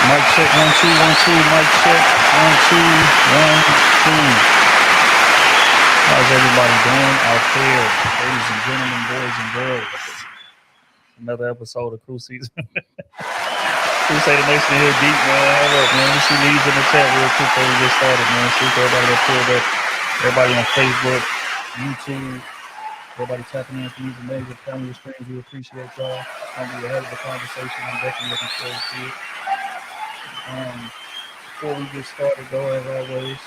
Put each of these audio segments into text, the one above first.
Mic check, 1 2 1 2. Mic check, 1 2 1 2. How's everybody doing out there, ladies and gentlemen, boys and girls? Another episode of Crew season. Crew say the nation here deep, man. Hold up, man. We see leads in the chat real quick before we get started, man. See everybody that pulled up, everybody on Facebook, YouTube, everybody tapping in from these amazing family streams. We appreciate y'all. It's gonna be a hell of a conversation. I'm definitely looking forward to it. Before we get started, though, as always,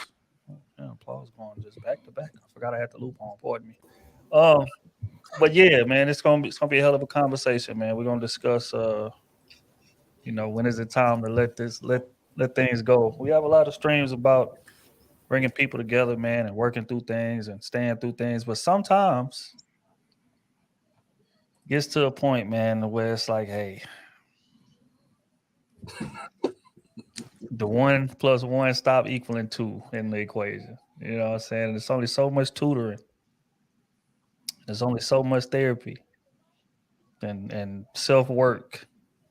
applause going just back to back. I forgot I had the loop on. Pardon me. But yeah, man, it's gonna be a hell of a conversation, man. We're gonna discuss, when is it time to let things go. We have a lot of streams about bringing people together, man, and working through things and staying through things. But sometimes it gets to a point, man, where it's like, hey. The 1 plus 1 stop equaling 2 in the equation. You know what I'm saying? There's only so much tutoring. There's only so much therapy and self work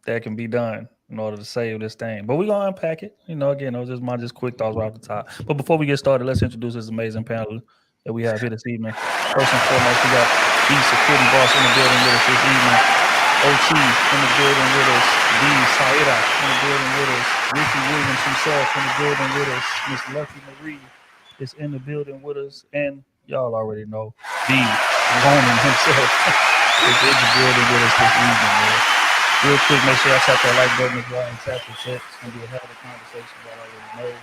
that can be done in order to save this thing. But we're gonna unpack it. You know, again, those just my quick thoughts right off the top. But before we get started, let's introduce this amazing panel that we have here this evening. First and foremost, we got B Security Boss in the building with us this evening. OT in the building with us. B Saida in the building with us. Ricky Williams himself in the building with us. Miss Lucky Marie is in the building with us. And y'all already know D Roman himself is in the building with us this evening, man. Real quick, make sure y'all tap that like button as well and tap the chat. It's gonna be a hell of a conversation. Y'all already know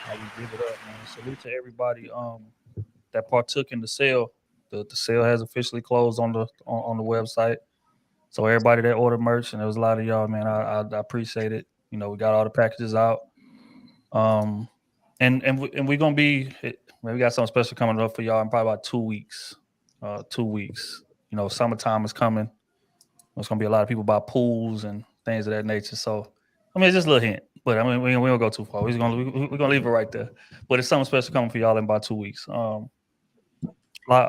how we give it up, man. Salute to everybody that partook in the sale. The sale has officially closed on the website. So everybody that ordered merch, and there was a lot of y'all, man. I appreciate it. You know, we got all the packages out. And we're gonna be, man, we got something special coming up for y'all in probably about 2 weeks. 2 weeks. You know, summertime is coming. There's gonna be a lot of people buy pools and things of that nature. So, I mean, it's just a little hint, but I mean, we don't go too far. We're gonna leave it right there. But it's something special coming for y'all in about 2 weeks. A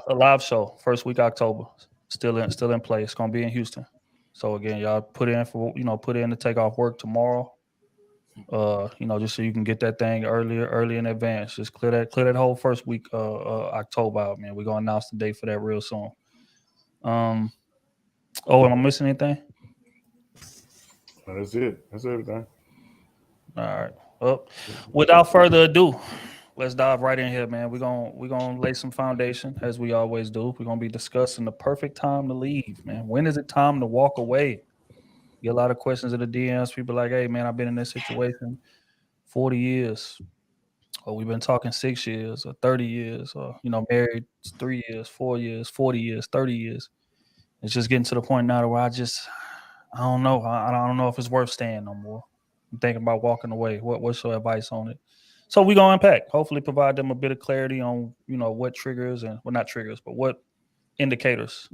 live show, first week October, still in play. It's gonna be in Houston. So again, y'all put in to take off work tomorrow. You know, just so you can get that thing early in advance. Just clear that whole first week October out, man. We're gonna announce the date for that real soon. Am I missing anything? That's it. That's everything. All right. Well, without further ado, let's dive right in here, man. We're gonna lay some foundation as we always do. We're gonna be discussing the perfect time to leave, man. When is it time to walk away? Get a lot of questions in the DMs. People like, hey man, I've been in this situation 40 years, or we've been talking 6 years, or 30 years, or married 3 years, 4 years, 40 years, 30 years. It's just getting to the point now where I don't know. I don't know if it's worth staying no more. I'm thinking about walking away. What's your advice on it? So we're gonna unpack, hopefully provide them a bit of clarity on, what triggers and not triggers, but what indicators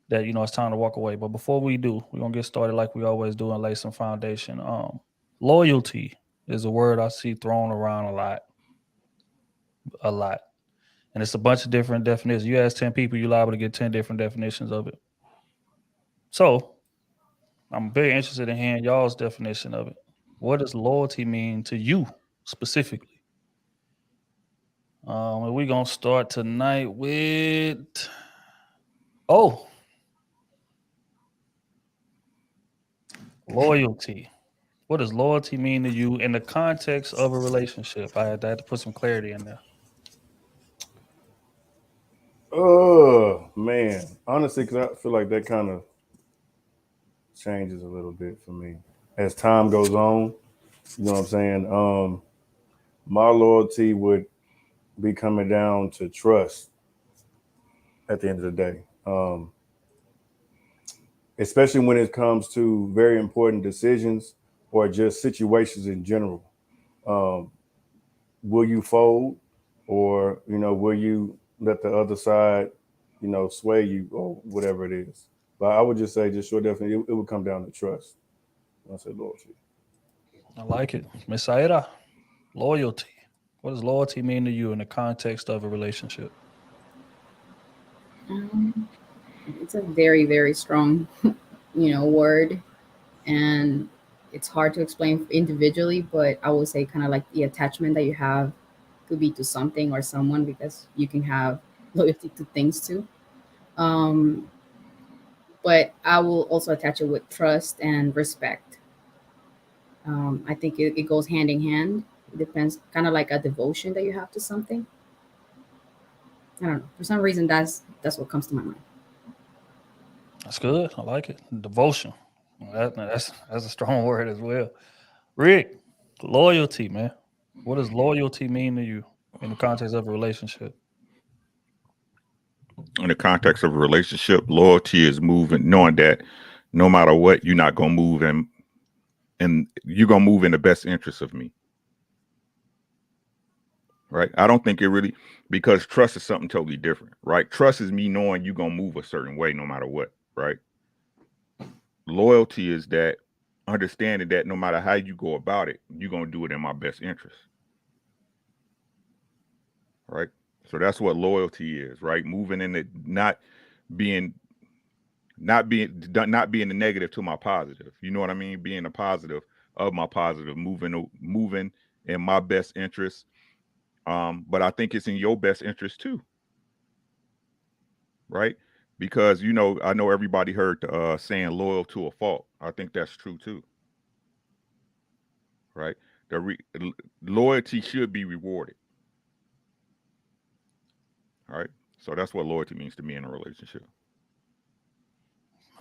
that it's time to walk away. But before we do, we're gonna get started like we always do and lay some foundation. Loyalty is a word I see thrown around a lot. And it's a bunch of different definitions. You ask 10 people, you're liable to get 10 different definitions of it. So I'm very interested in hearing y'all's definition of it. What does loyalty mean to you specifically? And we're gonna start tonight with loyalty. What does loyalty mean to you in the context of a relationship? I had to put some clarity in there. Oh man, honestly, because I feel like that kind of changes a little bit for me as time goes on. You know what I'm saying? My loyalty would be coming down to trust at the end of the day. Especially when it comes to very important decisions or just situations in general. Um, will you fold, or will you let the other side, sway you or whatever it is? But I would just say, just sure, definitely, it would come down to trust. I say loyalty. I like it. Miss Saida, loyalty. What does loyalty mean to you in the context of a relationship? Um, it's a very, very strong, word, and it's hard to explain individually. But I would say kind of like the attachment that you have could be to something or someone, because you can have loyalty to things too. Um, but I will also attach it with trust and respect. I think it goes hand in hand. It depends, kind of like a devotion that you have to something. I don't know. For some reason, that's what comes to my mind. That's good. I like it. Devotion. That's a strong word as well. Rick, loyalty, man. What does loyalty mean to you in the context of a relationship? In the context of a relationship, loyalty is moving, knowing that no matter what, you're not gonna move and you're gonna move in the best interest of me. Right? I don't think it really, because trust is something totally different, right? Trust is me knowing you're gonna move a certain way no matter what, right? Loyalty is that understanding that no matter how you go about it, you're going to do it in my best interest. Right? So that's what loyalty is, right? Moving in it, not being the negative to my positive. You know what I mean? Being a positive of my positive, moving in my best interest. But I think it's in your best interest too. Right? Because I know everybody heard the saying loyal to a fault. I think that's true too. Right? Loyalty should be rewarded. All right. So that's what loyalty means to me in a relationship.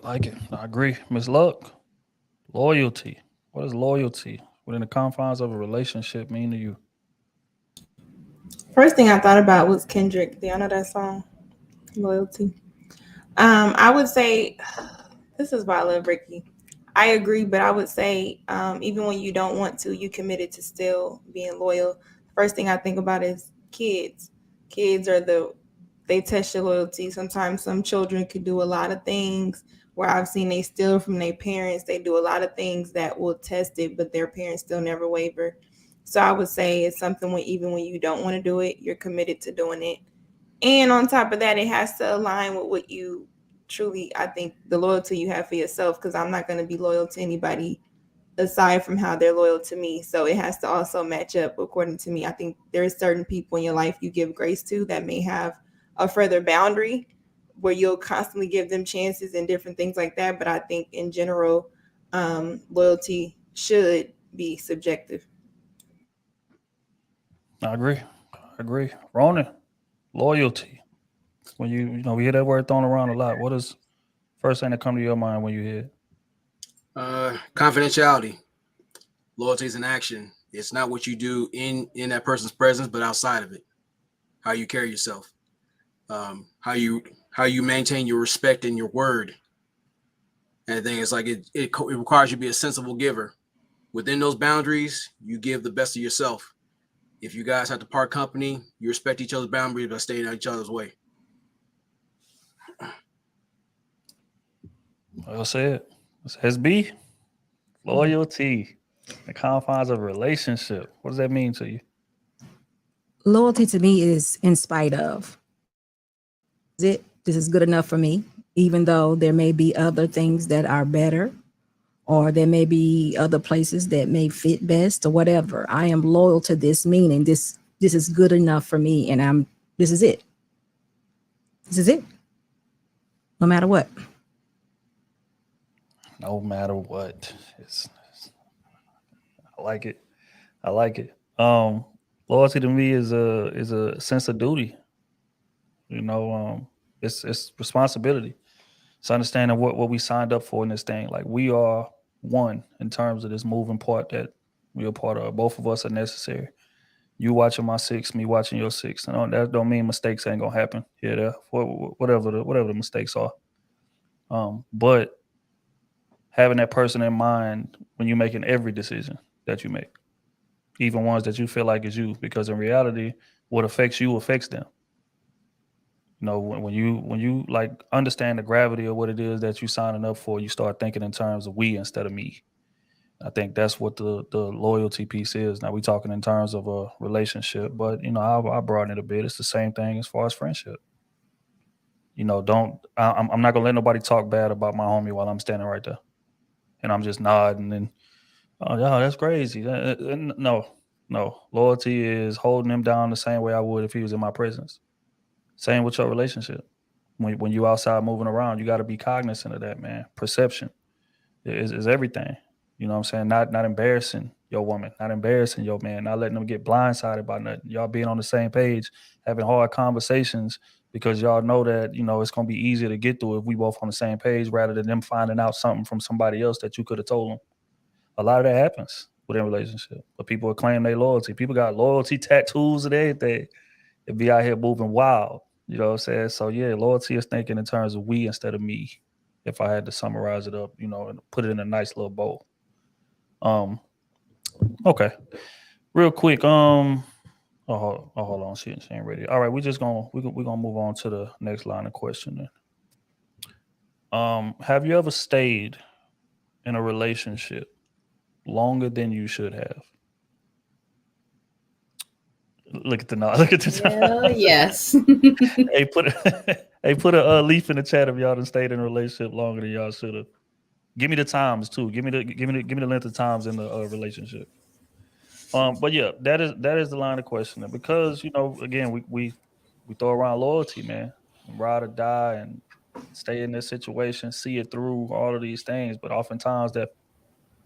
I like it. I agree. Miss Luck, loyalty. What does loyalty within the confines of a relationship mean to you? First thing I thought about was Kendrick. Do y'all know that song? Loyalty. I would say this is why I love Ricky. I agree, but I would say even when you don't want to, you committed to still being loyal. First thing I think about is kids. Kids they test your loyalty. Sometimes some children could do a lot of things where I've seen they steal from their parents. They do a lot of things that will test it, but their parents still never waver. So I would say it's something even when you don't want to do it, you're committed to doing it. And on top of that, it has to align with what you truly, I think, the loyalty you have for yourself, because I'm not going to be loyal to anybody aside from how they're loyal to me. So it has to also match up according to me. I think there's certain people in your life you give grace to that may have a further boundary where you'll constantly give them chances and different things like that. But I think in general, loyalty should be subjective. I agree. Ronan, loyalty. When we hear that word thrown around a lot, what is first thing that come to your mind when you hear it? Confidentiality. Loyalty is an action. It's not what you do in that person's presence, but outside of it. How you carry yourself. How you maintain your respect and your word. And the thing is, like, it requires you to be a sensible giver. Within those boundaries, you give the best of yourself. If you guys have to part company, you respect each other's boundaries by staying out each other's way. Well said. It's SB. Loyalty. The confines of a relationship. What does that mean to you? Loyalty to me is in spite of. This is good enough for me, even though there may be other things that are better, or there may be other places that may fit best or whatever. I am loyal to this, meaning this is good enough for me, and this is it. This is it. No matter what. No matter what. I like it. I like it. Loyalty to me is a sense of duty. It's responsibility. It's understanding what we signed up for in this thing. Like, we are one in terms of this moving part that we are part of. Both of us are necessary. You watching my six, me watching your six. That don't mean mistakes ain't gonna happen here, there, whatever the mistakes are. But having that person in mind when you're making every decision that you make, even ones that you feel like is you, because in reality, what affects you affects them. When you like understand the gravity of what it is that you're signing up for, you start thinking in terms of we instead of me. I think that's what the loyalty piece is. Now we talking in terms of a relationship, but I broaden it a bit. It's the same thing as far as friendship. I'm not gonna let nobody talk bad about my homie while I'm standing right there, and I'm just nodding and, oh yeah, that's crazy. No. Loyalty is holding him down the same way I would if he was in my presence. Same with your relationship. When you outside moving around, you got to be cognizant of that, man. Perception is everything. You know what I'm saying? Not embarrassing your woman, not embarrassing your man, not letting them get blindsided by nothing. Y'all being on the same page, having hard conversations because y'all know that, it's going to be easier to get through if we both on the same page rather than them finding out something from somebody else that you could have told them. A lot of that happens within a relationship, but people claim their loyalty. People got loyalty tattoos and everything. They be out here moving wild. You know what I'm saying? So yeah, loyalty is thinking in terms of we instead of me. If I had to summarize it up, and put it in a nice little bow. Okay. Real quick. Hold on. She ain't ready. All right, we're gonna move on to the next line of questioning. Have you ever stayed in a relationship longer than you should have? Look at the nod. Look at the Well, nod. yes. Hey, put a leaf in the chat if y'all done stayed in a relationship longer than y'all should have. Give me the times too. Give me the length of times in the relationship. But yeah, that is the line of questioning because again we throw around loyalty, man, and ride or die, and stay in this situation, see it through, all of these things. But oftentimes that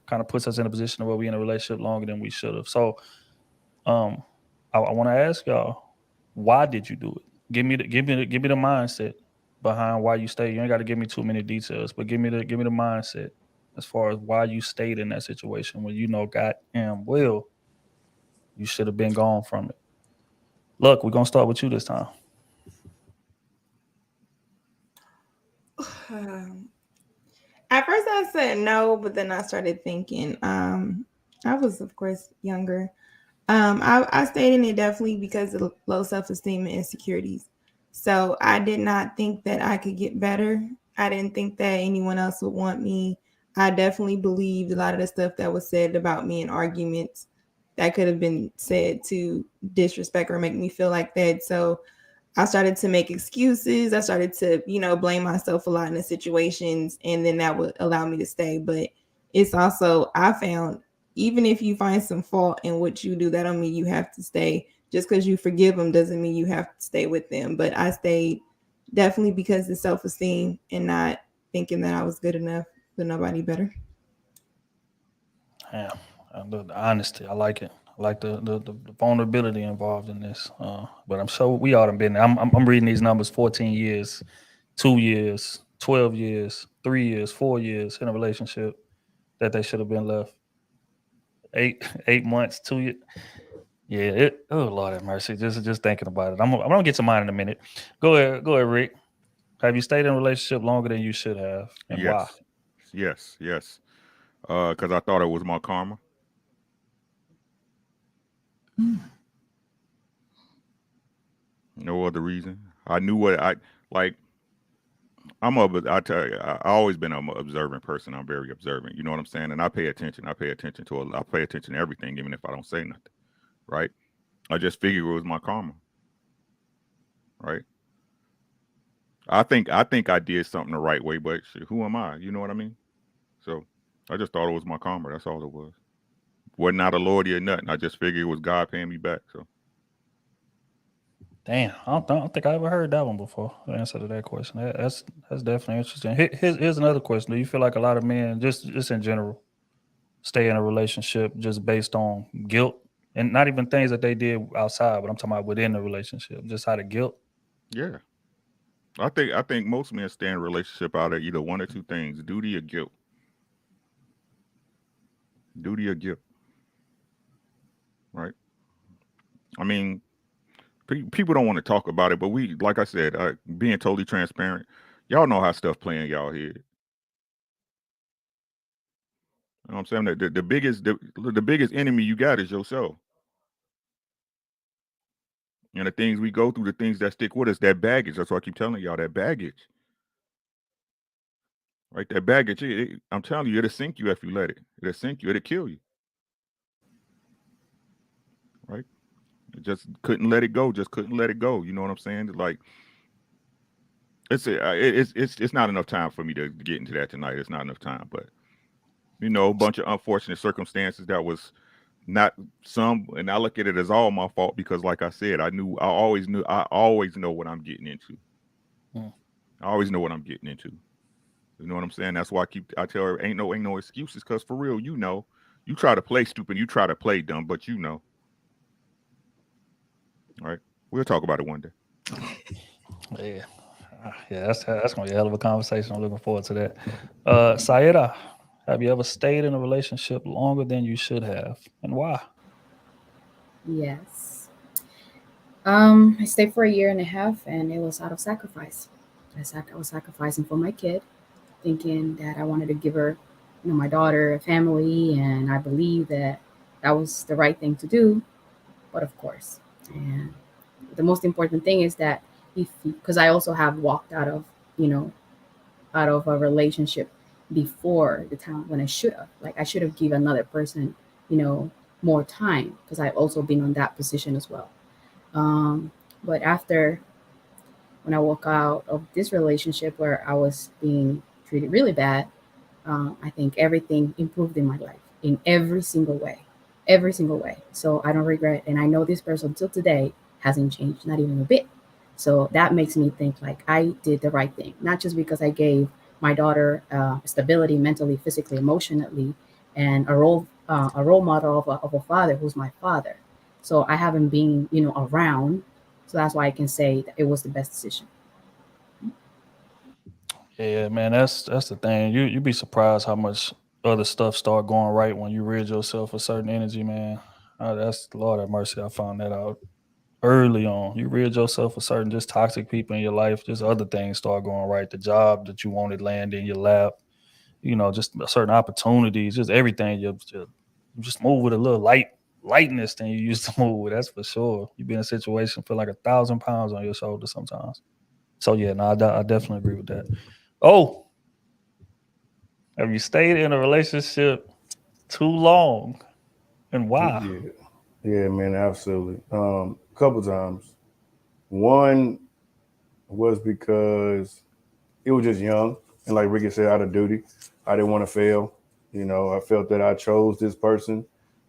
kind of puts us in a position where we're in a relationship longer than we should have. So, I want to ask y'all, why did you do it? Give me the mindset behind why you stayed. You ain't got to give me too many details, but give me the mindset as far as why you stayed in that situation when goddamn well you should have been gone from it. Look, we're gonna start with you this time. At first I said no, but then I started thinking. I was, of course, younger. I stayed in it definitely because of low self-esteem and insecurities. So I did not think that I could get better. I didn't think that anyone else would want me. I definitely believed a lot of the stuff that was said about me in arguments that could have been said to disrespect or make me feel like that. So I started to make excuses. I started to, blame myself a lot in the situations, and then that would allow me to stay. But it's also, I found, even if you find some fault in what you do, that don't mean you have to stay. Just because you forgive them doesn't mean you have to stay with them. But I stayed definitely because of self-esteem and not thinking that I was good enough for nobody better. Yeah, the honesty. I like it. I like the vulnerability involved in this. But I'm sure we all done been there. I'm reading these numbers: 14 years, 2 years, 12 years, 3 years, 4 years in a relationship that they should have been left. 8 months, 2 years. Yeah. Oh Lord have mercy. Just thinking about it. I'm gonna get to mine in a minute. Go ahead, Rick. Have you stayed in a relationship longer than you should have, and why? Yes. Because I thought it was my karma. No other reason. I knew what I like. I tell you, I always been an observant person. I'm very observant. You know what I'm saying? And I pay attention. I pay attention to everything, even if I don't say nothing. Right? I just figured it was my karma. Right? I think I did something the right way, but shit, who am I? You know what I mean? So I just thought it was my karma. That's all it was. Wasn't out of loyalty or nothing. I just figured it was God paying me back. So. Damn, I don't think I ever heard that one before. The answer to that question. That's definitely interesting. Here's another question. Do you feel like a lot of men, just in general, stay in a relationship just based on guilt, and not even things that they did outside, but I'm talking about within the relationship, just out of guilt? Yeah. I think most men stay in a relationship out of either one or two things: duty or guilt. Duty or guilt. Right? I mean, people don't want to talk about it, but we, like I said, being totally transparent, y'all know how stuff playing y'all head. You know what I'm saying? The biggest enemy you got is yourself. And the things we go through, the things that stick with us, that baggage. That's why I keep telling y'all, that baggage. Right? That baggage, I'm telling you, it'll sink you if you let it. It'll sink you. It'll kill you. Right? Just couldn't let it go. Just couldn't let it go. You know what I'm saying? Like, it's not enough time for me to get into that tonight. It's not enough time, but a bunch of unfortunate circumstances that was not some, and I look at it as all my fault because, like I said, I always know what I'm getting into. I always know what I'm getting into. You know what I'm saying? That's why I tell her ain't no excuses, because for real, you try to play stupid, you try to play dumb, but All right, we'll talk about it one day. Yeah, that's gonna be a hell of a conversation. I'm looking forward to that. Saida, have you ever stayed in a relationship longer than you should have, and why? Yes. I stayed for 1.5 years, and it was out of sacrifice. I was sacrificing for my kid, thinking that I wanted to give her, my daughter, a family, and I believe that that was the right thing to do. But of course, and the most important thing is that because I also have walked out of a relationship before the time when I should have. Like I should have given another person, more time, because I've also been on that position as well. But after when I walk out of this relationship where I was being treated really bad, I think everything improved in my life in every single way. So I don't regret, and I know this person till today hasn't changed, not even a bit. So that makes me think like I did the right thing, not just because I gave my daughter stability mentally, physically, emotionally, and a role model of a father who's my father. So I haven't been, around. So that's why I can say that it was the best decision. Yeah, man, that's the thing. You be surprised how much other stuff start going right when you rid yourself of certain energy, man. That's Lord have mercy. I found that out early on. You rid yourself of certain just toxic people in your life, just other things start going right. The job that you wanted land in your lap, just certain opportunities, just everything. You just move with a little lightness than you used to move with. That's for sure. You be in a situation feel like 1,000 pounds on your shoulders sometimes. So yeah, no, I definitely agree with that. Oh, have you stayed in a relationship too long, and why? Yeah, yeah, man, absolutely. Couple times. One was because it was just young, and like Ricky said, out of duty, I didn't want to fail. I felt that I chose this person,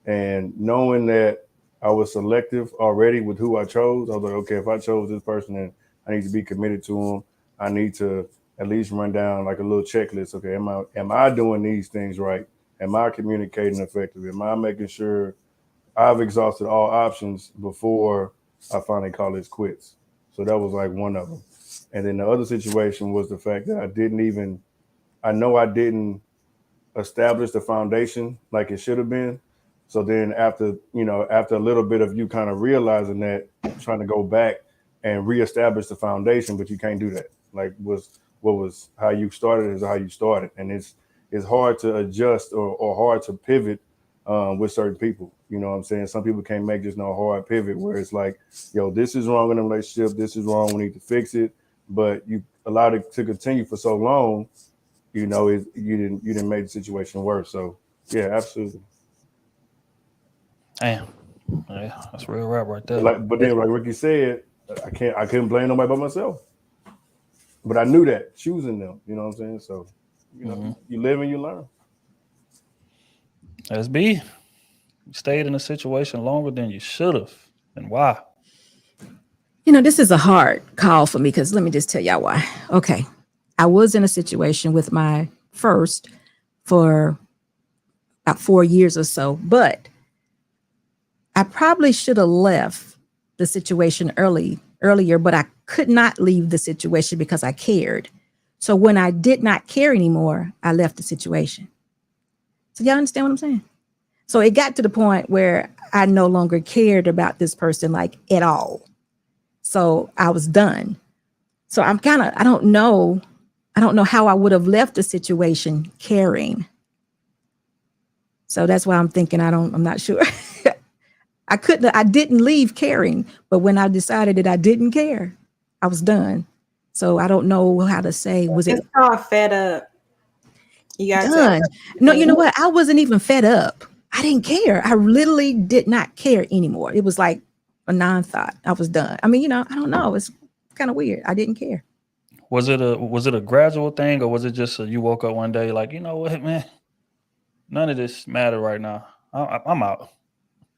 and knowing that I was selective already with who I chose, I was like, okay, if I chose this person, then I need to be committed to him. I need to at least run down like a little checklist. Okay, am I doing these things right? Am I communicating effectively? Am I making sure I've exhausted all options before I finally call this quits? So that was like one of them. And then the other situation was the fact that I know I didn't establish the foundation like it should have been. So then after a little bit of you kind of realizing that, trying to go back and reestablish the foundation, but you can't do that. Like what was how you started is how you started. And it's hard to adjust or hard to pivot with certain people. You know what I'm saying? Some people can't make just no hard pivot where it's like, yo, this is wrong in a relationship, this is wrong, we need to fix it. But you allowed it to continue for so long, you didn't make the situation worse. So yeah, absolutely. Damn, yeah, that's real rap right there. But then like Ricky said, I couldn't blame nobody but myself. But I knew that choosing them, you know what I'm saying? So, you live and you learn. That's B. You stayed in a situation longer than you should have, and why? This is a hard call for me because let me just tell y'all why. Okay. I was in a situation with my first for about 4 years or so, but I probably should have left the situation earlier, but I could not leave the situation because I cared. So when I did not care anymore, I left the situation. So y'all understand what I'm saying? So it got to the point where I no longer cared about this person like at all. So I was done. So I don't know how I would have left the situation caring. So that's why I'm thinking I'm not sure. I didn't leave caring, but when I decided that I didn't care, I was done. So I don't know how to say, was it all fed up? You got done? No, you know what? I wasn't even fed up. I didn't care. I literally did not care anymore. It was like a non-thought. I was done. I mean, I don't know. It's kind of weird. I didn't care. Was it a gradual thing, or was it just you woke up one day like, you know what, man, none of this matter right now. I'm out.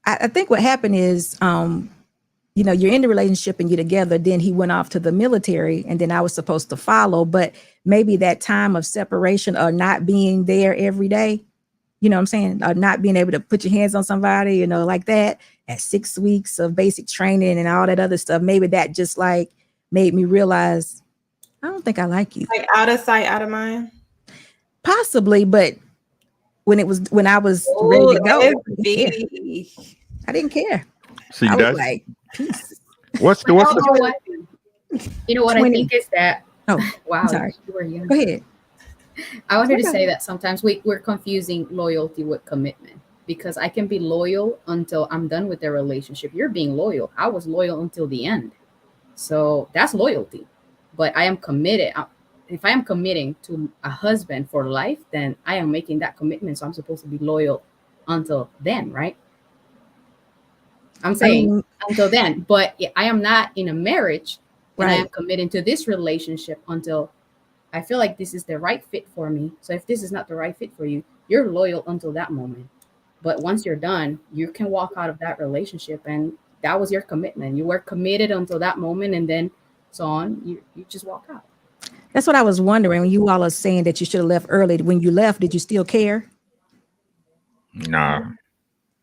I think what happened is, you're in the relationship and you're together. Then he went off to the military, and then I was supposed to follow. But maybe that time of separation or not being there every day, you know what I'm saying, or not being able to put your hands on somebody, like that, at 6 weeks of basic training and all that other stuff. Maybe that just like made me realize, I don't think I like you. Like out of sight, out of mind. Possibly, but when I was ready to go, I didn't care. See, I was that's like, peace. what's the You know what I think is that. Oh, wow. I'm sorry. You were young. Go ahead. I wanted to say that sometimes we're confusing loyalty with commitment, because I can be loyal until I'm done with the relationship. You're being loyal. I was loyal until the end. So that's loyalty. But I am committed. if I am committing to a husband for life, then I am making that commitment. So I'm supposed to be loyal until then, right? I'm saying until then, but I am not in a marriage and I am committing to this relationship until I feel like this is the right fit for me. So if this is not the right fit for you, you're loyal until that moment. But once you're done, you can walk out of that relationship, and that was your commitment. You were committed until that moment, and then so on, you just walk out. That's what I was wondering when you all are saying that you should have left early. When you left, did you still care? Nah.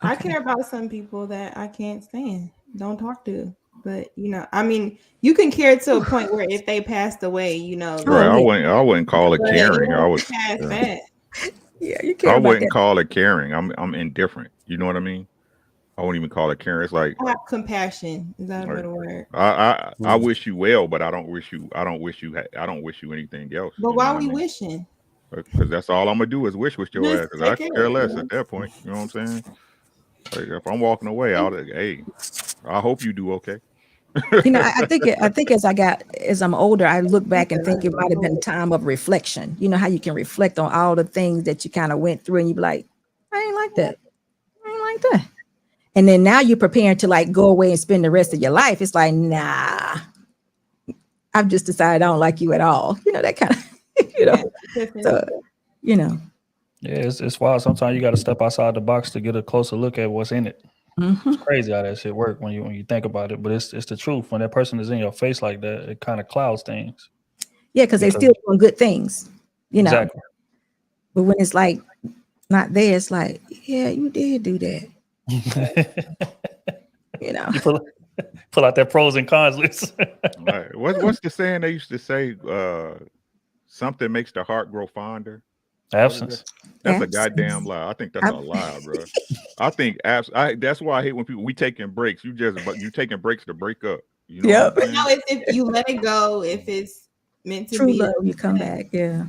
I care about some people that I can't stand, don't talk to. But I mean, you can care to a point where if they passed away, Right. Oh, I wouldn't call it but caring. I was past yeah. that. Yeah, you care I about wouldn't that. call it caring. I'm indifferent. You know what I mean? I wouldn't even call it caring. It's like I have compassion. Is that a better word? I wish you well, but I don't wish you anything else. But You know why what I we mean? wishing? Because that's all I'm gonna do is wish with your Just ass. Because I take could care care of less it. at that point. You know what I'm saying? Like if I'm walking away, hey, I hope you do okay. I think as I'm older, I look back and think it might have been a time of reflection. You know how you can reflect on all the things that you kind of went through, and you be like, I ain't like that. I ain't like that. And then now you're preparing to like go away and spend the rest of your life. It's like, nah, I've just decided I don't like you at all. That kind of, So, Yeah, it's wild. Sometimes you got to step outside the box to get a closer look at what's in it. It's crazy how that shit work when you think about it, but it's the truth. When that person is in your face like that, it kind of clouds things. Yeah, because they still doing good things, Exactly. But when it's like not there, it's like, yeah, you did do that. You pull out that pros and cons list. Right. What's the saying they used to say? Something makes the heart grow fonder. Absence. That's a goddamn lie. I think that's a lie, bro. I think that's why I hate when people we taking breaks. You taking breaks to break up. You know what I'm saying? No, it's if you let it go, if it's meant to True be. love, you come back, yeah.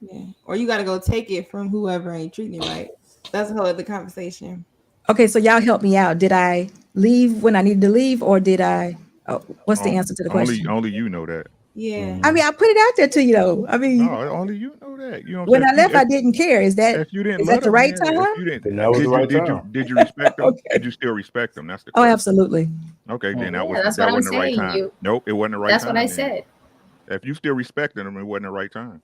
Yeah, or you got to go take it from whoever ain't treating you right. That's a whole other conversation. Okay, so y'all help me out. Did I leave when I needed to leave, or did I? What's the answer to the question? Only you know that. Yeah. I mean, I put it out there to you, though. I mean, no, only you know that. You know when I left, I didn't care. Is that the right time? If you didn't, that was the right time. Did you respect them? Okay. Did you still respect them? That's the Oh, question. absolutely. Okay, then that that's what I'm wasn't the right saying. time. Nope, it wasn't the right That's time. what I then. said. If you still respecting them, it wasn't the right time.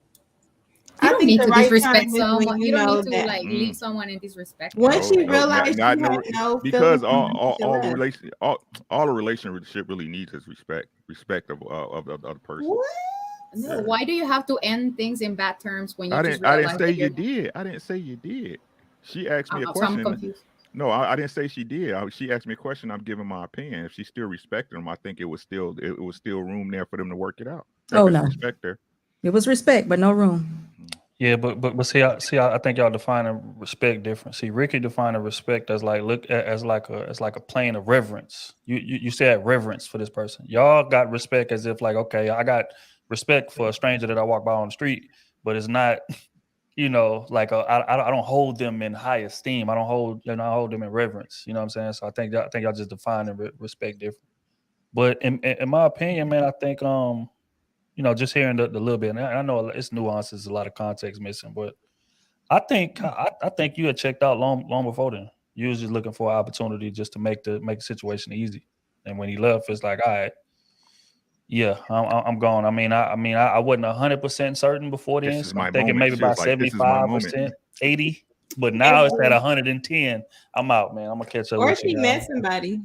You don't need the to right disrespect time is someone. when You don't need to that. like leave someone and disrespect them. Once you realize you have no because feelings, all the relationship really needs is respect of the person. What? No, Yeah. why do you have to end things in bad terms when you I just didn't realize say that you did. I didn't say you did. She asked me a So I'm question. confused. No, I didn't say she did. She asked me a question. I'm giving my opinion. If she still respected them, I think it was still room there for them to work it out. Oh no, respect her. It was respect, but no room. Yeah, but see, I think y'all defining respect different. See, Ricky defining respect as like as like a plane of reverence. You said reverence for this person. Y'all got respect as if like, okay, I got respect for a stranger that I walk by on the street, but it's not, like I don't hold them in high esteem. I don't hold I hold them in reverence. You know what I'm saying? So I think y'all just defining respect different. But in my opinion, man, I think just hearing the little bit, and I know it's nuances, a lot of context missing, but I think you had checked out long before then. You was just looking for an opportunity just to make the situation easy. And when he left, it's like, all right, yeah, I'm gone. I mean, I wasn't 100% certain before then. So I'm thinking maybe about 75%, 80, but now it's at 110. I'm out, man. I'm gonna catch up or with she you. met somebody.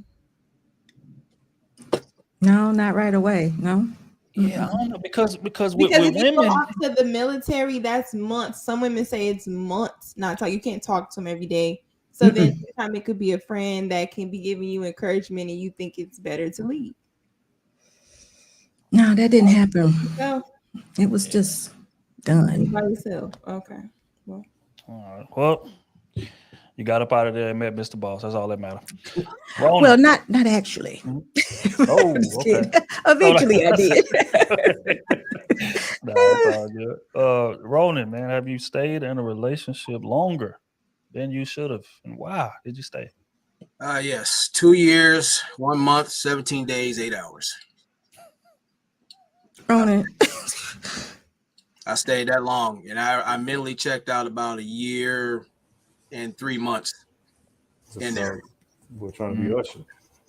No, not right away. No. Yeah, I don't know because with if you women, go off to the military, that's months. Some women say it's months. Not talk. You can't talk to them every day. So then sometimes it could be a friend that can be giving you encouragement, and you think it's better to leave. No, that didn't happen. It was just done by yourself. Okay. Well. All right. Well, you got up out of there and met Mr. Boss. That's all that matters. Well, not actually. Oh, okay. Eventually, I did. No, it's all good. Ronan, man, have you stayed in a relationship longer than you should have, and why did you stay? Yes, 2 years, 1 month, 17 days, 8 hours. Cronin. I stayed that long, and I mentally checked out about 1 year and 3 months in there. We're trying to be Usher.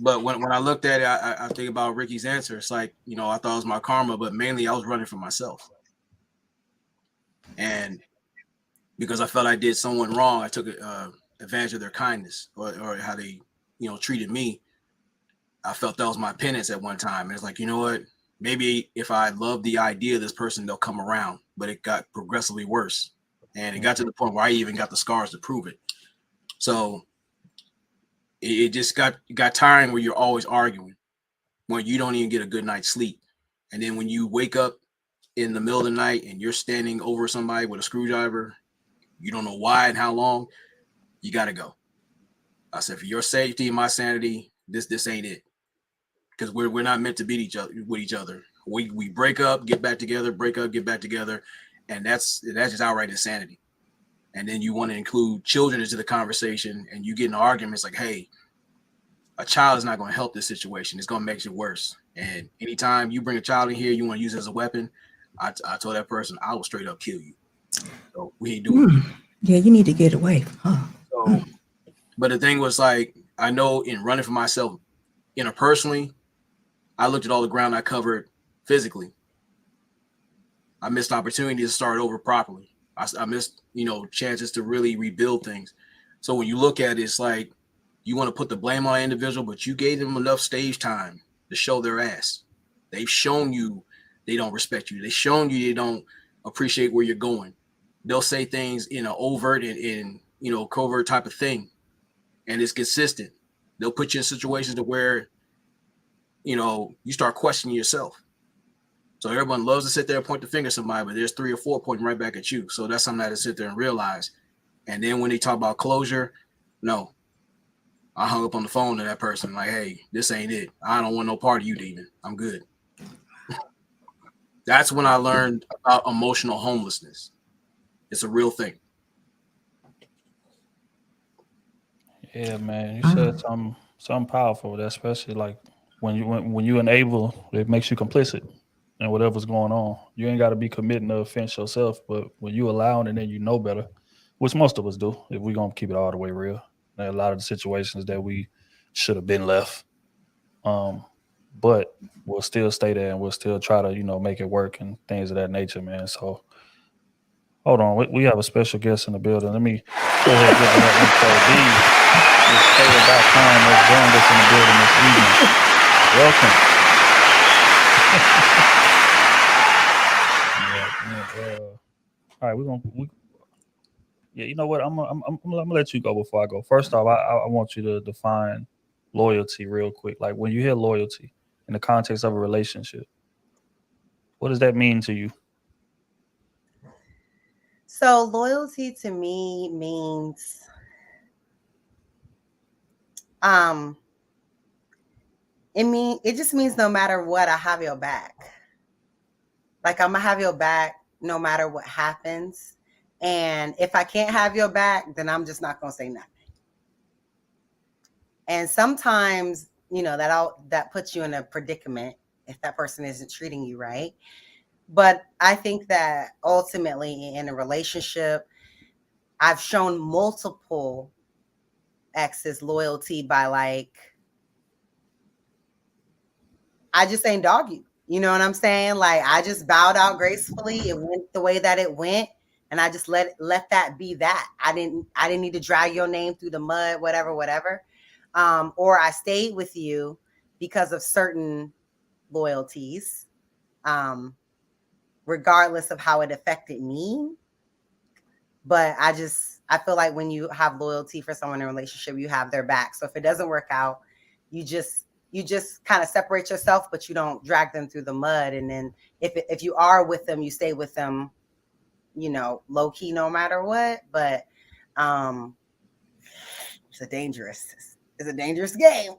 But when I looked at it, I think about Ricky's answer. It's like, you know, I thought it was my karma, but mainly I was running for myself. And because I felt I did someone wrong, I took advantage of their kindness or how they, you know, treated me. I felt that was my penance at one time. And it's like, you know what? Maybe if I love the idea of this person, they'll come around. But it got progressively worse. And it got to the point where I even got the scars to prove it. So it just got tiring where you're always arguing, when you don't even get a good night's sleep. And then when you wake up in the middle of the night and you're standing over somebody with a screwdriver, you don't know why and how long, you got to go. I said, for your safety and my sanity, this ain't it. Because we're not meant to beat each other. We break up, get back together, break up, get back together. And that's just outright insanity. And then you want to include children into the conversation, and you get in arguments like, hey, a child is not going to help this situation. It's going to make it worse. And anytime you bring a child in here, you want to use it as a weapon, I told that person, I will straight up kill you. So we ain't doing it. Yeah, you need to get away. Huh. So, but the thing was, like, I know in running for myself interpersonally, I looked at all the ground I covered physically. I missed opportunity to start over properly. I missed, you know, chances to really rebuild things. So when you look at it, it's like you want to put the blame on an individual, but you gave them enough stage time to show their ass. They've shown you they don't respect you. They've shown you they don't appreciate where you're going. They'll say things in an overt and you know, covert type of thing, and it's consistent. They'll put you in situations to where, you know, you start questioning yourself. So everyone loves to sit there and point the finger at somebody, but there's 3 or 4 pointing right back at you. So that's something I had to sit there and realize. And then when they talk about closure, no, I hung up on the phone to that person like, hey, this ain't it. I don't want no part of you, demon. I'm good. That's when I learned about emotional homelessness. It's a real thing. Yeah, man, you said something powerful. That especially like when you enable, it makes you complicit in whatever's going on. You ain't got to be committing the offense yourself, but when you allow it and then you know better, which most of us do, if we're gonna keep it all the way real. There are a lot of the situations that we should have been left, but we'll still stay there and we'll still try to, you know, make it work and things of that nature, man. So hold on, we have a special guest in the building. Let me go ahead and give them that info. Taylor.com has joined us in the building this evening. Welcome. All right, yeah, you know what? I'm gonna let you go before I go. First off, I want you to define loyalty real quick. Like when you hear loyalty in the context of a relationship, what does that mean to you? So loyalty to me means it just means no matter what, I have your back. Like I'm gonna have your back no matter what happens. And if I can't have your back, then I'm just not gonna say nothing. And sometimes, you know, that puts you in a predicament if that person isn't treating you right. But I think that ultimately in a relationship, I've shown multiple exes loyalty by like, I just ain't dog you. You know what I'm saying? Like I just bowed out gracefully. It went the way that it went. And I just let that be that. I didn't need to drag your name through the mud, whatever. Or I stayed with you because of certain loyalties, regardless of how it affected me. But I feel like when you have loyalty for someone in a relationship, you have their back. So if it doesn't work out, you just kind of separate yourself, but you don't drag them through the mud. And then if you are with them, you stay with them, you know, low key, no matter what. But it's a dangerous game.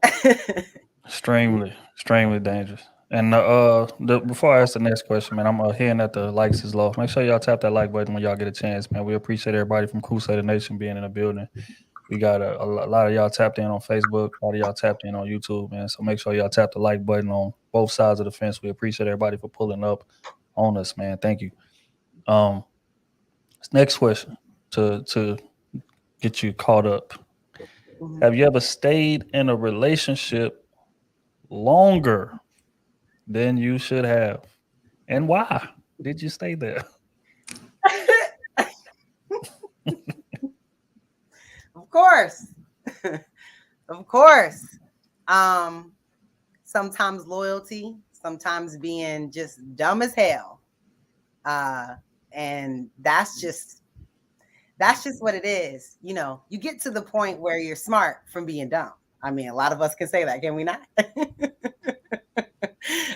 Extremely dangerous. And before I ask the next question, man, I'm hearing that the likes is low. Make sure y'all tap that like button when y'all get a chance, man. We appreciate everybody from Crusader Nation being in the building. We got a lot of y'all tapped in on Facebook, a lot of y'all tapped in on YouTube, man. So make sure y'all tap the like button on both sides of the fence. We appreciate everybody for pulling up on us, man. Thank you. Next question to get you caught up. Mhm. Have you ever stayed in a relationship longer than you should have? And why did you stay there? Of course. Of course. Sometimes loyalty, sometimes being just dumb as hell. And that's just what it is. You know, you get to the point where you're smart from being dumb. I mean, a lot of us can say that, can we not?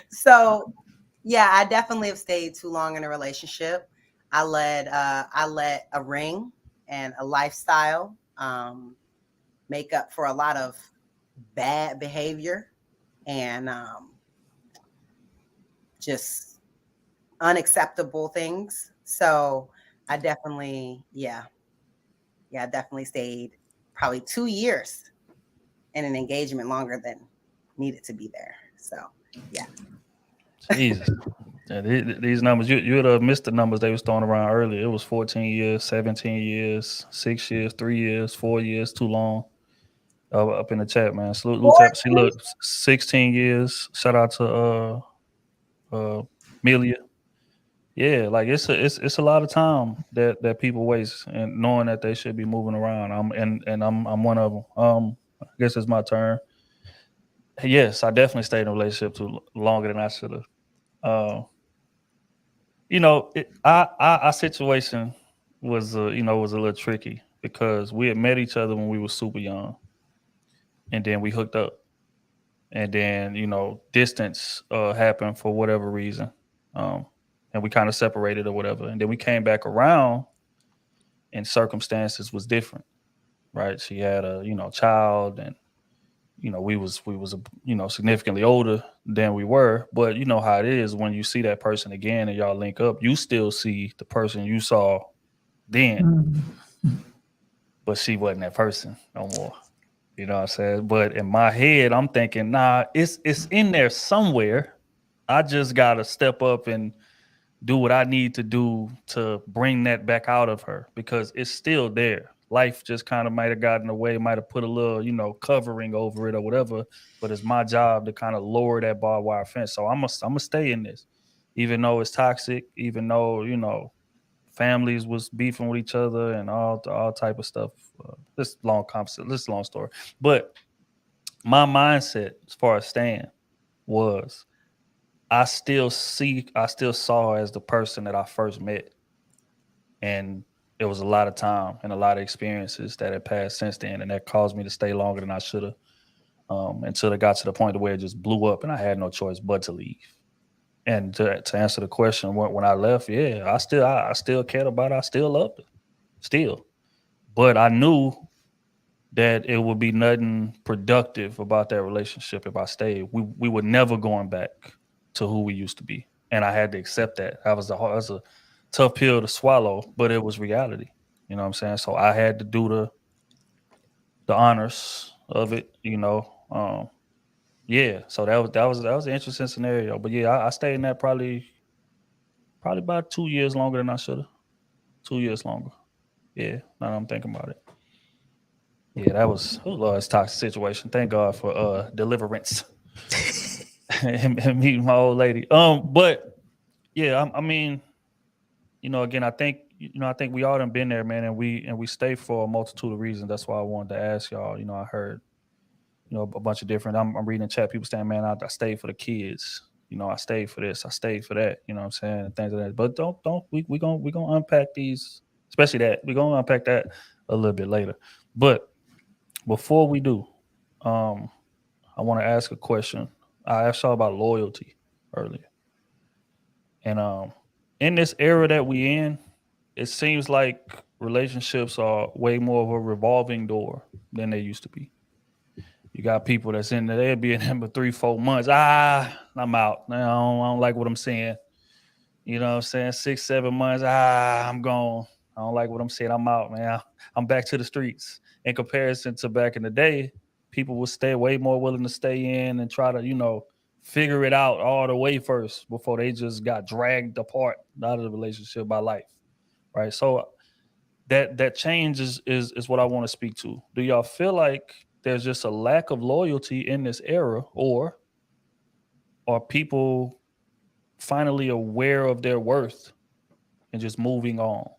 So yeah, I definitely have stayed too long in a relationship. I let a ring and a lifestyle make up for a lot of bad behavior and just unacceptable things. So I definitely, I definitely stayed probably 2 years in an engagement longer than needed to be there. So yeah. Jesus. Yeah, these numbers, you'd have missed the numbers they was throwing around earlier. It was 14 years, 17 years, 6 years, 3 years, 4 years, too long. Up in the chat, man. Salute, tap. See, look, 16 years. Shout out to Melia. Yeah, like it's a lot of time that people waste and knowing that they should be moving around. I'm one of them. I guess it's my turn. Yes, I definitely stayed in a relationship too longer than I should have. Our situation was was a little tricky because we had met each other when we were super young, and then we hooked up, and then distance happened for whatever reason, and we kind of separated or whatever, and then we came back around, and circumstances was different, right? She had a child, and we was significantly older than we were, but you know how it is when you see that person again and y'all link up, you still see the person you saw then, but she wasn't that person no more. You know what I'm saying? But in my head, I'm thinking, nah, it's in there somewhere. I just gotta step up and do what I need to do to bring that back out of her because it's still there. Life just kind of might have gotten away, might have put a little, covering over it or whatever. But it's my job to kind of lower that barbed wire fence. So I'm gonna stay in this, even though it's toxic, even though families was beefing with each other and all type of stuff. This long story, but my mindset as far as staying was I still saw her as the person that I first met. And it was a lot of time and a lot of experiences that had passed since then. And that caused me to stay longer than I should have. Until it got to the point where it just blew up and I had no choice but to leave. And to answer the question, when I left, yeah, I still cared about her. I still loved her. Still. But I knew that it would be nothing productive about that relationship if I stayed. We were never going back to who we used to be, and I had to accept that. That was a tough pill to swallow, but it was reality. You know what I'm saying? So I had to do the honors of it. Yeah. So that was an interesting scenario. But yeah, I stayed in that probably about 2 years longer than I should have. 2 years longer. Yeah. Now that I'm thinking about it. Yeah, that was Lord's toxic situation. Thank God for deliverance and meeting my old lady. But yeah, I mean, again, I think we all done been there, man, and we stay for a multitude of reasons. That's why I wanted to ask y'all. I heard, a bunch of different. I'm reading the chat. People saying, man, I stayed for the kids. I stayed for this. I stayed for that. You know what I'm saying? And things like that. But don't we gonna unpack these, especially that. We're gonna unpack that a little bit later. But before we do, I want to ask a question. I asked y'all about loyalty earlier, and in this era that we in, it seems like relationships are way more of a revolving door than they used to be. You got people that's in there; they'll be in there for 3-4 months. I'm out. I don't like what I'm seeing. You know what I'm saying? 6-7 months. I'm gone. I don't like what I'm saying. I'm out, man. I'm back to the streets. in comparison to back in the day, people would stay way more willing to stay in and try to, figure it out all the way first before they just got dragged apart out of the relationship by life. Right. So that change is what I want to speak to. Do y'all feel like there's just a lack of loyalty in this era, or are people finally aware of their worth and just moving on,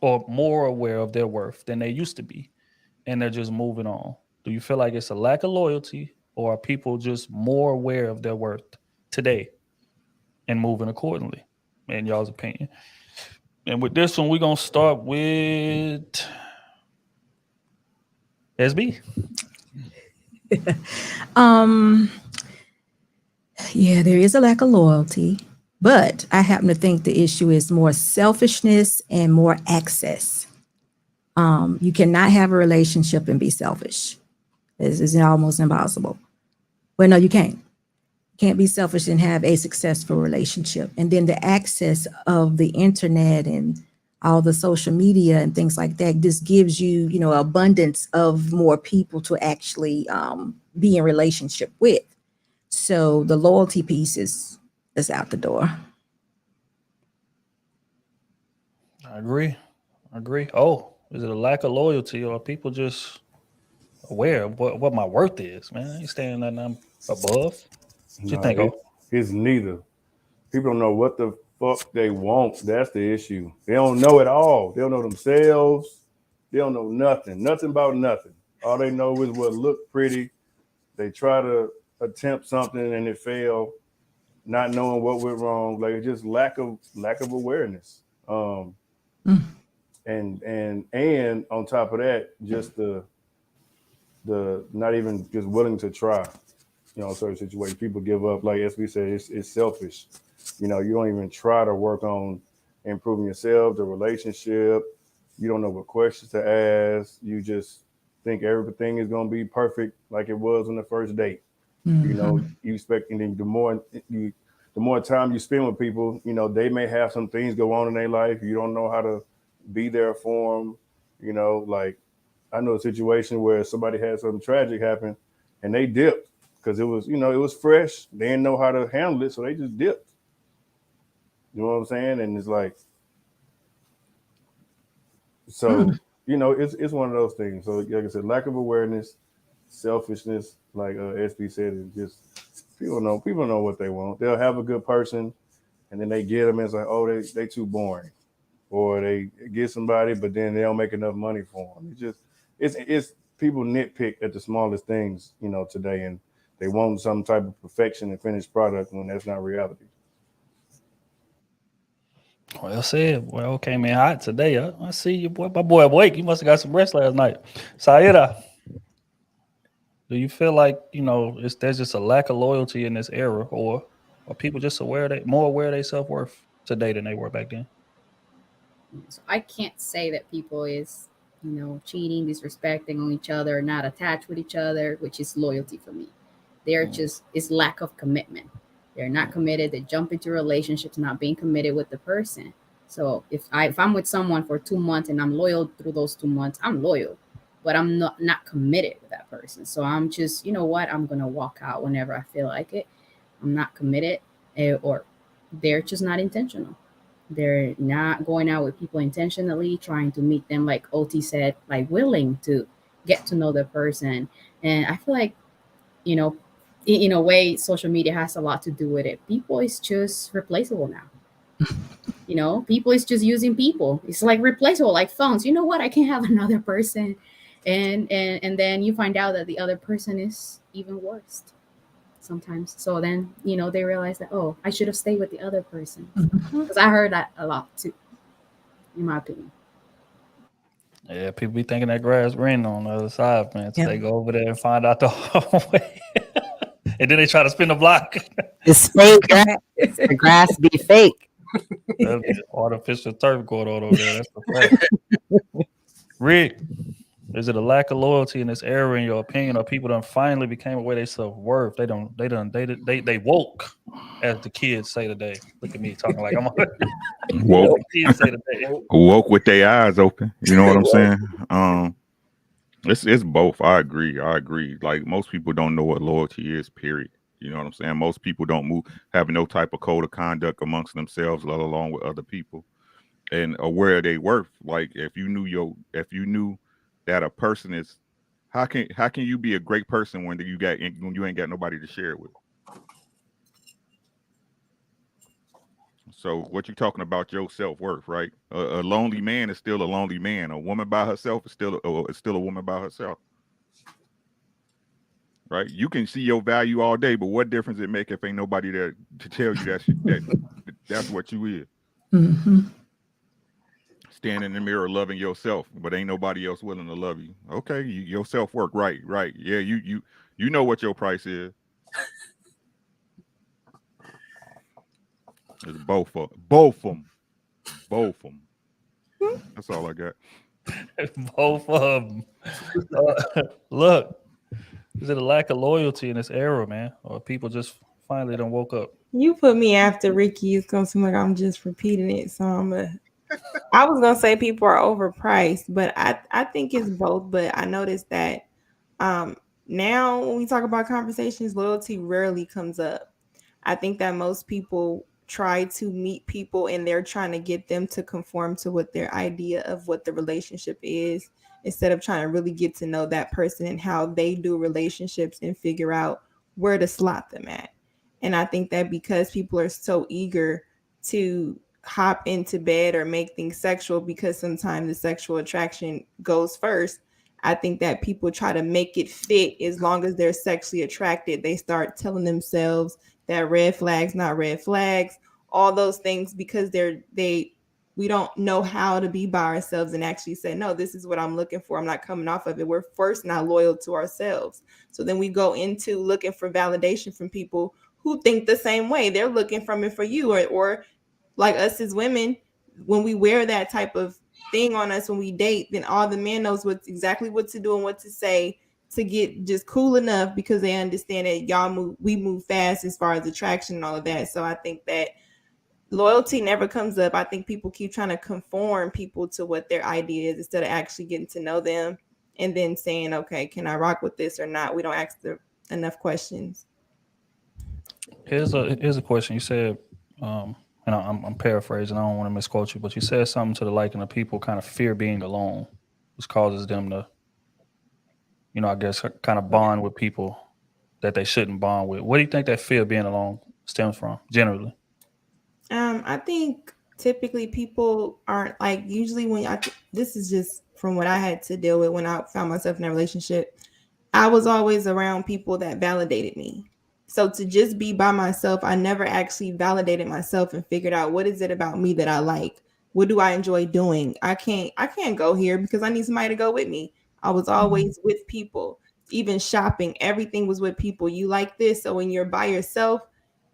or more aware of their worth than they used to be, and they're just moving on? Do you feel like it's a lack of loyalty, or are people just more aware of their worth today and moving accordingly, in y'all's opinion? And with this one, we're going to start with SB. Yeah, there is a lack of loyalty, but I happen to think the issue is more selfishness and more access. You cannot have a relationship and be selfish. It's almost impossible. Well, no, you can't. You can't be selfish and have a successful relationship. And then the access of the internet and all the social media and things like that just gives you, abundance of more people to actually be in relationship with. So the loyalty piece is out the door. I agree. Oh, is it a lack of loyalty, or are people just aware of what my worth is, man? I ain't staying nothing I'm above. What you think? It's neither. People don't know what the fuck they want. That's the issue. They don't know it all. They don't know themselves. They don't know nothing about nothing. All they know is what looked pretty. They try to attempt something and it failed, not knowing what went wrong. Like, it's just lack of awareness. And on top of that, just the not even just willing to try. Certain situations, people give up. Like SB said, it's selfish. You don't even try to work on improving yourself, the relationship. You don't know what questions to ask. You just think everything is going to be perfect like it was on the first date. You expect, and then the more time you spend with people, they may have some things go on in their life. You don't know how to be there for them. Like, I know a situation where somebody had something tragic happen and they dipped because it was, it was fresh. They didn't know how to handle it, so they just dipped. You know what I'm saying? And it's like, so, it's one of those things. So, like I said, lack of awareness, selfishness, like SB said, is just people know what they want. They'll have a good person, and then they get them, and it's like, oh, they too boring, or they get somebody, but then they don't make enough money for them. It's people nitpick at the smallest things, today, and they want some type of perfection and finished product when that's not reality. Well said. Well, came in hot today. I see you, boy. My boy awake. You must have got some rest last night. Saida, do you feel like there's just a lack of loyalty in this era, or are people just more aware of their self-worth today than they were back then? So I can't say that people is cheating, disrespecting on each other, not attached with each other, which is loyalty for me. They're just, it's lack of commitment. They're not committed. They jump into relationships not being committed with the person. So if I'm with someone for 2 months and I'm loyal through those 2 months, I'm loyal, but I'm not committed with that person. So I'm just, I'm gonna walk out whenever I feel like it. I'm not committed, or they're just not intentional. They're not going out with people intentionally, trying to meet them, like OT said, like willing to get to know the person. And I feel like, in a way, social media has a lot to do with it. People is just replaceable now. People is just using people. It's like replaceable, like phones. You know what? I can have another person, and then you find out that the other person is even worse sometimes. So then they realize that, oh, I should have stayed with the other person, because I heard that a lot too, in my opinion. Yeah, people be thinking that grass green on the other side, man. So they go over there and find out the whole way. And then they try to spin the block. It's fake grass. The grass be fake. That'd be artificial turf going on over there. That's the fact. Rick, is it a lack of loyalty in this era, in your opinion, or people done finally became aware of their self-worth? They woke, as the kids say today. Look at me talking like I'm woke. Kids say today. Woke with their eyes open. You know what I'm saying? It's both. I agree. Like most people don't know what loyalty is, period. You know what I'm saying? Most people don't have no type of code of conduct amongst themselves, let alone with other people, and aware of their worth. Like if you knew that a person is, how can you be a great person when you ain't got nobody to share it with? So what you talking about your self worth, right? A lonely man is still a lonely man. A woman by herself is still a woman by herself, right? You can see your value all day, but what difference it make if ain't nobody there to tell you that's what you is? Mm-hmm. Stand in the mirror loving yourself, but ain't nobody else willing to love you. Okay, your self work, right? Yeah, you know what your price is. It's both of them. That's all I got. Both of them. Look, is it a lack of loyalty in this era, man, or people just finally done woke up? You put me after Ricky. It's gonna seem like I'm just repeating it. So I was gonna say people are overpriced, but I think it's both. But I noticed that now when we talk about conversations, loyalty rarely comes up. I think that most people try to meet people and they're trying to get them to conform to what their idea of what the relationship is, instead of trying to really get to know that person and how they do relationships and figure out where to slot them at. And I think that because people are so eager to hop into bed or make things sexual, because sometimes the sexual attraction goes first, I think that people try to make it fit as long as they're sexually attracted. They start telling themselves that red flags, not red flags, all those things, because we don't know how to be by ourselves and actually say, no, this is what I'm looking for. I'm not coming off of it. We're first not loyal to ourselves. So then we go into looking for validation from people who think the same way. They're looking from it for you, or like us as women, when we wear that type of thing on us when we date, then all the man knows exactly what to do and what to say to get just cool enough, because they understand that we move fast as far as attraction and all of that. So I think that loyalty never comes up. I think people keep trying to conform people to what their idea is instead of actually getting to know them and then saying, okay, can I rock with this or not? We don't ask enough questions. Here's a question. You said, and I'm paraphrasing. I don't want to misquote you, but you said something to the liking of people kind of fear being alone, which causes them to, I guess, kind of bond with people that they shouldn't bond with. What do you think that fear of being alone stems from, generally? I think typically people aren't like, usually this is just from what I had to deal with when I found myself in a relationship. I was always around people that validated me. So to just be by myself, I never actually validated myself and figured out what is it about me that I like? What do I enjoy doing? I can't go here because I need somebody to go with me. I was always with people. Even shopping, everything was with people. You like this, so when you're by yourself,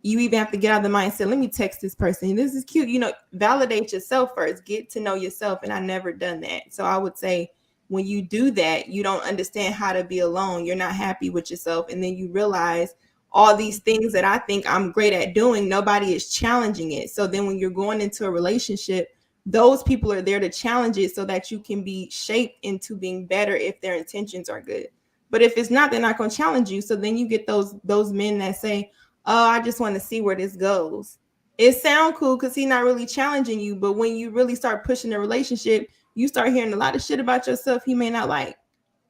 you even have to get out of the mindset, let me text this person. This is cute. Validate yourself first. Get to know yourself. And I never done that. So I would say when you do that, you don't understand how to be alone. You're not happy with yourself. And then you realize all these things that I think I'm great at doing, nobody is challenging it. So then when you're going into a relationship, those people are there to challenge it so that you can be shaped into being better if their intentions are good. But if it's not, they're not going to challenge you. So then you get those men that say, oh, I just want to see where this goes. It sounds cool because he's not really challenging you. But when you really start pushing the relationship, you start hearing a lot of shit about yourself he may not like.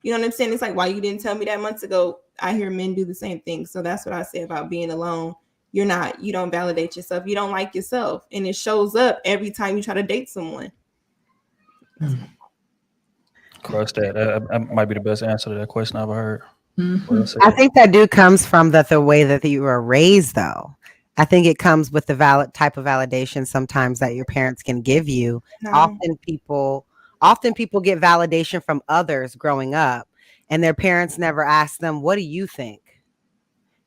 You know what I'm saying? It's like, why you didn't tell me that months ago? I hear men do the same thing. So that's what I say about being alone. You don't validate yourself. You don't like yourself. And it shows up every time you try to date someone. Crush that. That might be the best answer to that question I've ever heard. Mm-hmm. I think that comes from the way that you were raised, though. I think it comes with the valid type of validation sometimes that your parents can give you. No. Often people get validation from others growing up, and their parents never ask them, "What do you think?"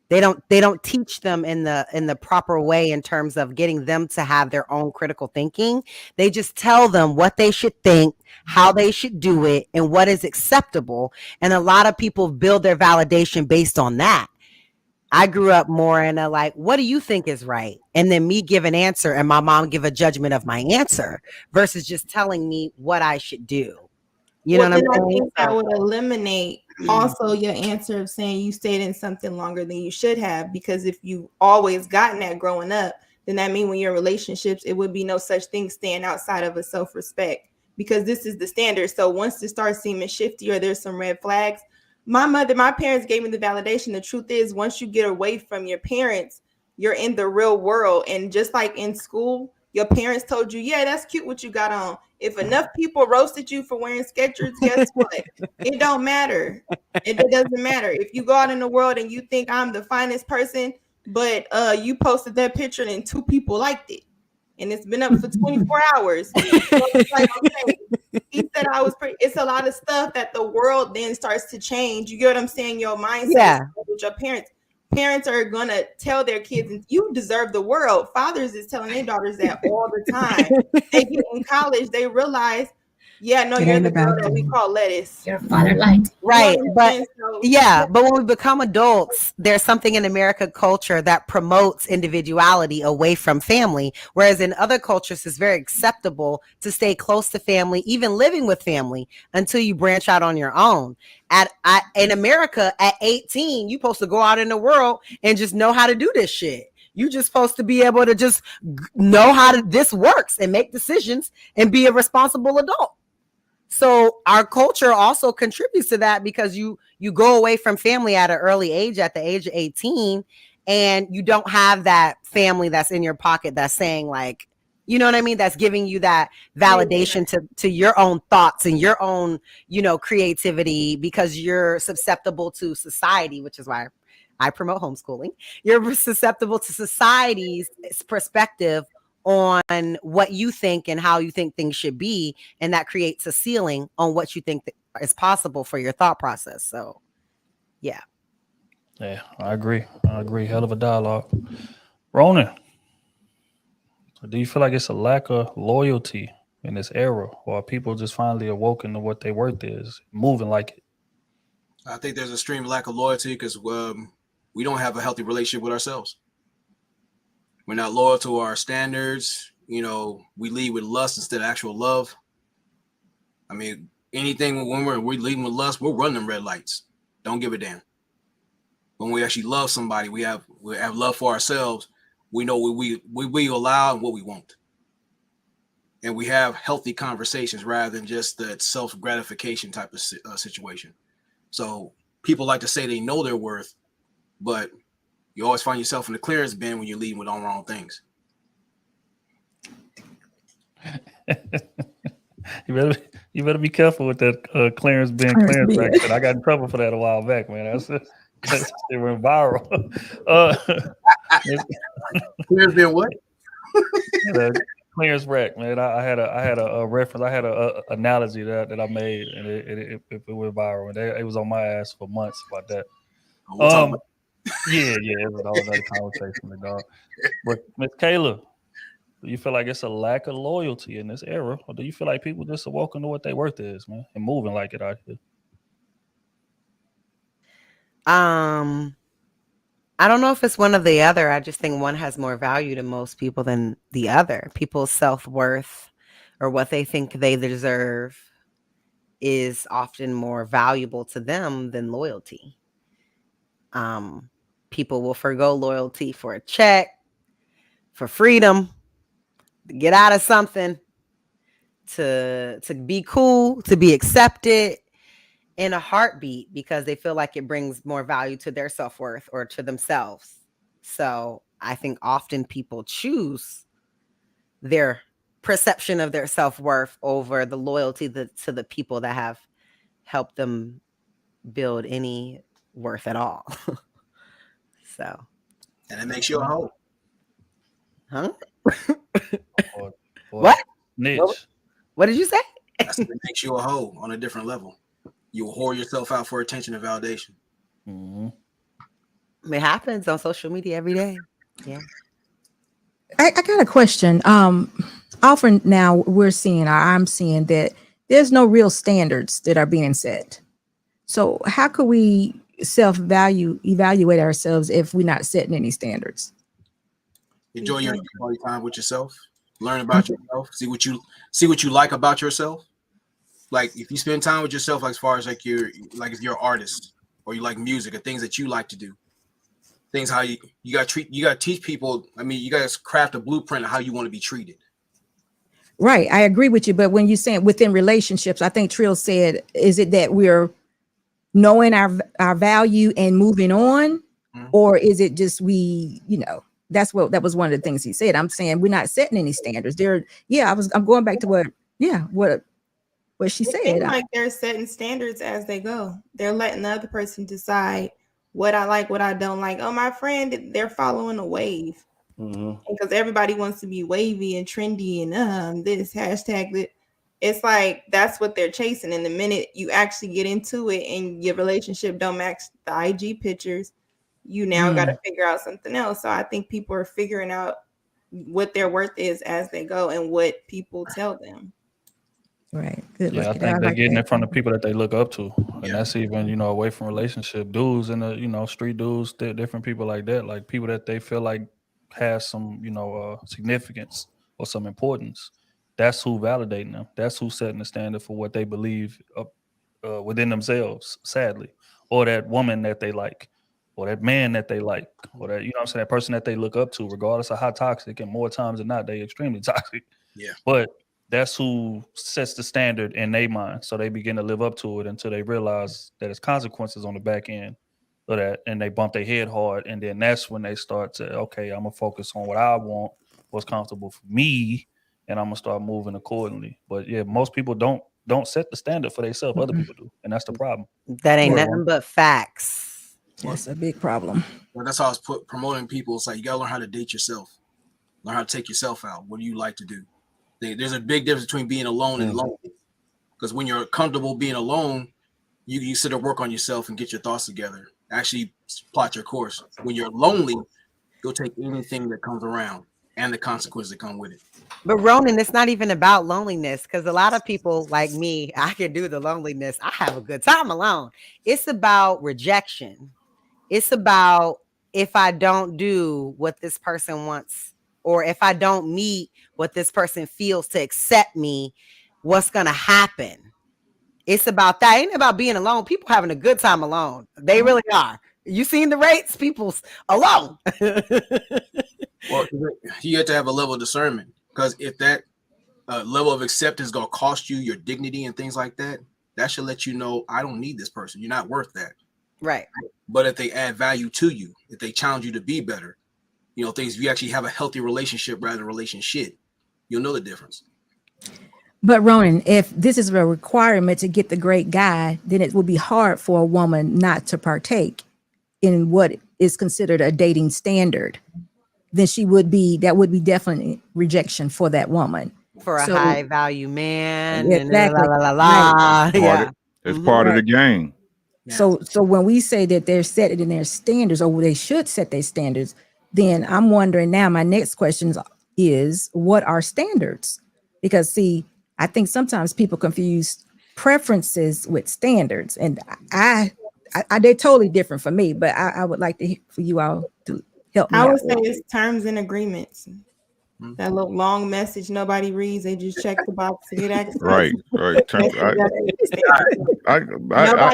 They don't teach them in the proper way in terms of getting them to have their own critical thinking. They just tell them what they should think, how they should do it, and what is acceptable. And a lot of people build their validation based on that. I grew up more in a like, what do you think is right? And then me give an answer and my mom give a judgment of my answer versus just telling me what I should do. You know Well, what then I I'm saying? think that would eliminate also your answer of saying you stayed in something longer than you should have, because if you always gotten that growing up, then that means when you're in relationships, it would be no such thing staying outside of a self-respect, because this is the standard. So once it starts seeming shifty or there's some red flags, my parents gave me the validation. The truth is, once you get away from your parents, you're in the real world. And just like in school, your parents told you, yeah, that's cute what you got on. If enough people roasted you for wearing Skechers, guess what? It don't matter. It doesn't matter. If you go out in the world and you think I'm the finest person, but you posted that picture and 2 people liked it, and it's been up for 24 hours. So it's like, okay, he said I was pretty. It's a lot of stuff that the world then starts to change. You get what I'm saying? Your mindset Yeah. with your parents. Parents are gonna tell their kids, you deserve the world. Fathers is telling their daughters that all the time. They get in college, they realize, yeah, no, It you're ain't the girl about that we them. call lettuce. Your father lied. Right. You know what I'm But saying? So, yeah, but when we become adults, there's something in American culture that promotes individuality away from family, whereas in other cultures, it's very acceptable to stay close to family, even living with family, until you branch out on your own. In America, at 18, you're supposed to go out in the world and just know how to do this shit. You just supposed to be able to just know how this works and make decisions and be a responsible adult. So our culture also contributes to that, because you go away from family at an early age, at the age of 18, and you don't have that family that's in your pocket that's saying, like, you know what I mean? That's giving you that validation to your own thoughts and your own, creativity, because you're susceptible to society, which is why I promote homeschooling. You're susceptible to society's perspective on what you think and how you think things should be, and that creates a ceiling on what you think is possible for your thought process. So yeah, I agree. Hell of a dialogue. Ronan, do you feel like it's a lack of loyalty in this era, or are people just finally awoken to what their worth is, moving like it? I think there's a extreme lack of loyalty because we don't have a healthy relationship with ourselves. We're not loyal to our standards. We lead with lust instead of actual love. I mean, anything when we're leading with lust, we're running red lights. Don't give a damn. When we actually love somebody, we have love for ourselves. We know what we allow and what we won't. And we have healthy conversations rather than just the self-gratification type of situation. So people like to say they know their worth, but you always find yourself in the clearance bin when you're leading with all wrong things. You better be careful with that clearance bin. I got in trouble for that a while back, man. It went viral. Clearance bin what? Clearance rack, man. I had a reference. I had a analogy that I made, and it went viral. And it was on my ass for months about that. Yeah, it was all another conversation, dog. But Miss Kayla, do you feel like it's a lack of loyalty in this era, or do you feel like people just awoken to what their worth is, man, and moving like it out here? I don't know if it's one or the other. I just think one has more value to most people than the other. People's self-worth or what they think they deserve is often more valuable to them than loyalty. People will forgo loyalty for a check, for freedom, to get out of something, to be cool, to be accepted in a heartbeat, because they feel like it brings more value to their self-worth or to themselves. So I think often people choose their perception of their self-worth over the loyalty to the people that have helped them build any worth at all. So. And it makes you a hoe. Huh? What? Niche. What did you say? It makes you a hoe on a different level. You will whore yourself out for attention and validation. It happens on social media every day. Yeah. I got a question. Often now I'm seeing that there's no real standards that are being set. So how could we evaluate ourselves if we're not setting any standards? Enjoy your quality time with yourself. Learn about yourself. See what you like about yourself. like if you spend time with yourself, like as far as like if you're an artist or you like music or things that you like to do, things how you got to teach people. I mean, you got to craft a blueprint of how you want to be treated. Right. I agree with you. But when you're saying within relationships, I think Trill said, is it that we're knowing our value and moving on? Mhm. Or is it just that was one of the things he said. I'm saying we're not setting any standards there. Yeah, I'm going back to what she It said. seems like they're setting standards as they go. They're letting the other person decide what I like, what I don't like. Oh, my friend, they're following a wave. Because everybody wants to be wavy and trendy and this hashtag that. It's like that's what they're chasing. And the minute you actually get into it and your relationship don't match the IG pictures, you now got to figure out something else. So I think people are figuring out what their worth is as they go and what people tell them. Right. Good. Yeah, I Look, think they're like getting that. it from the people that they look up to, and Yeah. that's even away from relationship dudes and the street dudes, different people like that, like people that they feel like has some significance or some importance. That's who validating them. That's who setting the standard for what they believe within themselves. Sadly, or that woman that they like, or that man that they like, or that what I'm saying, that person that they look up to, regardless of how toxic. And more times than not, they extremely toxic. Yeah. But that's who sets the standard in their mind. So they begin to live up to it until they realize that there's consequences on the back end of that, and they bump their head hard. And then that's when they start to, okay, I'm gonna focus on what I want, what's comfortable for me, and I'm gonna start moving accordingly. But yeah, most people don't set the standard for themselves. Other people do, and that's the problem. That ain't Right. nothing but facts. That's a big problem. Well, that's how I was promoting people. It's like you gotta learn how to date yourself, learn how to take yourself out. What do you like to do? There's a big difference between being alone and lonely. Because when you're comfortable being alone, you sit and work on yourself and get your thoughts together. Actually plot your course. When you're lonely, you'll take anything that comes around and the consequences that come with it. But Ronan, it's not even about loneliness, because a lot of people like me, I can do the loneliness. I have a good time alone. It's about rejection. It's about if I don't do what this person wants, or if I don't meet what this person feels to accept me, what's going to happen? It's about that. It ain't about being alone. People having a good time alone. They really are. You seen the rates? People's alone. Well, you have to have a level of discernment, because if that level of acceptance is going to cost you your dignity and things like that, that should let you know, I don't need this person. You're not worth that. Right. But if they add value to you, if they challenge you to be better, things, if you actually have a healthy relationship rather than relationship, you'll know the difference. But Ronan, if this is a requirement to get the great guy, then it will be hard for a woman not to partake in what is considered a dating standard. Then that would be definitely rejection for that woman. For a high value man. Exactly. And la, la, la, la. Yeah. It's part of the game. Yeah. So when we say that they're setting their standards, or they should set their standards, then I'm wondering now, my next question is, what are standards? Because see, I think sometimes people confuse preferences with standards, and I they're totally different for me, but I would like for you all to help me I out. would say it's terms and agreements. That little long message nobody reads. They just check the box to get access. Right. Nobody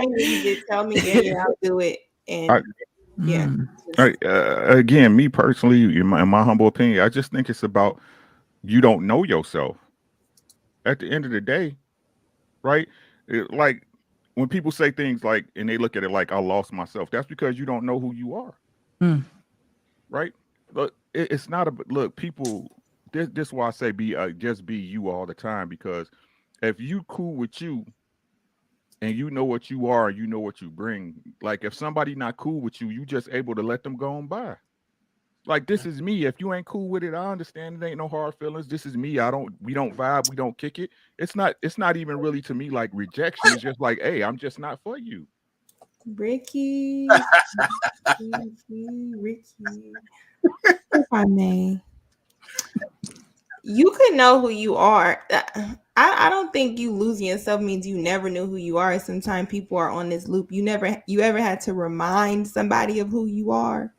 reads it. Tell me, yeah, I'll do it. And Again, me personally, in my humble opinion, I just think it's about, you don't know yourself. At the end of the day, right? Like when people say things like, and they look at it like, I lost myself, that's because you don't know who you are. Right? Look, it's not look, people, this is why I say just be you all the time, because if you cool with you and you know what you are, you know what you bring. Like if somebody not cool with you, you just able to let them go on by. Like, this is me. If you ain't cool with it, I understand. It ain't no hard feelings. This is me. We don't vibe. We don't kick it. It's not even really to me like rejection. It's just like, hey, I'm just not for you. Ricky. If I may. You could know who you are. I don't think you losing yourself means you never knew who you are. Sometimes people are on this loop. You ever had to remind somebody of who you are?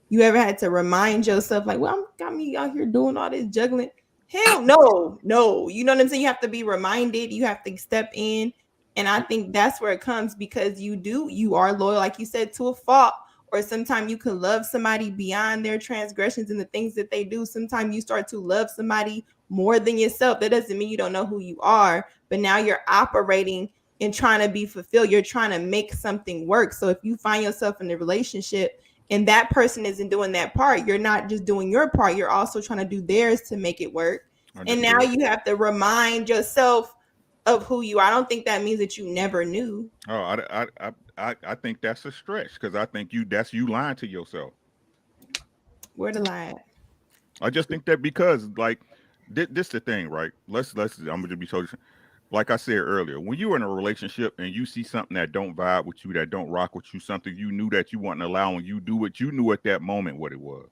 You ever had to remind yourself, like, well, got me out here doing all this juggling. Hell no, no. You know what I'm saying? You have to be reminded, you have to step in. And I think that's where it comes, because you are loyal, like you said, to a fault. Or sometimes you can love somebody beyond their transgressions and the things that they do. Sometimes you start to love somebody more than yourself. That doesn't mean you don't know who you are, but now you're operating and trying to be fulfilled. You're trying to make something work. So if you find yourself in a relationship and that person isn't doing that part, you're not just doing your part, you're also trying to do theirs to make it work. And now you have to remind yourself of who you are. I don't think that means that you never knew. Oh, I think that's a stretch, because I think that's you lying to yourself. Where the lie at? I just think that because, like, this the thing, right? Let's I'm gonna be totally, like I said earlier, when you're in a relationship and you see something that don't vibe with you, that don't rock with you, something you knew that you wasn't allowing, you do it. You knew at that moment what it was.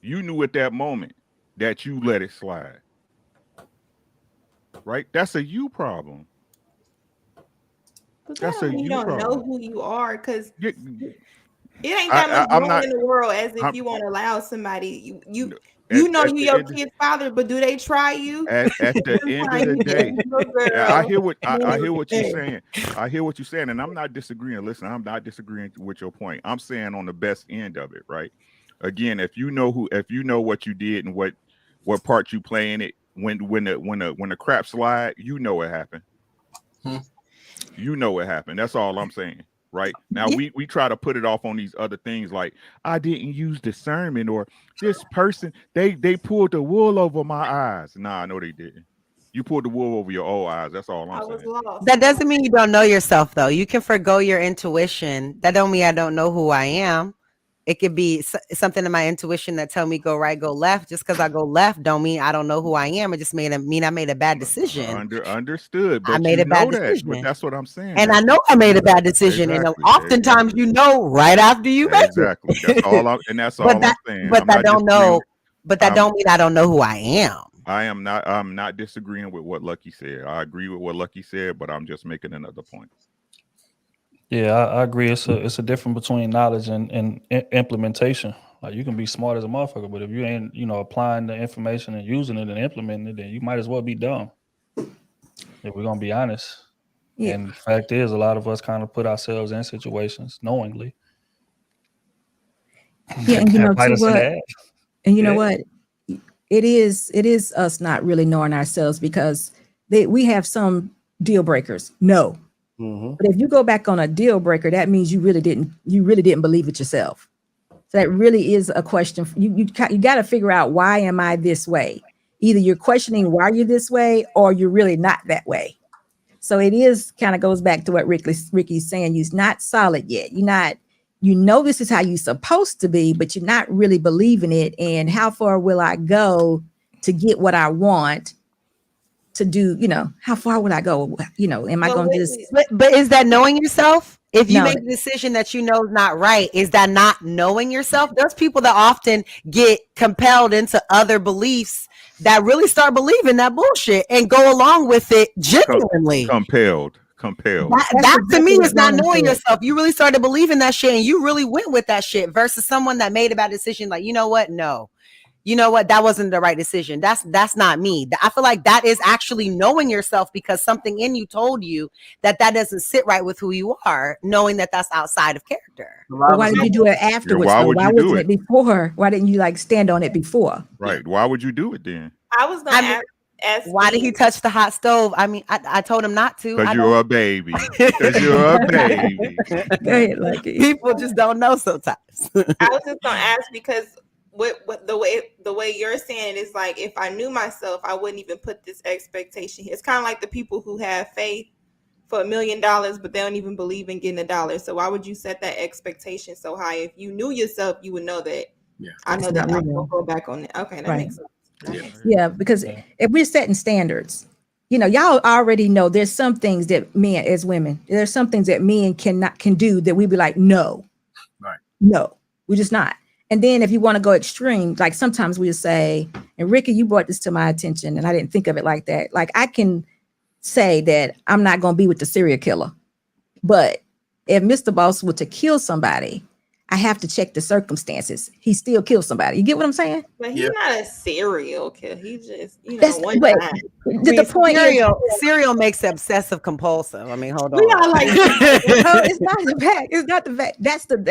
You knew at that moment that you let it slide. Right? That's a you problem. But That's that a you you don't problem. know who you are, because Yeah, it ain't that much I'm room not. in the world as if I'm, you want to allow somebody. You know at you the your end, kid's father, but do they try you? at the end of Sometimes the you day, get your I girl. hear what I hear what you're saying. I hear what you're saying, and I'm not disagreeing. Listen, I'm not disagreeing with your point. I'm saying on the best end of it, right? Again, if you know what you did and what part you play in it, when the crap slide, you know what happened. You know what happened. That's all I'm saying. Right now, we try to put it off on these other things, like I didn't use discernment, or this person they pulled the wool over my eyes. Nah, no, they didn't. You pulled the wool over your old eyes. That's all I'm I was saying. lost. That doesn't mean you don't know yourself, though. You can forgo your intuition. That don't mean I don't know who I am. It could be something in my intuition that tell me go right, go left. Just because I go left don't mean I don't know who I am. It just mean I made a bad decision. Understood, I but made you a bad know that. But decision. that's what I'm saying. And I know I made a bad decision. And oftentimes you know right after you make Exactly. it. That's all I'm saying. But I'm that not don't disagreeing. know, but that don't mean I don't know who I am. I'm not disagreeing with what Lucky said. I agree with what Lucky said, but I'm just making another point. Yeah, I agree. It's a difference between knowledge and implementation. Like, you can be smart as a motherfucker, but if you ain't, applying the information and using it and implementing it, then you might as well be dumb. If we're gonna be honest. Yeah. And the fact is, a lot of us kind of put ourselves in situations knowingly. Yeah, and Bite us in the ass. And you know what? It is us not really knowing ourselves, because we have some deal breakers. No. Mm-hmm. But if you go back on a deal breaker, that means you really didn't believe it yourself. So that really is a question. You got to figure out, why am I this way? Either you're questioning why you're this way, or you're really not that way. So it is kind of goes back to what Ricky's saying. You're not solid yet. This is how you're supposed to be, but you're not really believing it. And how far will I go to get what I want to do? How far would I go? Am I going to just? But is that knowing yourself? If you No. make a decision that you know is not right, is that not knowing yourself? There's people that often get compelled into other beliefs that really start believing that bullshit and go along with it genuinely. Compelled. That to me is not knowing yourself. You really started believing that shit and you really went with that shit, versus someone that made a bad decision. Like, you know what? No. You know what? That wasn't the right decision. That's not me. I feel like that is actually knowing yourself, because something in you told you that doesn't sit right with who you are, knowing that that's outside of character. But why did you do it afterwards? Yeah, why wasn't it before? Why didn't you stand on it before? Right. Why would you do it then? I was going to ask why did he touch the hot stove? I mean, I told him not to. Because you're a baby. Because you're a baby. Go ahead, Lucky. People just don't know sometimes. I was just going to ask, because what the way you're saying it is like, if I knew myself, I wouldn't even put this expectation here. It's kind of like the people who have faith for $1 million, but they don't even believe in getting $1. So why would you set that expectation so high? If you knew yourself, you would know that. Yeah, I know that I'm gonna go back on it. Okay, that makes sense. Yeah, because if we're setting standards, y'all already know there's some things that men, as women, there's some things that men can do that we'd be like, no, right, no, we're just not. And then if you want to go extreme, like sometimes we'll say, and Ricky, you brought this to my attention and I didn't think of it like that. Like, I can say that I'm not going to be with the serial killer, but if Mr. Boss were to kill somebody, I have to check the circumstances. He still killed somebody. You get what I'm saying? But he's Yeah. not a serial killer. He just, That's one but time. the point is Serial makes obsessive compulsive. I mean, hold We on. all like, no, it's not the fact. It's not the fact.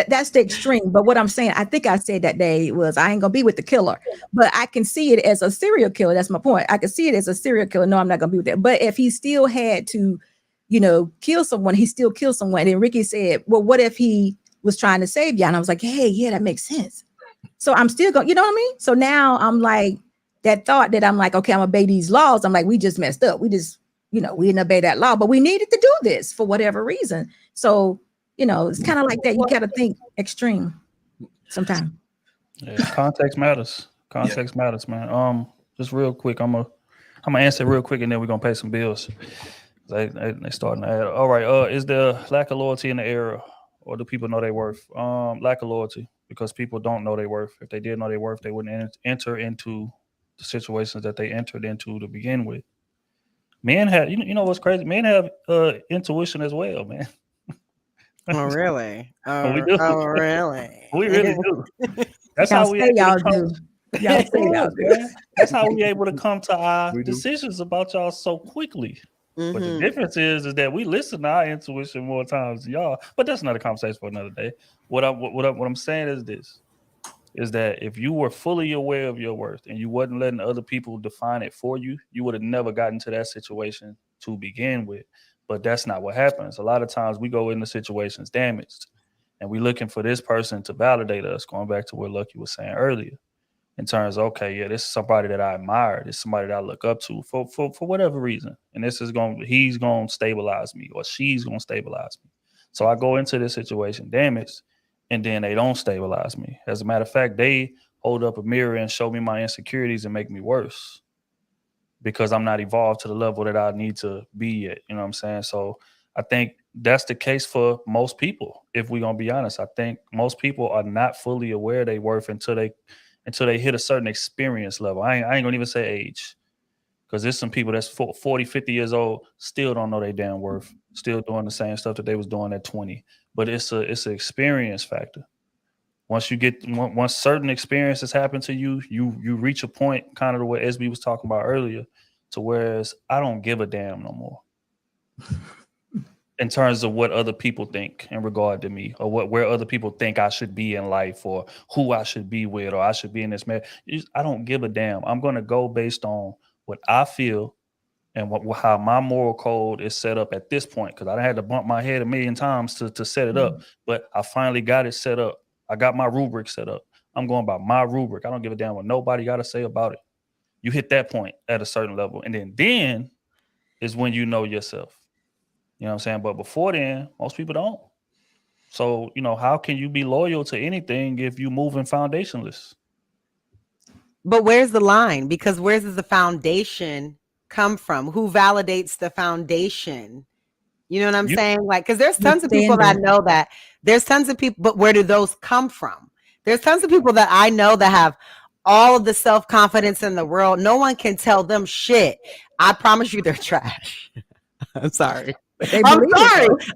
That's the extreme. But what I'm saying, I think I said that day was I ain't gonna be with the killer, but I can see it as a serial killer. That's my point. I can see it as a serial killer. No, I'm not gonna be with that. But if he still had to, kill someone, he still killed someone. And Ricky said, well, what if he was trying to save you? And I was like, hey, yeah, that makes sense. So I'm still going, you know what I mean? So now I'm like, that thought that I'm like, okay, I'm gonna obey these laws. I'm like, we just messed up. We just, we didn't obey that law, but we needed to do this for whatever reason. So, it's kind of like that. You got to think extreme sometimes. Yeah, context matters. Context matters, man. Just real quick, I'm gonna answer real quick, and then we're gonna pay some bills. They starting to add. All right. Is there lack of loyalty in the era, or do people know their worth? Lack of loyalty, because people don't know their worth. If they did know their worth, they wouldn't enter into the situations that they entered into to begin with. Men have, you know what's crazy? Men have intuition as well, man. Oh, really? We do. Oh, really? We really do. That's Y'all how we say able y'all to come. do. Y'all say y'all do. Man. That's how we able to come to our We do. decisions about y'all so quickly. But the Mhm. difference is that we listen to our intuition more times than y'all. But that's another conversation for another day. What I'm saying is this: is that if you were fully aware of your worth and you wasn't letting other people define it for you, you would have never gotten to that situation to begin with. But that's not what happens. A lot of times we go into situations damaged, and we're looking for this person to validate us. Going back to what Lucky was saying earlier, in terms of, okay, yeah, this is somebody that I admire. This is somebody that I look up to for whatever reason. And he's going to stabilize me, or she's going to stabilize me. So I go into this situation damaged, and then they don't stabilize me. As a matter of fact, they hold up a mirror and show me my insecurities and make me worse, because I'm not evolved to the level that I need to be yet. You know what I'm saying? So I think that's the case for most people. If we're going to be honest, I think most people are not fully aware of their worth until they hit a certain experience level. I ain't gonna even say age, because there's some people that's 40, 50 years old, still don't know their damn worth, still doing the same stuff that they was doing at 20. But it's an experience factor. Once certain experiences happen to you, you reach a point, kind of the way SB was talking about earlier, to whereas I don't give a damn no more. In terms of what other people think in regard to me, or where other people think I should be in life, or who I should be with, or I should be in this man. I don't give a damn. I'm going to go based on what I feel and how my moral code is set up at this point, because I had to bump my head a million times to set it up, but I finally got it set up. I got my rubric set up. I'm going by my rubric. I don't give a damn what nobody got to say about it. You hit that point at a certain level, and then is when you know yourself. You know what I'm saying? But before then, most people don't. So, how can you be loyal to anything if you moving foundationless? But where's the line? Because where does the foundation come from? Who validates the foundation? You know what I'm saying? Like, because there's tons of people that know that. There's tons of people, but where do those come from? There's tons of people that I know that have all of the self-confidence in the world. No one can tell them shit. I promise you they're trash. I'm sorry.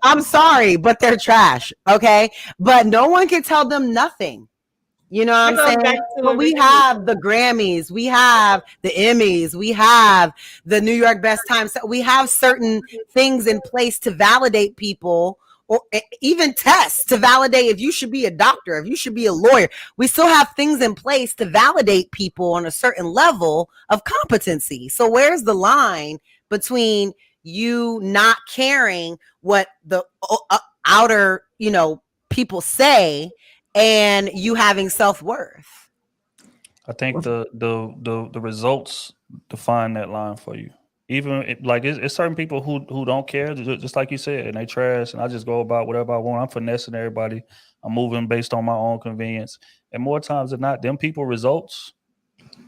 I'm sorry, but they're trash. Okay. But no one can tell them nothing. You know what I'm saying? But we have the Grammys, we have the Emmys, we have the New York Best Times. We have certain things in place to validate people, or even tests to validate if you should be a doctor, if you should be a lawyer. We still have things in place to validate people on a certain level of competency. So where's the line between you not caring what the outer, people say, and you having self-worth? I think the results define that line for you. Even it's certain people who don't care, just like you said, and they trash, and I just go about whatever I want. I'm finessing everybody. I'm moving based on my own convenience. And more times than not, them people results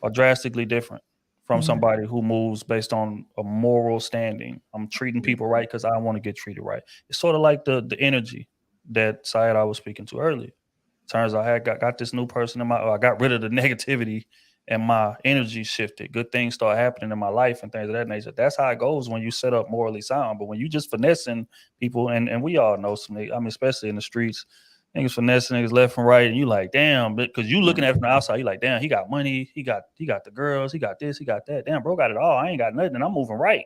are drastically different from somebody who moves based on a moral standing. I'm treating people right because I want to get treated right. It's sort of like the energy that Syed I was speaking to earlier. Turns out I had got this new person I got rid of the negativity, and my energy shifted. Good things start happening in my life and things of that nature. That's how it goes when you set up morally sound. But when you just finessing people, and we all know some, I mean, especially in the streets, Niggas finessing niggas left and right, and you like, damn, because you looking at it from the outside, you like, damn, he got money, he got the girls, he got this, he got that. Damn, bro got it all. I ain't got nothing, and I'm moving right.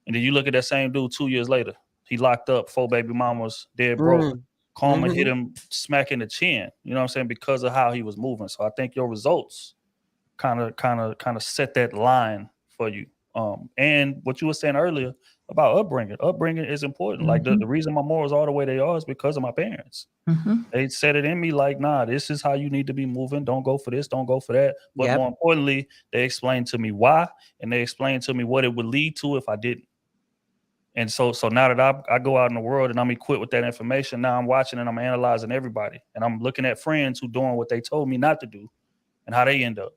And then you look at that same dude 2 years later. He locked up, 4 baby mamas, dead broke. Karma hit him smack in the chin. You know what I'm saying? Because of how he was moving. So I think your results kind of set that line for you. And what you were saying earlier about upbringing. Upbringing is important. Like the reason my morals are the way they are is because of my parents. They said it in me like, nah, this is how you need to be moving. Don't go for this. Don't go for that. But more importantly, they explained to me why, and they explained to me what it would lead to if I didn't. And so now that I go out in the world and I'm equipped with that information, now I'm watching and I'm analyzing everybody. And I'm looking at friends who doing what they told me not to do and how they end up.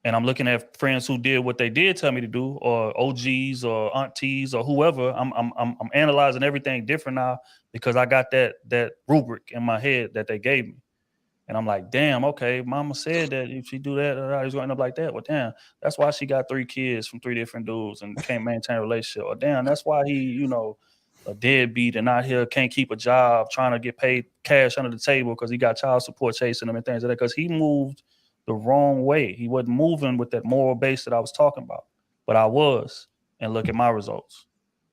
And I'm looking at friends who did what they did tell me to do, or OGs or aunties or whoever. I'm analyzing everything different now because I got that rubric in my head that they gave me. And I'm like, damn, okay, mama said that if she do that, he's going to end up like that. Well, damn, that's why she got 3 kids from 3 different dudes and can't maintain a relationship. Or damn, that's why he, a deadbeat and out here can't keep a job, trying to get paid cash under the table because he got child support chasing him and things like that. Because he moved the wrong way. He wasn't moving with that moral base that I was talking about. But I was. And look at my results.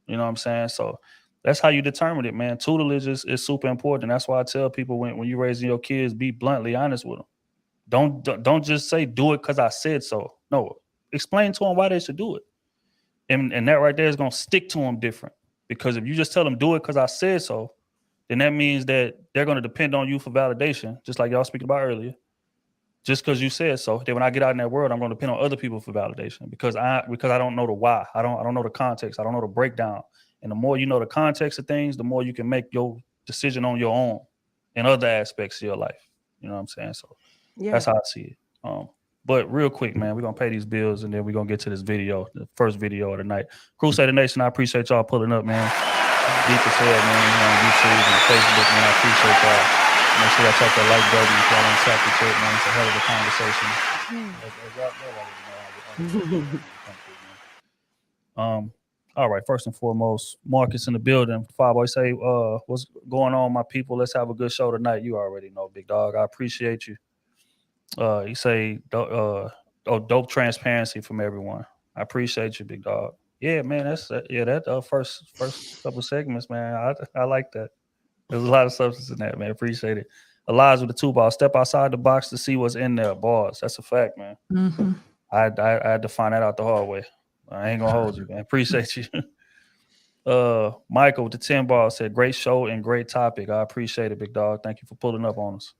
You know what I'm saying? So that's how you determine it, man. Tutelage is super important. That's why I tell people when you're raising your kids, be bluntly honest with them. Don't just say do it because I said so. No, explain to them why they should do it. And that right there is going to stick to them different. Because if you just tell them do it because I said so, then that means that they're going to depend on you for validation, just like y'all speaking about earlier. Just because you said so. Then when I get out in that world, I'm going to depend on other people for validation because I don't know the why. I don't know the context. I don't know the breakdown. And the more you know the context of things, the more you can make your decision on your own in other aspects of your life. You know what I'm saying? So that's how I see it. But real quick, man, we're going to pay these bills and then we're going to get to this video, the first video of the night. Crusader Nation, I appreciate y'all pulling up, man. Deep as hell, man. On YouTube and Facebook, man. I appreciate y'all. Make sure y'all tap that like button if y'all don't tap the chat, man. It's a hell of a conversation. All right, first and foremost, Marcus in the building. Five say, what's going on, my people? Let's have a good show tonight. You already know, big dog. I appreciate you. You say, dope transparency from everyone. I appreciate you, big dog. Yeah, man, that first couple segments, man. I like that. There's a lot of substance in that, man. Appreciate it. Eliza with the 2 ball. Step outside the box to see what's in there. Bars. That's a fact, man. I had to find that out the hard way. I ain't gonna hold you, man. Appreciate you. Michael with the 10 ball said, great show and great topic. I appreciate it, big dog. Thank you for pulling up on us.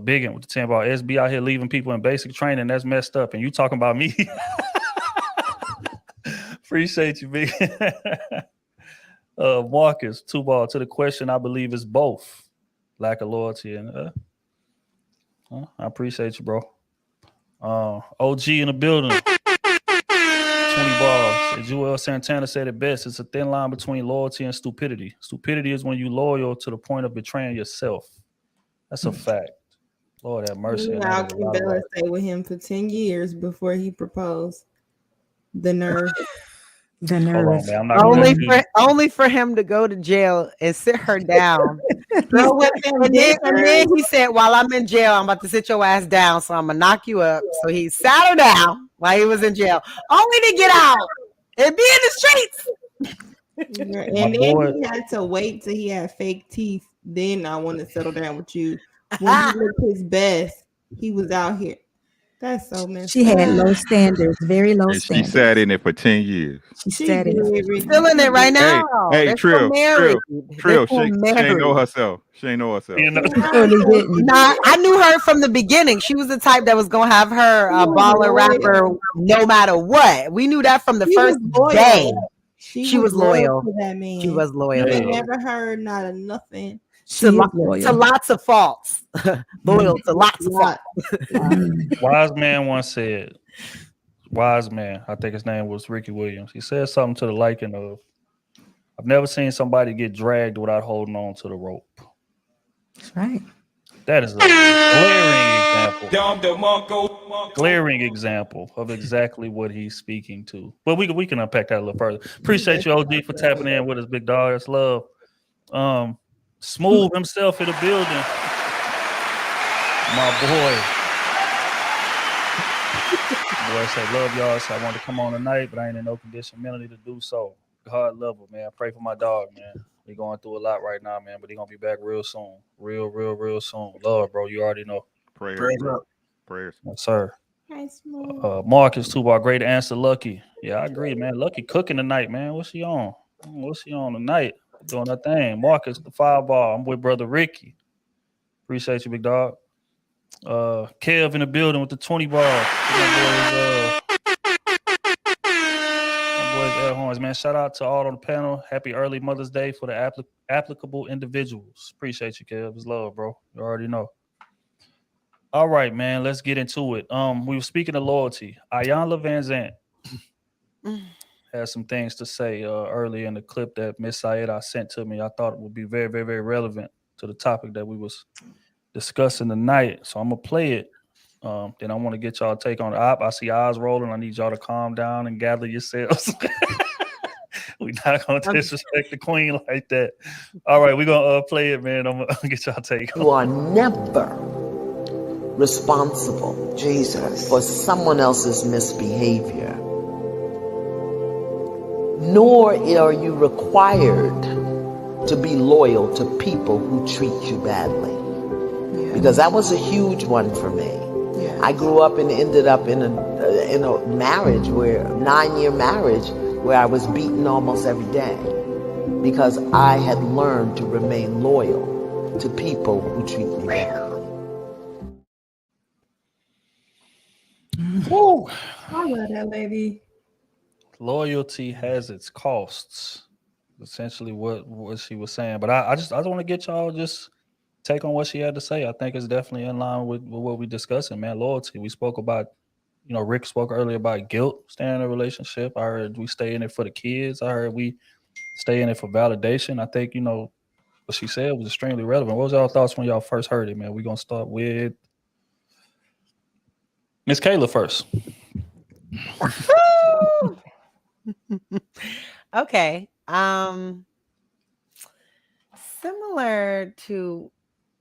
Biggin with the 10 ball. SB out here leaving people in basic training. That's messed up. And you talking about me. Appreciate you, Big. Marcus, 2 ball. To the question, I believe it's both. Lack of loyalty and I appreciate you, bro. OG in the building. 20 balls. Joel Santana said it best. It's a thin line between loyalty and stupidity. Stupidity is when you're loyal to the point of betraying yourself. That's a fact. Lord have mercy. How can Bella stay with him for 10 years before he proposed? The nerve. The nerve. On, man. Only for him to go to jail and sit her down. and then he said, while I'm in jail, I'm about to sit your ass down, so I'm gonna knock you up. So he sat her down while he was in jail, only to get out and be in the streets. And then he had to wait till he had fake teeth. Then I want to settle down with you. When he looked his best, he was out here. That's so messed She had low standards, very low standards. She sat in it for 10 years. She sat in it. Still in it right now. Hey, Krew, she ain't know herself. She ain't know herself. Nah, I knew her from the beginning. She was the type that was gonna have her a baller rapper no matter what. We knew that from the first day. She was loyal to that man. She was loyal. You ain't never heard not of nothing. To lots of faults. Loyal to lots of faults. Wise man once said, I think his name was Ricky Williams. He said something to the liking of, I've never seen somebody get dragged without holding on to the rope. That's right. That is a glaring example of exactly what he's speaking to. But we can unpack that a little further. Appreciate you, OG, for tapping in with us, big dog. That's love. Smooth himself in the building. My boy. Boy say, love y'all. So I wanted to come on tonight, but I ain't in no condition mentally to do so. God love her, man. Pray for my dog, man. We going through a lot right now, man, but he gonna be back real soon. Real soon. Love, bro. You already know. Prayers. up. Prayers. Yes, sir. Nice move. Marcus too, our great answer, Lucky. Yeah, I agree, man. Lucky cooking tonight, man. What's she on? What's she on tonight? Doing her thing. Marcus, the 5-ball. I'm with brother Ricky. Appreciate you, big dog. Kev in the building with the 20 ball. My boys air horns, man. Shout out to all on the panel. Happy early Mother's Day for the applicable individuals. Appreciate you, Kev. It's love, bro. You already know. All right, man. Let's get into it. We were speaking of loyalty. Ayanla Van Zant had some things to say earlier in the clip that Miss Saida sent to me. I thought it would be very, very, very relevant to the topic that we was discussing tonight. So I'm gonna play it. Then I want to get y'all take on it. I see eyes rolling. I need y'all to calm down and gather yourselves. We're not gonna disrespect the queen like that. All right, we're gonna play it, man. I'm gonna get y'all take on it. You are never responsible, Jesus, for someone else's misbehavior. Nor are you required to be loyal to people who treat you badly. Because that was a huge one for me. I grew up and ended up in a marriage where 9-year marriage where I was beaten almost every day because I had learned to remain loyal to people who treat me badly. Woo. I love that lady. Loyalty has its costs. Essentially, what she was saying. But I just want to get y'all just take on what she had to say. I think it's definitely in line with what we discussing, man. Loyalty. We spoke about, Rick spoke earlier about guilt, staying in a relationship. I heard we stay in it for the kids. I heard we stay in it for validation. I think, what she said was extremely relevant. What was y'all thoughts when y'all first heard it, man? We're going to start with Miss Kayla first. Okay. Similar to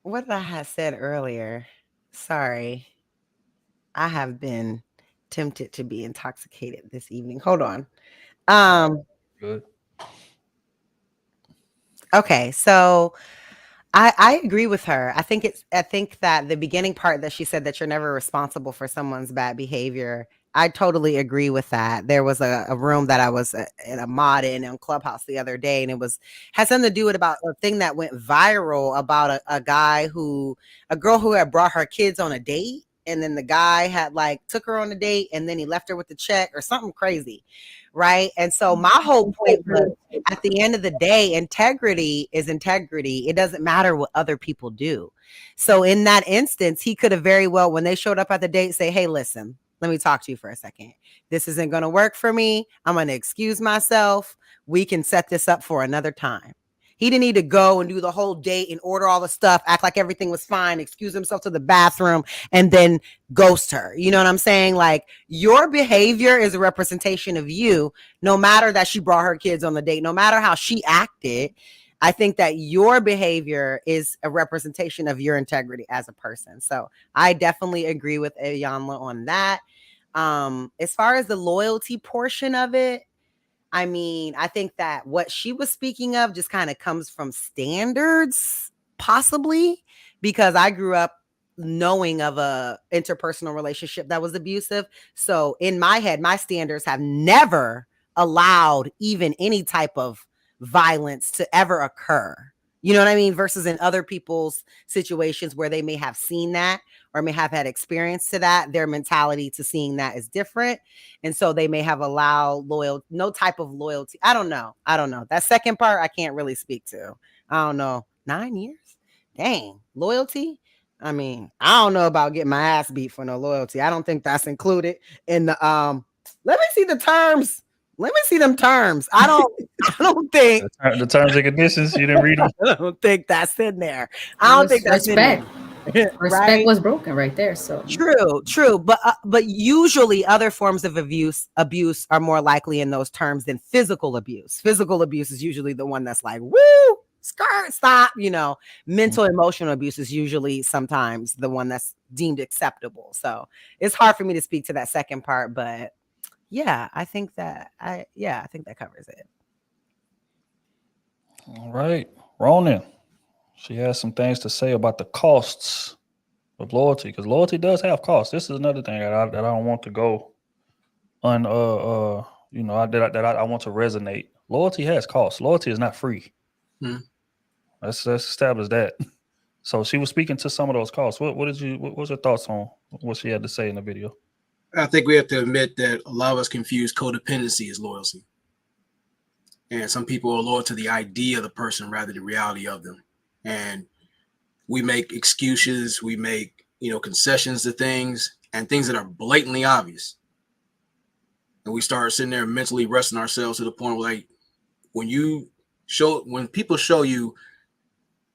what I had said earlier. Sorry. I have been tempted to be intoxicated this evening. Hold on. Good. Okay, so I agree with her. I think that the beginning part that she said that you're never responsible for someone's bad behavior. I totally agree with that. There was a room that I was in a mod in on Clubhouse the other day, and it had something to do with about a thing that went viral about a girl who had brought her kids on a date, and then the guy had took her on a date, and then he left her with the check or something crazy, right? And so my whole point was, at the end of the day, integrity is integrity. It doesn't matter what other people do. So in that instance, he could have very well, when they showed up at the date, say, hey, listen, let me talk to you for a second. This isn't going to work for me. I'm going to excuse myself. We can set this up for another time. He didn't need to go and do the whole date and order all the stuff, act like everything was fine, excuse himself to the bathroom, and then ghost her. You know what I'm saying? Your behavior is a representation of you, no matter that she brought her kids on the date, no matter how she acted. I think that your behavior is a representation of your integrity as a person. So I definitely agree with Ayanla on that. As far as the loyalty portion of it, I mean, I think that what she was speaking of just kind of comes from standards, possibly, because I grew up knowing of a interpersonal relationship that was abusive. So in my head, my standards have never allowed even any type of violence to ever occur. You know what I mean? Versus in other people's situations where they may have seen that or may have had experience to that, their mentality to seeing that is different. And so they may have allowed no type of loyalty. I don't know. That second part, I can't really speak to. I don't know. 9 years? Dang. Loyalty? I mean, I don't know about getting my ass beat for no loyalty. I don't think that's included in the, let me see the terms. Let me see them terms. I don't think The terms and conditions, you didn't read them. I don't think that's in there. I don't think that's respect. in there. Respect Right? was broken right there. So True. But usually other forms of abuse are more likely in those terms than physical abuse. Physical abuse is usually the one that's woo, stop. Mental emotional abuse is usually sometimes the one that's deemed acceptable. So it's hard for me to speak to that second part, but yeah, I think that covers it. All right, Ronan. She has some things to say about the costs of loyalty, because loyalty does have costs. This is another thing that I don't want to go on. I want to resonate. Loyalty has costs. Loyalty is not free. Hmm. Let's establish that. So she was speaking to some of those costs. What was your thoughts on what she had to say in the video? I think we have to admit that a lot of us confuse codependency as loyalty. And some people are loyal to the idea of the person rather than the reality of them. And we make excuses, we make, concessions to things and things that are blatantly obvious. And we start sitting there mentally resting ourselves to the point where, like, when people show you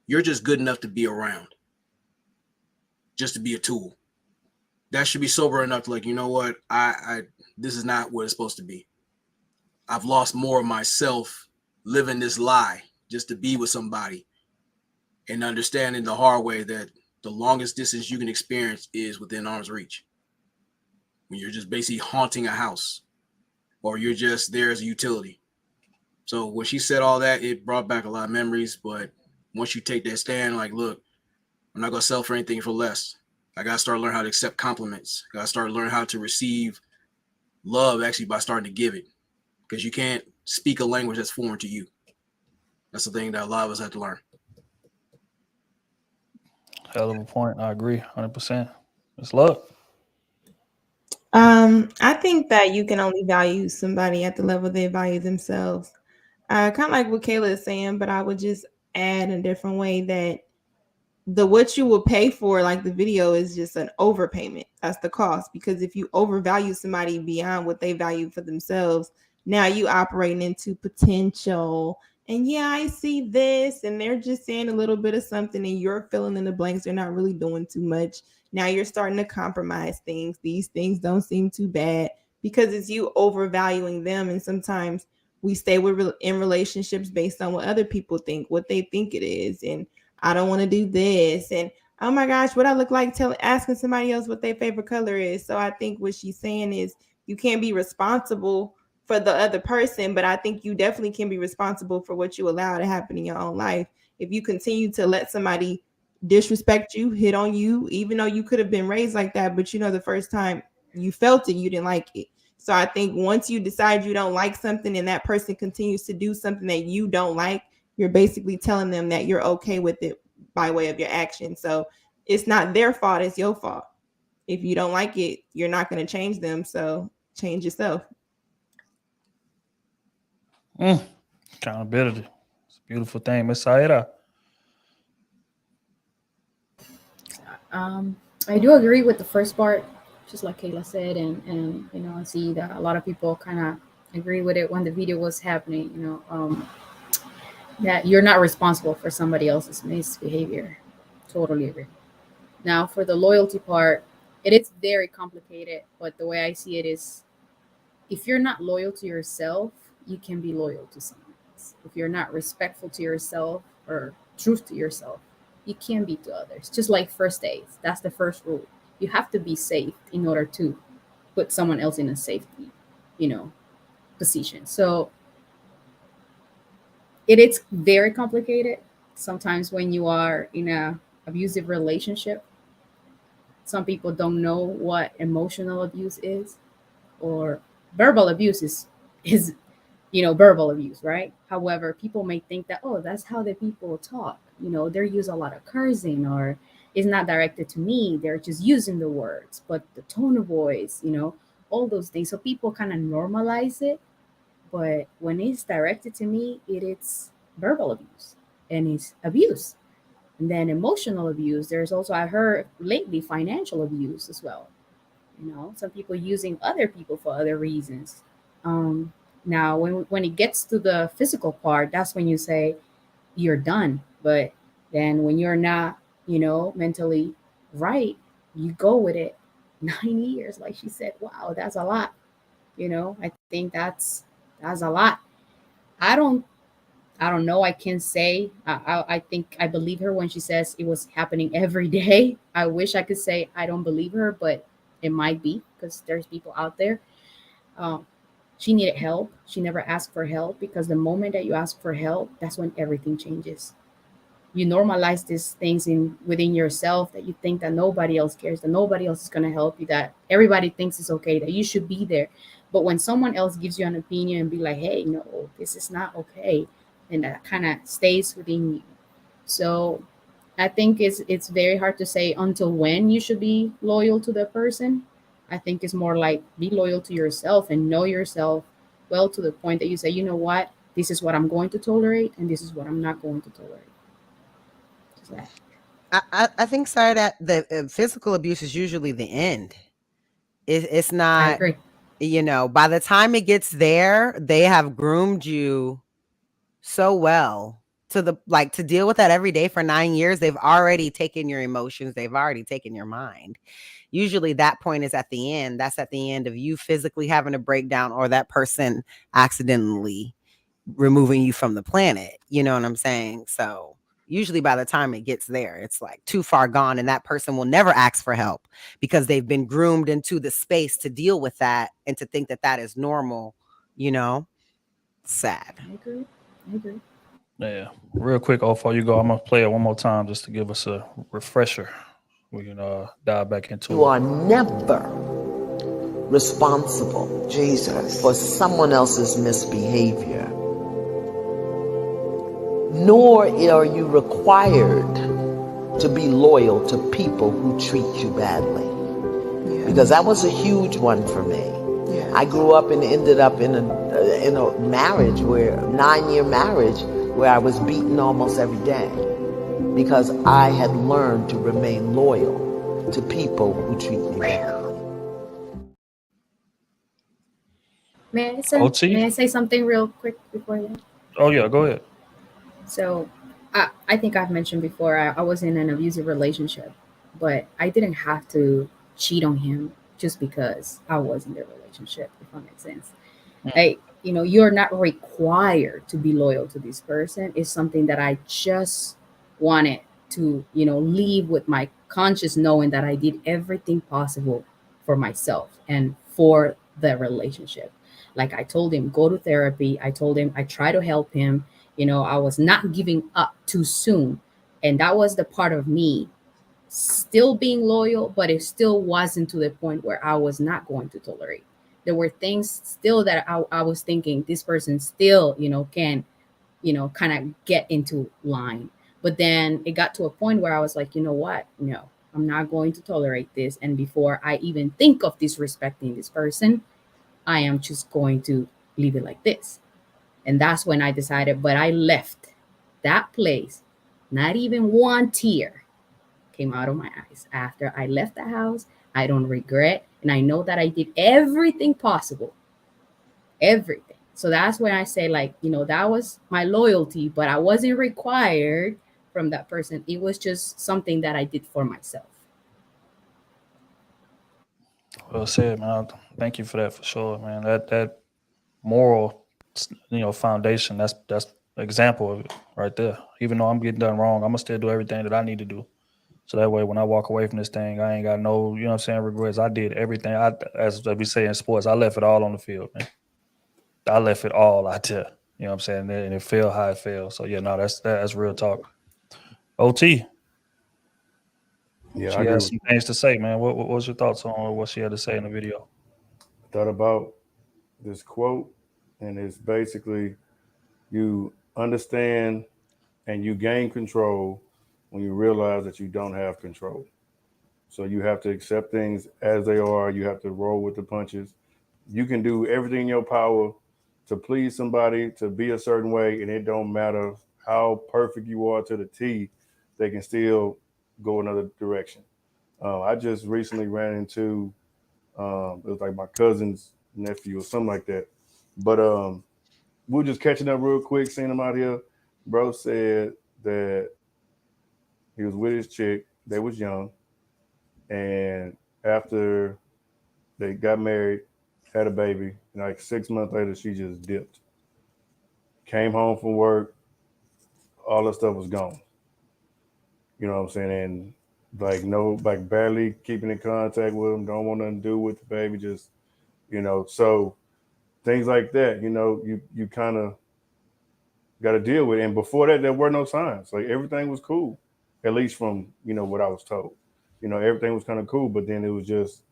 you're just good enough to be around, just to be a tool, that should be sober enough to, like, you know what, I this is not what it's supposed to be. I've lost more of myself living this lie just to be with somebody, and understanding the hard way that the longest distance you can experience is within arm's reach. When you're just basically haunting a house, or you're just there as a utility. So when she said all that, it brought back a lot of memories. But once you take that stand, like, look, I'm not going to sell for anything for less. I got to start learning how to accept compliments. I got to start learning how to receive love actually by starting to give it, because you can't speak a language that's foreign to you. That's the thing that a lot of us have to learn. Hell of a point. I agree 100%. It's love. I think that you can only value somebody at the level they value themselves. Kind of like what Kayla is saying, but I would just add a different way that what you will pay for, like the video, is just an overpayment. That's the cost. Because if you overvalue somebody beyond what they value for themselves, now you operating into potential. And yeah, I see this, and they're just saying a little bit of something, and you're filling in the blanks. They're not really doing too much. Now you're starting to compromise things. These things don't seem too bad because it's you overvaluing them. And sometimes we stay in relationships based on what other people think, what they think it is. And I don't want to do this. And oh my gosh, what I look like asking somebody else what their favorite color is. So I think what she's saying is you can't be responsible for the other person, but I think you definitely can be responsible for what you allow to happen in your own life. If you continue to let somebody disrespect you, hit on you, even though you could have been raised like that, but the first time you felt it, you didn't like it. So I think once you decide you don't like something and that person continues to do something that you don't like, you're basically telling them that you're okay with it by way of your action. So it's not their fault, it's your fault. If you don't like it, you're not going to change them. So change yourself. Accountability. It's a beautiful thing. Miss Saida. I do agree with the first part, just like Kayla said, and I see that a lot of people kind of agree with it when the video was happening. That you're not responsible for somebody else's misbehavior. Totally agree. Now, for the loyalty part, it is very complicated, but the way I see it is, if you're not loyal to yourself, you can be loyal to someone else. If you're not respectful to yourself or truth to yourself, you can be to others. Just like first dates, that's the first rule. You have to be safe in order to put someone else in a safety, position. So it's very complicated. Sometimes when you are in a abusive relationship, some people don't know what emotional abuse is, or verbal abuse is verbal abuse, right? However, people may think that, oh, that's how the people talk. They use a lot of cursing, or it's not directed to me. They're just using the words, but the tone of voice, all those things. So people kind of normalize it. But when it's directed to me, it's verbal abuse and it's abuse. And then emotional abuse. There's also, I heard lately, financial abuse as well. Some people using other people for other reasons. Now, when it gets to the physical part, that's when you say you're done. But then when you're not, mentally right, you go with it. 9 years, like she said, wow, that's a lot. I think that's a lot. I don't I don't know. I can't say. I think I believe her when she says it was happening every day. I wish I could say I don't believe her, but it might be because there's people out there. Um, she needed help. She never asked for help because the moment that you ask for help, that's when everything changes. You normalize these things in within yourself that you think that nobody else cares, that nobody else is going to help you, that everybody thinks it's okay, that you should be there. But when someone else gives you an opinion and be like, hey, no, this is not okay, and that kind of stays within you. So I think it's very hard to say until when you should be loyal to the person. I think it's more like be loyal to yourself and know yourself well to the point that you say, you know what, this is what I'm going to tolerate and this is what I'm not going to tolerate. Just that. I think, sorry, that the physical abuse is usually the end. It's I not, agree. by the time it gets there, they have groomed you so well to deal with that every day for 9 years. They've already taken your emotions. They've already taken your mind. Usually that point is at the end. That's at the end of you physically having a breakdown or that person accidentally removing you from the planet. You know what I'm saying? So usually by the time it gets there, it's like too far gone, and that person will never ask for help because they've been groomed into the space to deal with that and to think that that is normal. Sad. I agree. I agree. Yeah. Real quick, before you go, I'm gonna play it one more time just to give us a refresher. We can dive back into You it. are never responsible, Jesus, for someone else's misbehavior, nor are you required to be loyal to people who treat you badly. Because that was a huge one for me. I grew up and ended up in a marriage, 9-year marriage, where I was beaten almost every day because I had learned to remain loyal to people who treat me badly. OT? May I say something real quick before you? Oh yeah, go ahead. So I think I've mentioned before I was in an abusive relationship, but I didn't have to cheat on him just because I was in the relationship, if that makes sense. Like, you're not required to be loyal to this person. It's something that I just wanted to, leave with my conscious knowing that I did everything possible for myself and for the relationship. Like I told him, go to therapy. I told him I try to help him. I was not giving up too soon. And that was the part of me still being loyal, but it still wasn't to the point where I was not going to tolerate. There were things still that I was thinking this person still, can, kind of get into line. But then it got to a point where I was like, you know what? No, I'm not going to tolerate this. And before I even think of disrespecting this person, I am just going to leave it like this. And that's when I decided, but I left that place, not even one tear came out of my eyes. After I left the house, I don't regret. And I know that I did everything possible, everything. So that's when I say, like, that was my loyalty, but I wasn't required from that person. It was just something that I did for myself. Well said, man. Thank you for that for sure, man. That moral, foundation. That's an example of it right there. Even though I'm getting done wrong, I'm gonna still do everything that I need to do. So that way, when I walk away from this thing, I ain't got no, regrets. I did everything. As we say in sports, I left it all on the field, man. I left it all out there. You know what I'm saying? And it fell how it fell. So yeah, no, that's real talk. OT, Yeah, I she agree has with some things to say, man. What was your thoughts on what she had to say in the video? thought about this quote, and it's basically you understand and you gain control when you realize that you don't have control. So you have to accept things as they are. You have to roll with the punches. You can do everything in your power to please somebody, to be a certain way, and it don't matter how perfect you are to the T, they can still go another direction. I just recently ran into it was like my cousin's nephew or something like that. But we were just catching up real quick, seeing him out here. Bro said that he was with his chick. They was young, and after they got married, had a baby, and like 6 months later, she just dipped. Came home from work, all the stuff was gone. You know what I'm saying? And like no, like barely keeping in contact with them, don't want nothing to do with the baby, just so things like that, you kind of got to deal with it. And before that, there were no signs. Like everything was cool, at least from what I was told. Everything was kind of cool, but then it was just,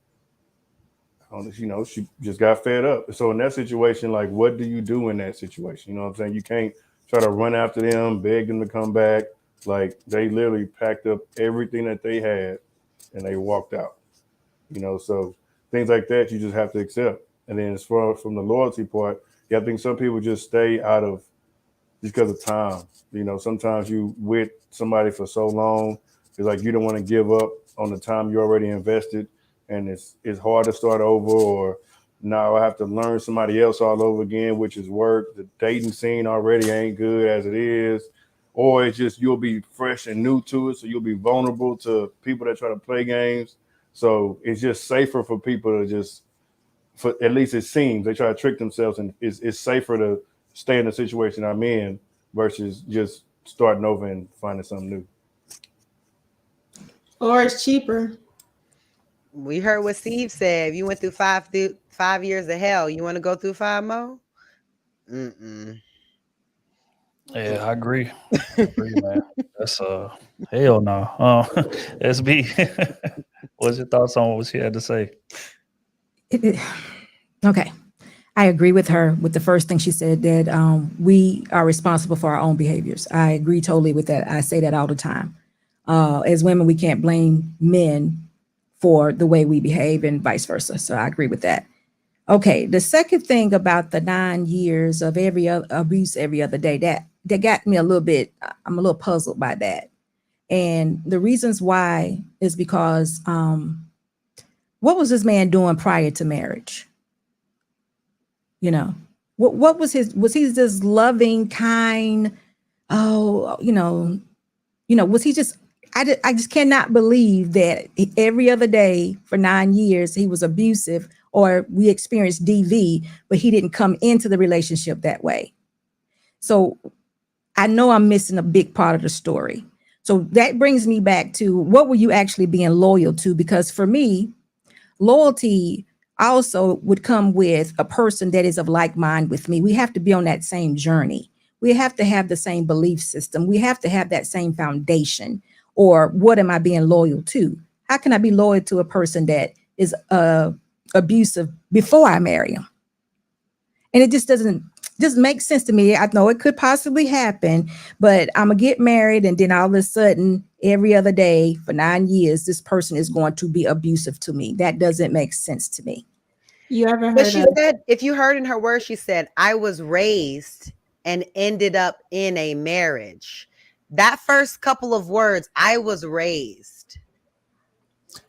she just got fed up. So in that situation, like, what do you do in that situation? You know what I'm saying? You can't try to run after them, beg them to come back. Like they literally packed up everything that they had and they walked out. So things like that you just have to accept. And then as far from the loyalty part, I think some people just stay out of just because of time. Sometimes you with somebody for so long, it's like you don't want to give up on the time you already invested, and it's hard to start over, or now I have to learn somebody else all over again, which is work. The dating scene already ain't good as it is, or it's just you'll be fresh and new to it, so you'll be vulnerable to people that try to play games. So it's just safer for people to just, for at least it seems, they try to trick themselves, and it's safer to stay in the situation I'm in versus just starting over and finding something new. Or it's cheaper. We heard what Steve said. If you went through 5 years of hell, you want to go through 5 more? Mm-mm. Yeah, I agree. Man. That's hell no. SB, what's your thoughts on what she had to say? Okay. I agree with her with the first thing she said, that we are responsible for our own behaviors. I agree totally with that. I say that all the time. As women, we can't blame men for the way we behave and vice versa. So I agree with that. Okay. The second thing about the 9 years of abuse every other day, that got me a little bit, I'm a little puzzled by that. And the reasons why is because what was this man doing prior to marriage? What was he this loving, kind? Oh, was he just, I just cannot believe that every other day for 9 years, he was abusive, or we experienced DV, but he didn't come into the relationship that way. So I know I'm missing a big part of the story. So that brings me back to, what were you actually being loyal to? Because for me, loyalty also would come with a person that is of like mind with me. We have to be on that same journey. We have to have the same belief system. We have to have that same foundation. Or what am I being loyal to? How can I be loyal to a person that is abusive before I marry him? And it just doesn't make sense to me. I know it could possibly happen, but I'm gonna get married, and then all of a sudden, every other day for 9 years, this person is going to be abusive to me. That doesn't make sense to me. You ever heard But she said, if you heard in her words, she said, I was raised and ended up in a marriage. That first couple of words, I was raised.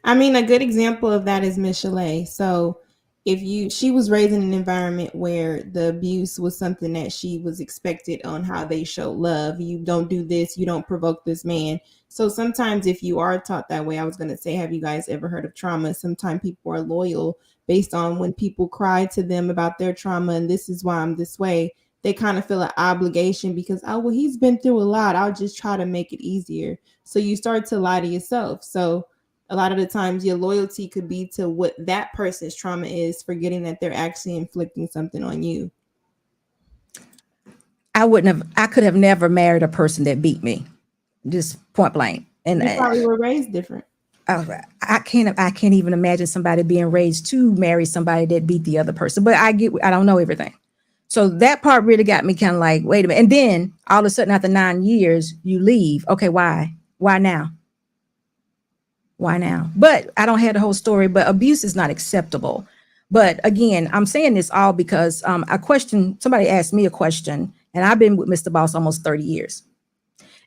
I mean, a good example of that is Miss Chalet. So she was raised in an environment where the abuse was something that she was expected on how they show love. You don't do this, you don't provoke this man. So sometimes if you are taught that way, I was going to say, have you guys ever heard of trauma? Sometimes people are loyal based on when people cry to them about their trauma, and this is why I'm this way. They kind of feel an obligation because, oh, well, he's been through a lot. I'll just try to make it easier. So you start to lie to yourself. So a lot of the times your loyalty could be to what that person's trauma is, forgetting that they're actually inflicting something on you. I could have never married a person that beat me, just point blank. And you probably were raised different. I can't even imagine somebody being raised to marry somebody that beat the other person, but I don't know everything. So that part really got me kind of like, wait a minute. And then all of a sudden after 9 years, you leave. Okay. Why now? Why now? But I don't have the whole story, but abuse is not acceptable. But again, I'm saying this all because somebody asked me a question, and I've been with Mr. Boss almost 30 years.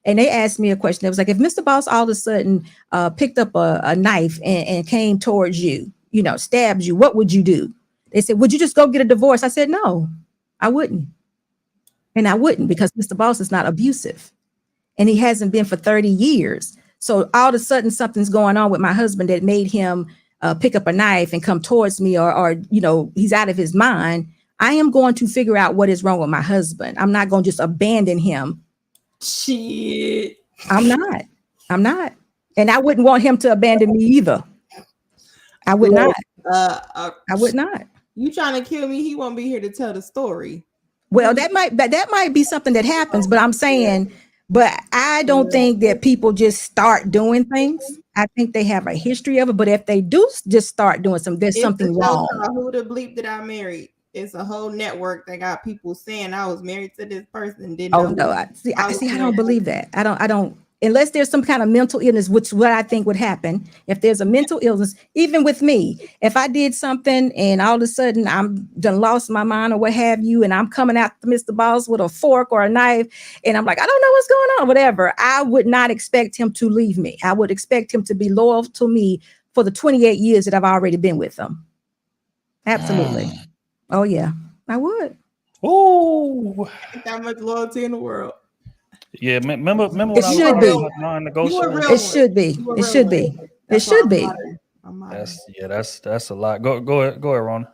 And they asked me a question. It was like, if Mr. Boss all of a sudden picked up a knife and came towards you, stabbed you, what would you do? They said, would you just go get a divorce? I said, no, I wouldn't. And I wouldn't, because Mr. Boss is not abusive. And he hasn't been for 30 years. So all of a sudden something's going on with my husband that made him pick up a knife and come towards me, or he's out of his mind. I am going to figure out what is wrong with my husband. I'm not going to just abandon him Shit. I'm not. And I wouldn't want him to abandon me either. I would not. I would not. You trying to kill me? He won't be here to tell the story. Well, that might be something that happens, but I'm saying, but I don't think that people just start doing things. I think they have a history of it, but if they do just start doing there's something wrong. Who the bleep did I marry? It's a whole network that got people saying I was married to this person. Oh no, I don't believe that. I don't. Unless there's some kind of mental illness, which what I think would happen if there's a mental illness, even with me, if I did something and all of a sudden I'm done lost my mind or what have you, and I'm coming out to Mr. Boss with a fork or a knife, and I'm like, I don't know what's going on, whatever. I would not expect him to leave me. I would expect him to be loyal to me for the 28 years that I've already been with him. Absolutely. Oh yeah, I would. Oh, that much loyalty in the world. Yeah, remember when it should be. It should be. It should be. It should be. That's a lot. Go ahead, Ron.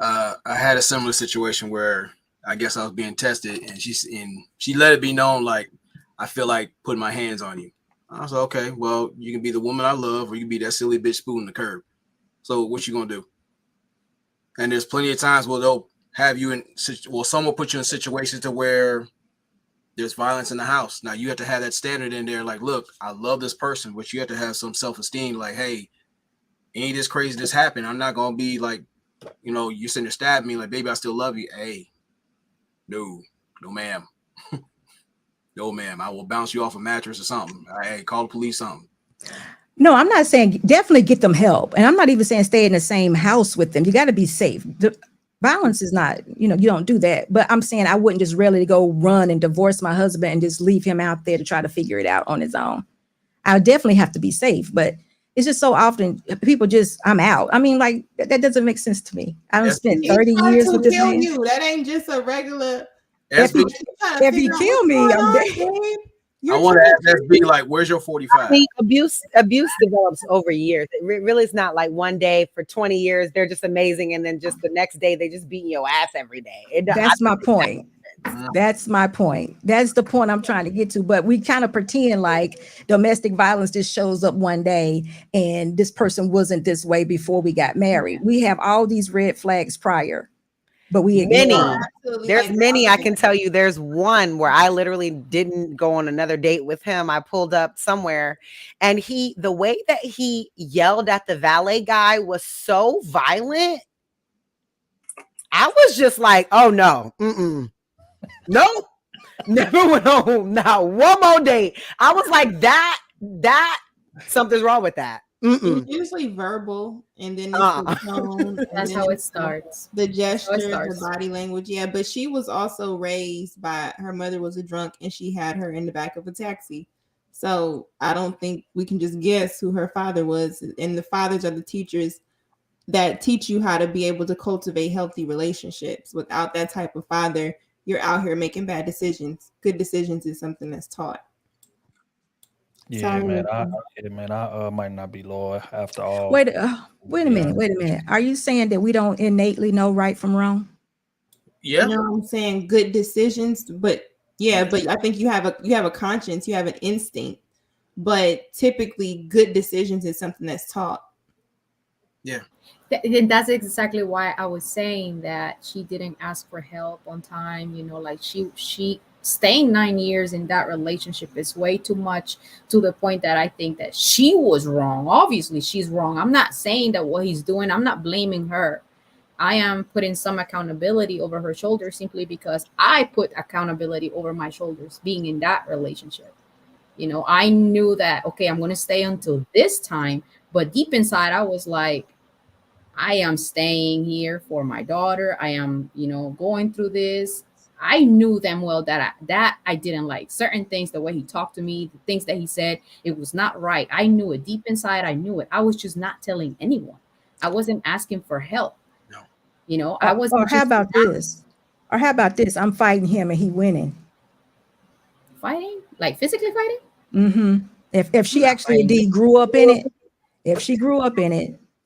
I had a similar situation where I guess I was being tested, and she let it be known, like, I feel like putting my hands on you. I was like, okay, well, you can be the woman I love, or you can be that silly bitch spooning the curb. So what you gonna do? And there's plenty of times where they'll have you someone will put you in situations to where there's violence in the house. Now you have to have that standard in there. Like, look, I love this person, but you have to have some self-esteem. Like, hey, any of this craziness happen, I'm not going to be like, you sitting there stabbing me like, baby, I still love you. Hey, no, ma'am. No, ma'am. I will bounce you off a mattress or something. Hey, call the police, something. No, I'm not saying definitely get them help. And I'm not even saying stay in the same house with them. You got to be safe. Violence is not, you don't do that. But I'm saying I wouldn't just readily go run and divorce my husband and just leave him out there to try to figure it out on his own. I would definitely have to be safe. But it's just so often people I'm out. I mean, like, that doesn't make sense to me. I don't spend 30 years with this man. That ain't just a regular. If he kill me, I'm dead. I want to ask SB, like, where's your 45? I mean, abuse develops over years. It really is not like one day for 20 years they're just amazing, and then just the next day they just beating your ass every day. That's my point. That's my point. That's the point I'm trying to get to. But we kind of pretend like domestic violence just shows up one day and this person wasn't this way before we got married. We have all these red flags prior. But there's many. I can tell you there's one where I literally didn't go on another date with him. I pulled up somewhere, and the way that he yelled at the valet guy was so violent. I was just like, oh no, nope, never went on now one more date. I was like, that something's wrong with that. It's usually verbal, and then it's the tone. That's how it starts. The gesture, the body language. Yeah, but she was also raised by her mother was a drunk, and she had her in the back of a taxi. So I don't think we can just guess who her father was. And the fathers are the teachers that teach you how to be able to cultivate healthy relationships. Without that type of father, you're out here making bad decisions. Good decisions is something that's taught. Yeah, man. I might not be loyal after all. Wait a minute. Are you saying that we don't innately know right from wrong? Yeah. I'm saying good decisions, but I think you have a conscience, you have an instinct, but typically good decisions is something that's taught. Yeah. And that's exactly why I was saying that she didn't ask for help on time. Like she staying 9 years in that relationship is way too much, to the point that I think that she was wrong. Obviously, she's wrong. I'm not saying that what he's doing, I'm not blaming her. I am putting some accountability over her shoulders simply because I put accountability over my shoulders being in that relationship. I knew that, okay, I'm going to stay until this time. But deep inside, I was like, I am staying here for my daughter. I am, going through this. I knew them well that I didn't like certain things, the way he talked to me, the things that he said, it was not right. I knew it deep inside. I knew it. I was just not telling anyone. I wasn't asking for help. No. I wasn't. Or how about this? I'm fighting him and he winning. Fighting? Like physically fighting? Mm-hmm. If she actually indeed grew up in it,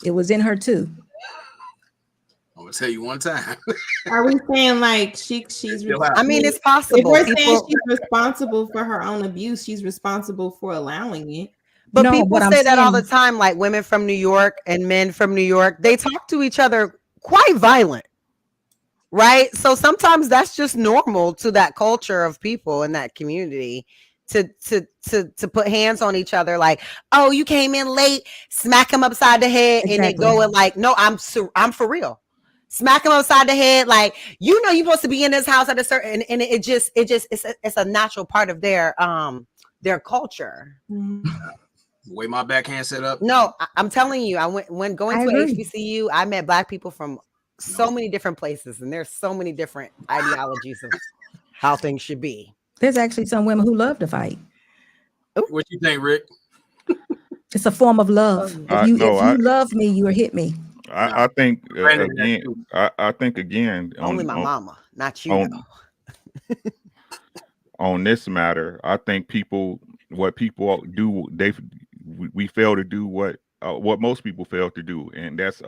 it was in her too. tell you one time. Are we saying like she's I mean, it's if possible. we're saying she's responsible for her own abuse, she's responsible for allowing it. But people say that all the time, like women from New York and men from New York, they talk to each other quite violent, right? So sometimes that's just normal to that culture of people in that community to put hands on each other, like, oh, you came in late, smack him upside the head, and it going like, no, I'm for real. Smack him upside the head, like, you know, you're supposed to be in this house at a certain, and it's a natural part of their culture. The way my backhand set up. No, I'm telling you, when going to HBCU, I met Black people from so many different places, and there's so many different ideologies of how things should be. There's actually some women who love to fight. What you think, Rick? It's a form of love. If you love me, you will hit me. I think again. I think again. Only my mama, not you. On this matter, I think what people do, we fail to do what most people fail to do, and that's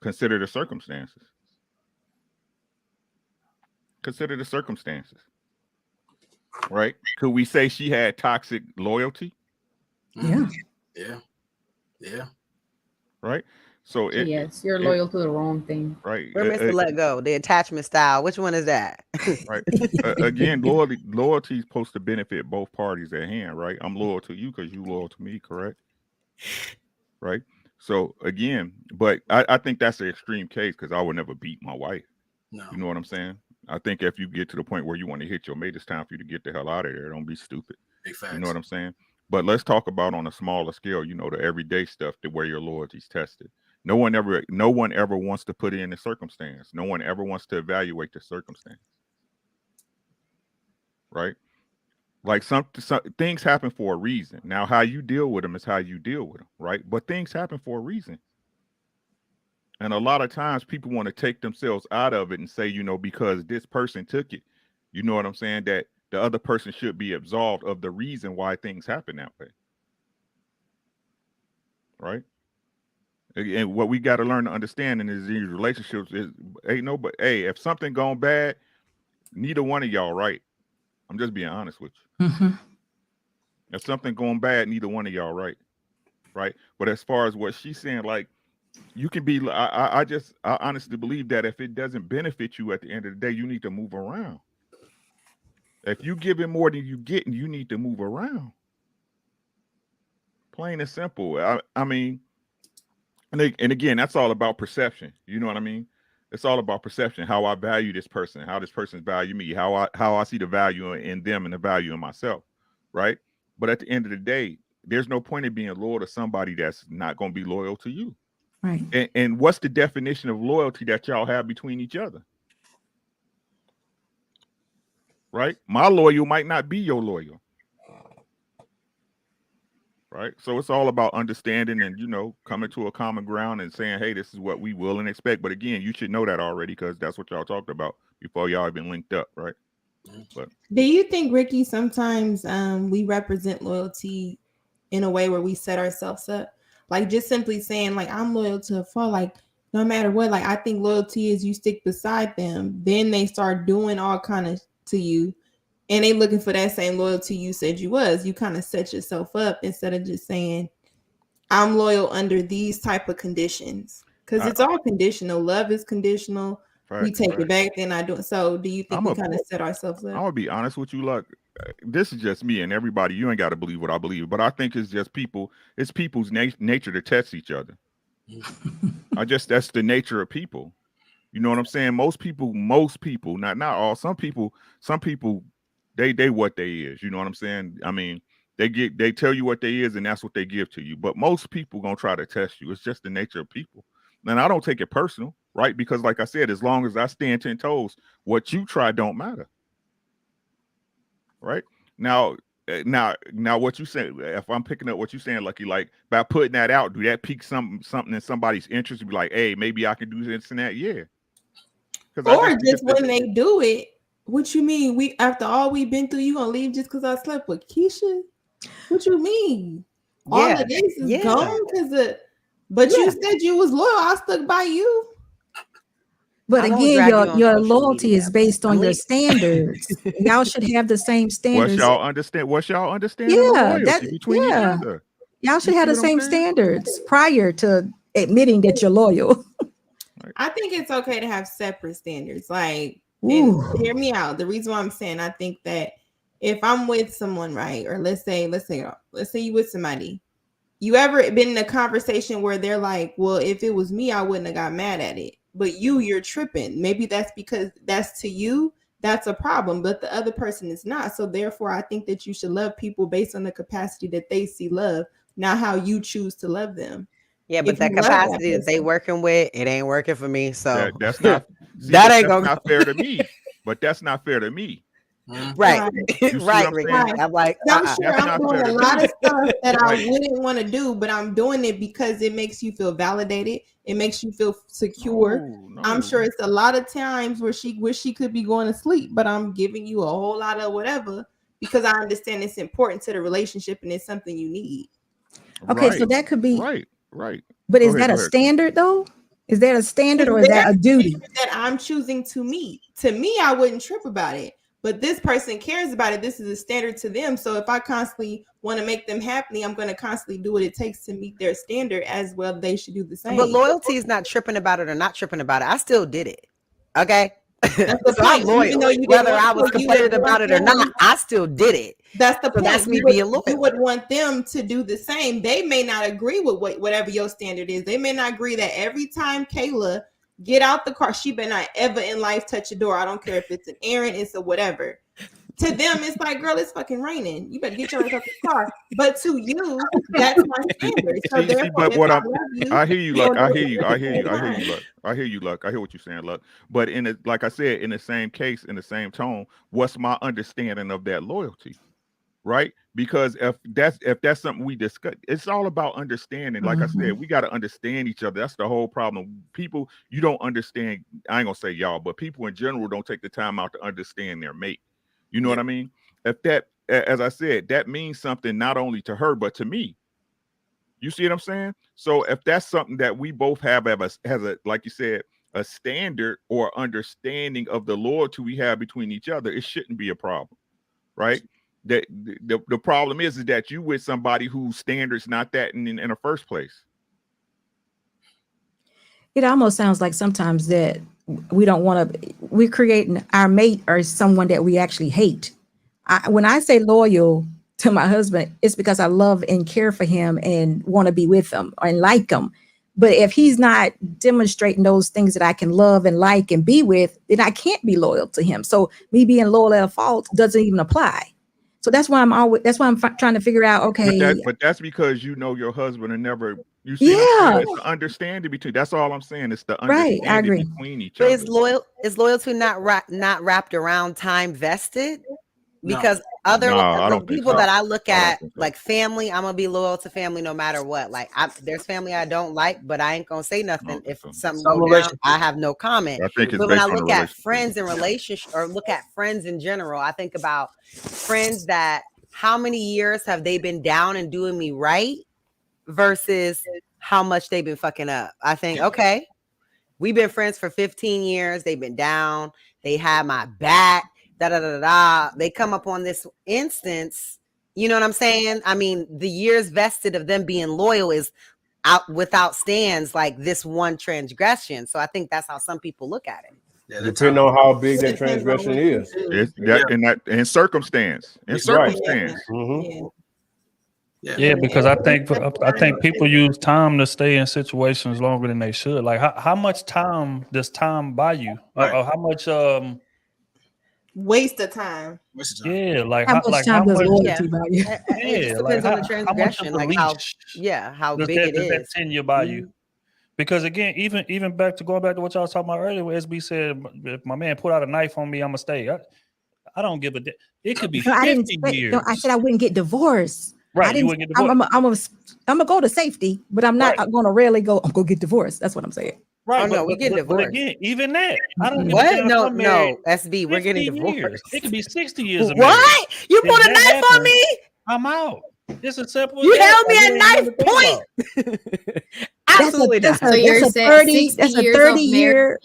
consider the circumstances. Consider the circumstances, right? Could we say she had toxic loyalty? Yeah. Right. So yes, you're loyal to the wrong thing. Right. We're Mr. Let Go, the attachment style. Which one is that? Right. Again, loyalty is supposed to benefit both parties at hand, right? I'm loyal to you because you loyal to me, correct? Right. So again, but I think that's an extreme case because I would never beat my wife. No. You know what I'm saying? I think if you get to the point where you want to hit your mate, it's time for you to get the hell out of there. Don't be stupid. You know what I'm saying? But let's talk about on a smaller scale, you know, the everyday stuff to where your loyalty's tested. No one ever wants to put in the circumstance. No one ever wants to evaluate the circumstance. Right? Like some things happen for a reason. Now, how you deal with them is how you deal with them, right? But things happen for a reason. And a lot of times people want to take themselves out of it and say, you know, because this person took it, you know what I'm saying, that the other person should be absolved of the reason why things happen that way. Right? And what we got to learn to understand in these relationships is, if something gone bad, neither one of y'all right. I'm just being honest with you. Mm-hmm. If something going bad, neither one of y'all right. Right? But as far as what she's saying, like, you can be, I honestly believe that if it doesn't benefit you at the end of the day, you need to move around. If you give it more than you get, you need to move around. Plain and simple. I mean, and again, that's all about perception. You know what I mean? It's all about perception, how I value this person, how this person value me, how I see the value in them and the value in myself, right? But at the end of the day, there's no point in being loyal to somebody that's not going to be loyal to you. Right. And what's the definition of loyalty that y'all have between each other? Right? My loyal might not be your loyal. Right? So it's all about understanding and, you know, coming to a common ground and saying, hey, this is what we will and expect. But again, you should know that already because that's what y'all talked about before y'all even linked up, right? But do you think, Ricky, sometimes we represent loyalty in a way where we set ourselves up? Like just simply saying, like, I'm loyal to a fault, like no matter what, like I think loyalty is you stick beside them. Then they start doing all kind of to you. And they looking for that same loyalty you said you was. You kind of set yourself up instead of just saying, I'm loyal under these type of conditions. Because it's all conditional. Love is conditional. Right, we take it back, then I do it. So do you think we kind of set ourselves up? I'm gonna be honest with you, like this is just me and everybody. You ain't got to believe what I believe, but I think it's just people. It's people's nature to test each other. That's the nature of people. You know what I'm saying? Most people, not all. Some people, they what they is. You know what I'm saying? I mean, they tell you what they is, and that's what they give to you. But most people gonna try to test you. It's just the nature of people. And I don't take it personal, right? Because like I said, as long as I stand 10 toes, what you try don't matter. Right? Now what you say, if I'm picking up what you're saying, Lucky, like by putting that out, do that pique something in somebody's interest to be like, hey, maybe I can do this and that? Yeah. Or just when they do it, what you mean? We after all we've been through, you gonna leave just because I slept with Keisha? What you mean? All of this is gone because but you said you was loyal. I stuck by you. But I won't again, drag you on your social loyalty media. is based on I'm your leaving. standards. Y'all should have the same What's standards. y'all understand? What's y'all understanding of Yeah, loyalty between each other? y'all should You have see the what I'm same saying? standards prior to admitting that you're loyal. I think it's okay to have separate standards. Like, and Ooh. hear me out. The reason why I'm saying I think that if I'm with someone, right, or let's say you with somebody, you ever been in a conversation where they're like, well, if it was me, I wouldn't have got mad at it. But you're tripping. Maybe that's because that's to you, that's a problem, but the other person is not. So therefore, I think that you should love people based on the capacity that they see love, not how you choose to love them. Yeah, but If that you love that capacity that they person- working with, it ain't working for me. So That's not see, that but ain't that's gonna not fair to me. But that's not fair to me. right, You see what right, I'm Ricky. saying? Right. I'm like, I'm sure That's I'm not doing fair a to lot me. of stuff that I Like, wouldn't want to do, but I'm doing it because it makes you feel validated. It makes you feel secure. no. I'm sure it's a lot of times where she wish she could be going to sleep, but I'm giving you a whole lot of whatever because I understand it's important to the relationship and it's something you need. Okay, so right, that could be right. But Go is ahead, that a standard though? Is that a standard or is that a duty? That I'm choosing to meet. To me, I wouldn't trip about it. But this person cares about it. This is a standard to them. So if I constantly want to make them happy, I'm going to constantly do what it takes to meet their standard as well. They should do the same. but loyalty is not tripping about it or not tripping about it. I still did it. Okay. That's the So I'm point. loyal. Even though you Whether didn't I want was to, you would complaining about want it or not, them- I still did it. That's the So point. that's me You would- being loyal. You would want them to do the same. They may not agree with whatever your standard is. They may not agree that every time Kayla get out the car, she better not ever in life touch a door. I don't care if it's an errand, it's a whatever. To them, it's like, girl, it's fucking raining. You better get your ass out the car. But to you, that's my standard. So therefore, but if what I love you, I hear you, you'll Luck. I do hear it you. at I the hear same you. I hear time. you, Luck. I hear you, Luck. I hear what you're saying, Luck. But in it, like I said, in the same case, in the same tone, what's my understanding of that loyalty? Right? Because if that's something we discuss, it's all about understanding. Like I said, we got to understand each other. That's the whole problem. People, you don't understand. I ain't gonna say y'all, but people in general don't take the time out to understand their mate. You know what I mean? If that, as I said, that means something not only to her but to me. You see what I'm saying? So if that's something that we both have as a like you said, a standard or understanding of the loyalty we have between each other, it shouldn't be a problem, right? That the problem is that you with somebody whose standard's not that in the first place. It almost sounds like sometimes that we don't want to, we're creating our mate or someone that we actually hate. When I say loyal to my husband, it's because I love and care for him and want to be with him and like him. But if he's not demonstrating those things that I can love and like and be with, then I can't be loyal to him. So me being loyal at a fault doesn't even apply. So that's why I'm trying to figure out, okay. But that's because you know your husband and never, you see what I'm saying? It's the understanding between, that's all I'm saying. It's the understanding I agree. between each But other. is loyalty not wrapped around time vested? Because I don't think people so. that I look at, think so. like family, I'm gonna be loyal to family no matter what. Like there's family I don't like, but I ain't gonna say nothing if something go down. I have no comment. I think it's But when I based on the look at relationship. friends and relationship, or look at friends in general, I think about friends that how many years have they been down and doing me right versus how much they've been fucking up. I think, okay, we've been friends for 15 years. They've been down. They had my back. They come up on this instance. You know what I'm saying? I mean, the years vested of them being loyal is out without stands like this one transgression. So I think that's how some people look at it. Yeah, Depending on how big that transgression is. It's that in circumstance. In circumstance. Yeah, because I think people use time to stay in situations longer than they should. Like how much time does time buy you? Right. Or how much waste of time. Yeah, like how much time does loyalty buy you? It just depends on the transgression, like how big it is. That tenure by you? Because again, even going back to what y'all was talking about earlier, where SB said, if my man put out a knife on me, I'ma stay. I don't give a damn. It could be 50 years. No, I said I wouldn't get divorced. Right, you wouldn't get divorced. I'm gonna go to safety, but I'm not gonna really go. I'm gonna get divorced. That's what I'm saying. Right. Oh no, we get divorced. But again, even that, I don't. What? No, SB, we're getting divorced. Years. It could be 60 years. What? You put a knife on me? I'm out. It's a simple. You held me at knife point. Absolutely not. So you're saying 60 years of marriage.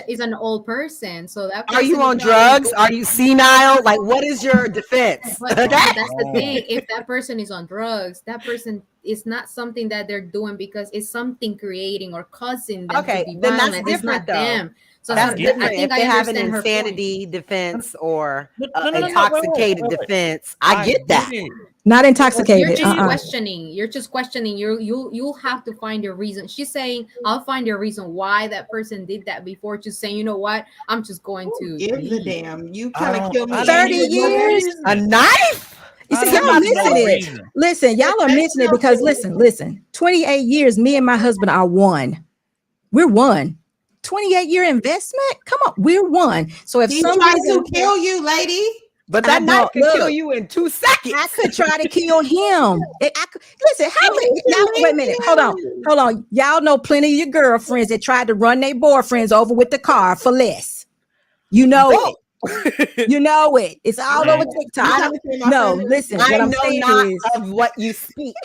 Is she's an old person. So that Are you person on is probably drugs? Are you senile? Like, what is your defense? But Okay. that's the thing. If that person is on drugs, that person is not something that they're doing because it's something creating or causing them to Okay, be then that's violent. It's different not though. them. So That's get different. I think If I they have an understand her point. insanity defense or No, intoxicated wait. defense, I get that. it. Not You're intoxicated. just questioning. You're just questioning. You'll have to find your reason. She's saying, "I'll find your reason why that person did that before." Just saying, you know what? I'm just going to Gives a leave. damn. You I trying to don't- kill me? I don't 30 need no years? reason. A knife? You I see, don't y'all need no missing it. reason. Listen, y'all are missing it because listen. 28 years, me and my husband are one. We're one. 28-year investment? Come on, we're one. So if He somebody tries to kill you, lady. But I that knife don't- could kill look. you in 2 seconds. I could try to kill him. Listen, how many? Y'all, wait a minute. Hold on. Y'all know plenty of your girlfriends that tried to run their boyfriends over with the car for less. You know it. You know it. It's all over TikTok. No, listen. What I I'm know saying not is, of what you speak.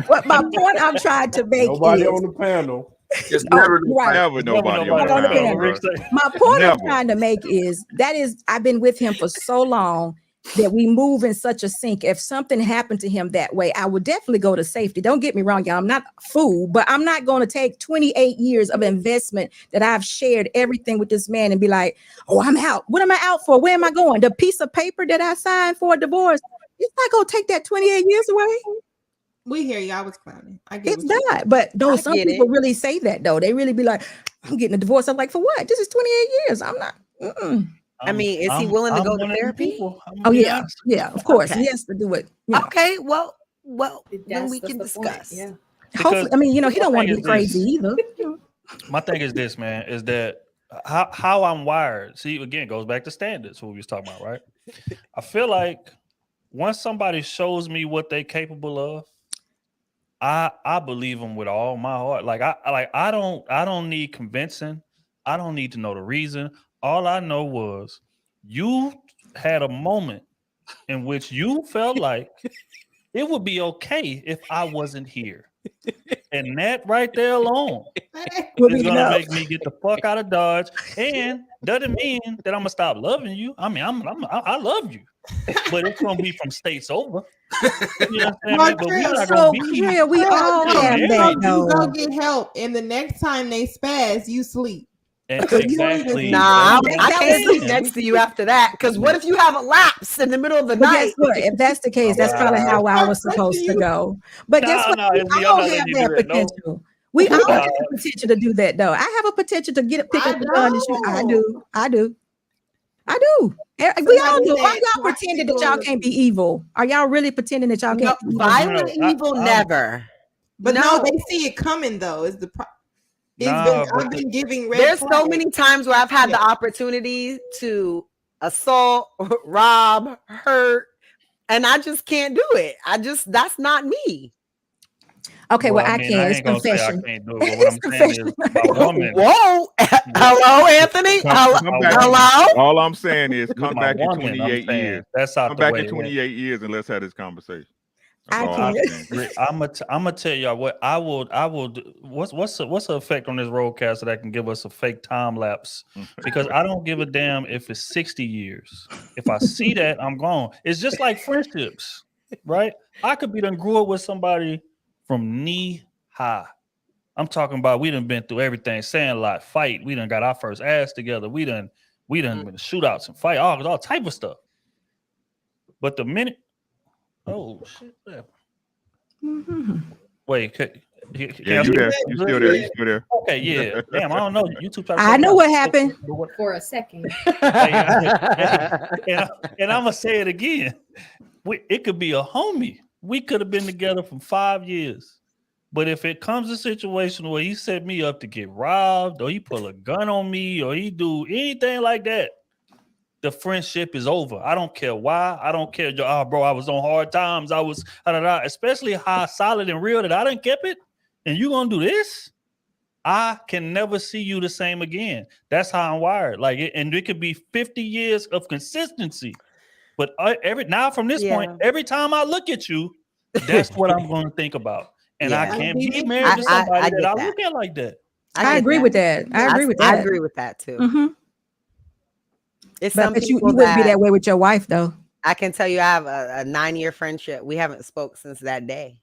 what my point I'm trying to make Nobody is, on the panel. It's never right. Never nobody on Never the on the panel, panel. bro. My point I'm Never. trying to make is I've been with him for so long that we move in such a sync. If something happened to him that way, I would definitely go to safety. Don't get me wrong, y'all. I'm not a fool, but I'm not going to take 28 years of investment that I've shared everything with this man and be like, oh, I'm out. What am I out for? Where am I going? The piece of paper that I signed for a divorce, it's not going to take that 28 years away. We hear you. I was clowning. I get It's what you're not. But no, I some get people it. really say that though. They really be like, I'm getting a divorce. I'm like, for what? This is 28 years. I'm not. I mean, is he willing to go to therapy? Oh yeah, yeah. Of course, Okay. he has to do it. You know. Okay, well, then That's we can the point, discuss. yeah. Hopefully, I mean, he my don't want to thing be is this. crazy either. My thing is this, man, is that how I'm wired. See, again, it goes back to standards, what we was talking about, right? I feel like once somebody shows me what they're capable of, I believe them with all my heart. Like I don't need convincing. I don't need to know the reason. All I know was you had a moment in which you felt like it would be okay if I wasn't here. And that right there alone is gonna make me get the fuck out of Dodge. And doesn't mean that I'm gonna stop loving you. I mean, I love you, but it's gonna be from states over. You know what I'm saying? But we're not So, gonna be. Drea, we all have that You though. go get help, and the next time they spaz, you sleep. Exactly. Nah, That I was can't sleep the- next to you after that. Because what if you have a lapse in the middle of the But night? guess what? If that's the case, that's probably how I was supposed to go. But guess what? No, We I'm not all letting have you do that that, no. potential. We all have the potential to do that, though. I have a potential to pick up the gun and shoot. I do. We all do. Why y'all pretending that y'all can't be evil? Are y'all really pretending that y'all can't? No, violent evil, never. But no, they see it coming though. Is the I've been giving red There's flags. so many times where I've had the opportunity to assault, rob, hurt, and I just can't do it. That's not me. Okay, well, I mean, can. I It's ain't gonna say I confession. can't do it, but what I'm saying is my woman. Whoa. Hello, Anthony. Come back. Hello. All I'm saying is With come my back in woman, I'm 28 saying, years. that's out Come the back way. in 28 years and let's have this conversation. That's I all can. I'm saying. I'm gonna tell y'all what I will do. What's the effect on this roadcast that can give us a fake time lapse? Because I don't give a damn if it's 60 years. If I see that, I'm gone. It's just like friendships, right? I could be done grew up with somebody from knee high. I'm talking about we done been through everything, sandlot, fight. We done got our first ass together. We done been shootouts and fight, all type of stuff. But the minute, oh shit. Wait, you there. You still there. You still there. Okay, yeah. Damn, I don't know. YouTube. I know what happened. For a second. And I'm gonna say it again. It could be a homie. We could have been together for 5 years. But if it comes to a situation where he set me up to get robbed, or he pull a gun on me, or he do anything like that, the friendship is over. I don't care why. I don't care. Bro, I was on hard times. I was, especially how solid and real that I done kept it. And you gonna do this? I can never see you the same again. That's how I'm wired. And it could be 50 years of consistency. But from this point, every time I look at you, that's what I'm going to think about. And I can't be married to somebody that I look at like that. I agree with that. I agree with I that. agree with that too. Mm-hmm. It's But I some bet you people wouldn't be that that way with your wife, though. I can tell you I have a 9-year friendship. We haven't spoke since that day.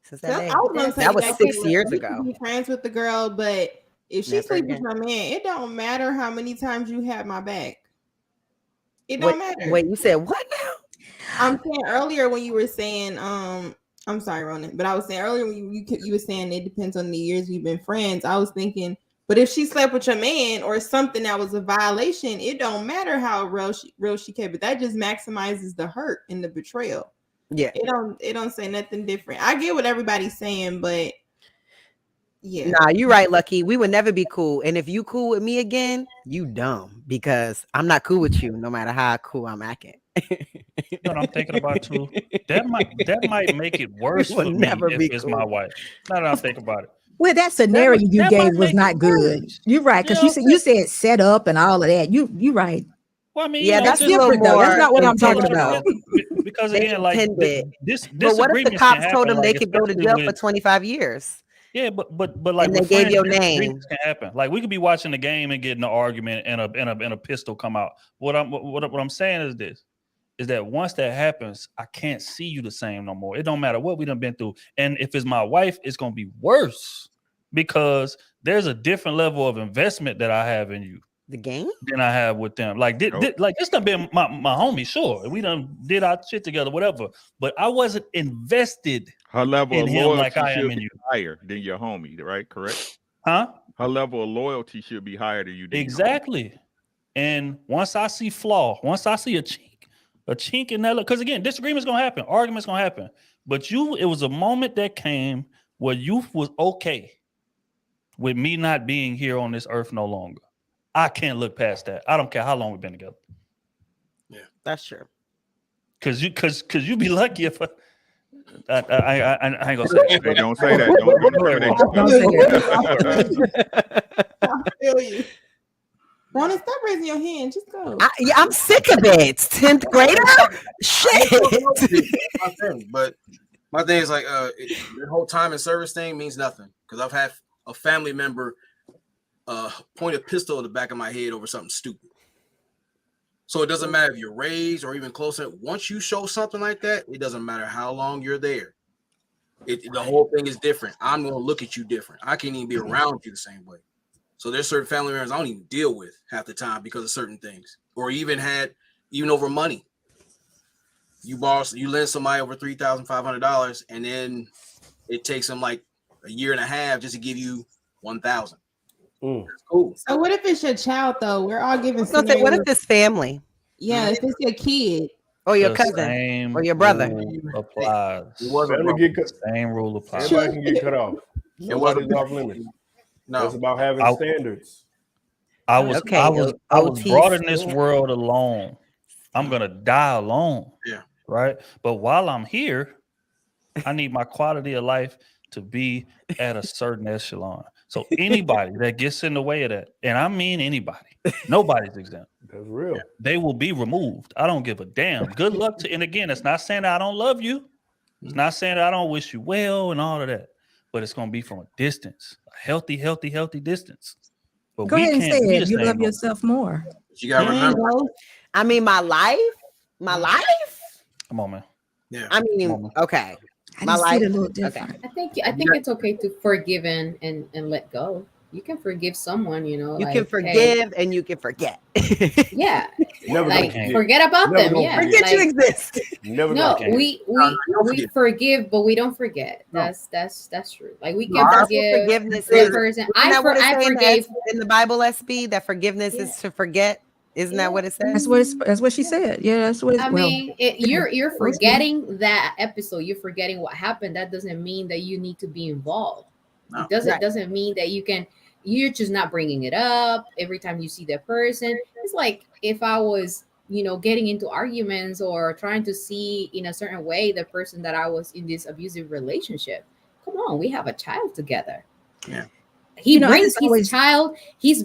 Since that day. I was gonna say That was that 6 too. years You ago. can be friends with the girl, but if she Never sleep with again. my man, it don't matter how many times you have my back. It Wait, don't matter. wait, you said what now? I'm saying earlier when you were saying, I'm sorry, Ronan, but I was saying earlier when you were saying it depends on the years you've been friends. I was thinking, but if she slept with your man or something that was a violation, it don't matter how real she kept it. That just maximizes the hurt and the betrayal. Yeah. It don't say nothing different. I get what everybody's saying, but yeah. Nah, you're right, Lucky. We would never be cool. And if you cool with me again, you dumb because I'm not cool with you no matter how cool I'm acting. You know what I'm thinking about too? That might make it worse We will for me never if be it's cool. my wife. Now that I'm thinking about it. Well, that scenario you that gave might was make not it good. worse. You're right, because You you know said you said set up and all of that. You right. Well, I mean, Yeah, you know, that's just a little different, though. That's more not what I'm talking intentional. about. because They again, like intended. this But what if the disagreements can cops told happen, them they like could go to especially jail for with 25 years? yeah, but like And they with gave friends, your name. disagreements can happen. Like we could be watching the game and get in an argument and a pistol come out. What I'm saying is this. Is that once that happens, I can't see you the same no more. It don't matter what we done been through. And if it's my wife, it's gonna be worse because there's a different level of investment that I have in you The game? than I have with them. Like this done been my homie, sure. We done did our shit together, whatever. But I wasn't invested Her level in of him like loyalty I am should in be you. higher than your homie, right? Correct? Huh? Her level of loyalty should be higher than you. Exactly. And once I see flaw, once I see a chink in that, because again, disagreement's gonna happen, argument's gonna happen. But it was a moment that came where you was okay with me not being here on this earth no longer. I can't look past that. I don't care how long we've been together. Yeah, that's true. Cause you be lucky if I ain't gonna say that. Hey, don't say that. I feel you. Rona, stop raising your hand. Just go. I'm sick of it. 10th grader? Shit. But my thing is like the whole time and service thing means nothing because I've had a family member point a pistol in the back of my head over something stupid. So it doesn't matter if you're raised or even closer. Once you show something like that, it doesn't matter how long you're there. The whole thing is different. I'm going to look at you different. I can't even be around you the same way. So there's certain family members I don't even deal with half the time because of certain things, or even over money. You lend somebody over $3,500, and then it takes them like a year and a half just to give you $1,000. That's cool. So what if it's your child though? We're all giving. What if it's family? Yeah, if it's your kid or your The cousin same or your brother. rule applies. Same rule applies. Everybody can get cut off. Nobody's off limits. No, it's about having standards. I was brought in this world alone. I'm gonna die alone. Yeah. Right. But while I'm here, I need my quality of life to be at a certain echelon. So anybody that gets in the way of that, and I mean anybody, nobody's exempt. That's real. They will be removed. I don't give a damn. Good luck to. And again, it's not saying that I don't love you. It's not saying that I don't wish you well and all of that. But it's going to be from a distance, a healthy distance. But Go ahead and say it. You love yourself more. You got to remember. I mean, my life. Come on, man. Yeah. I mean, okay. My life a little different. I think it's okay to forgive and let go. You can forgive someone, you know. You can forgive and you can forget. Yeah. Never forget about them. Yeah. Forget you exist. We forgive, but we don't forget. That's true. Like we can forgive forgiveness the person. I forgave in the Bible, SB, that forgiveness is to forget. Isn't that what it says? That's what she said. Yeah, that's what I mean, you're forgetting that episode. You're forgetting what happened. That doesn't mean that you need to be involved. No. It doesn't mean that you're just not bringing it up every time you see that person. It's like if I was, getting into arguments or trying to see in a certain way the person that I was in this abusive relationship. Come on, we have a child together. Yeah. He brings his child. He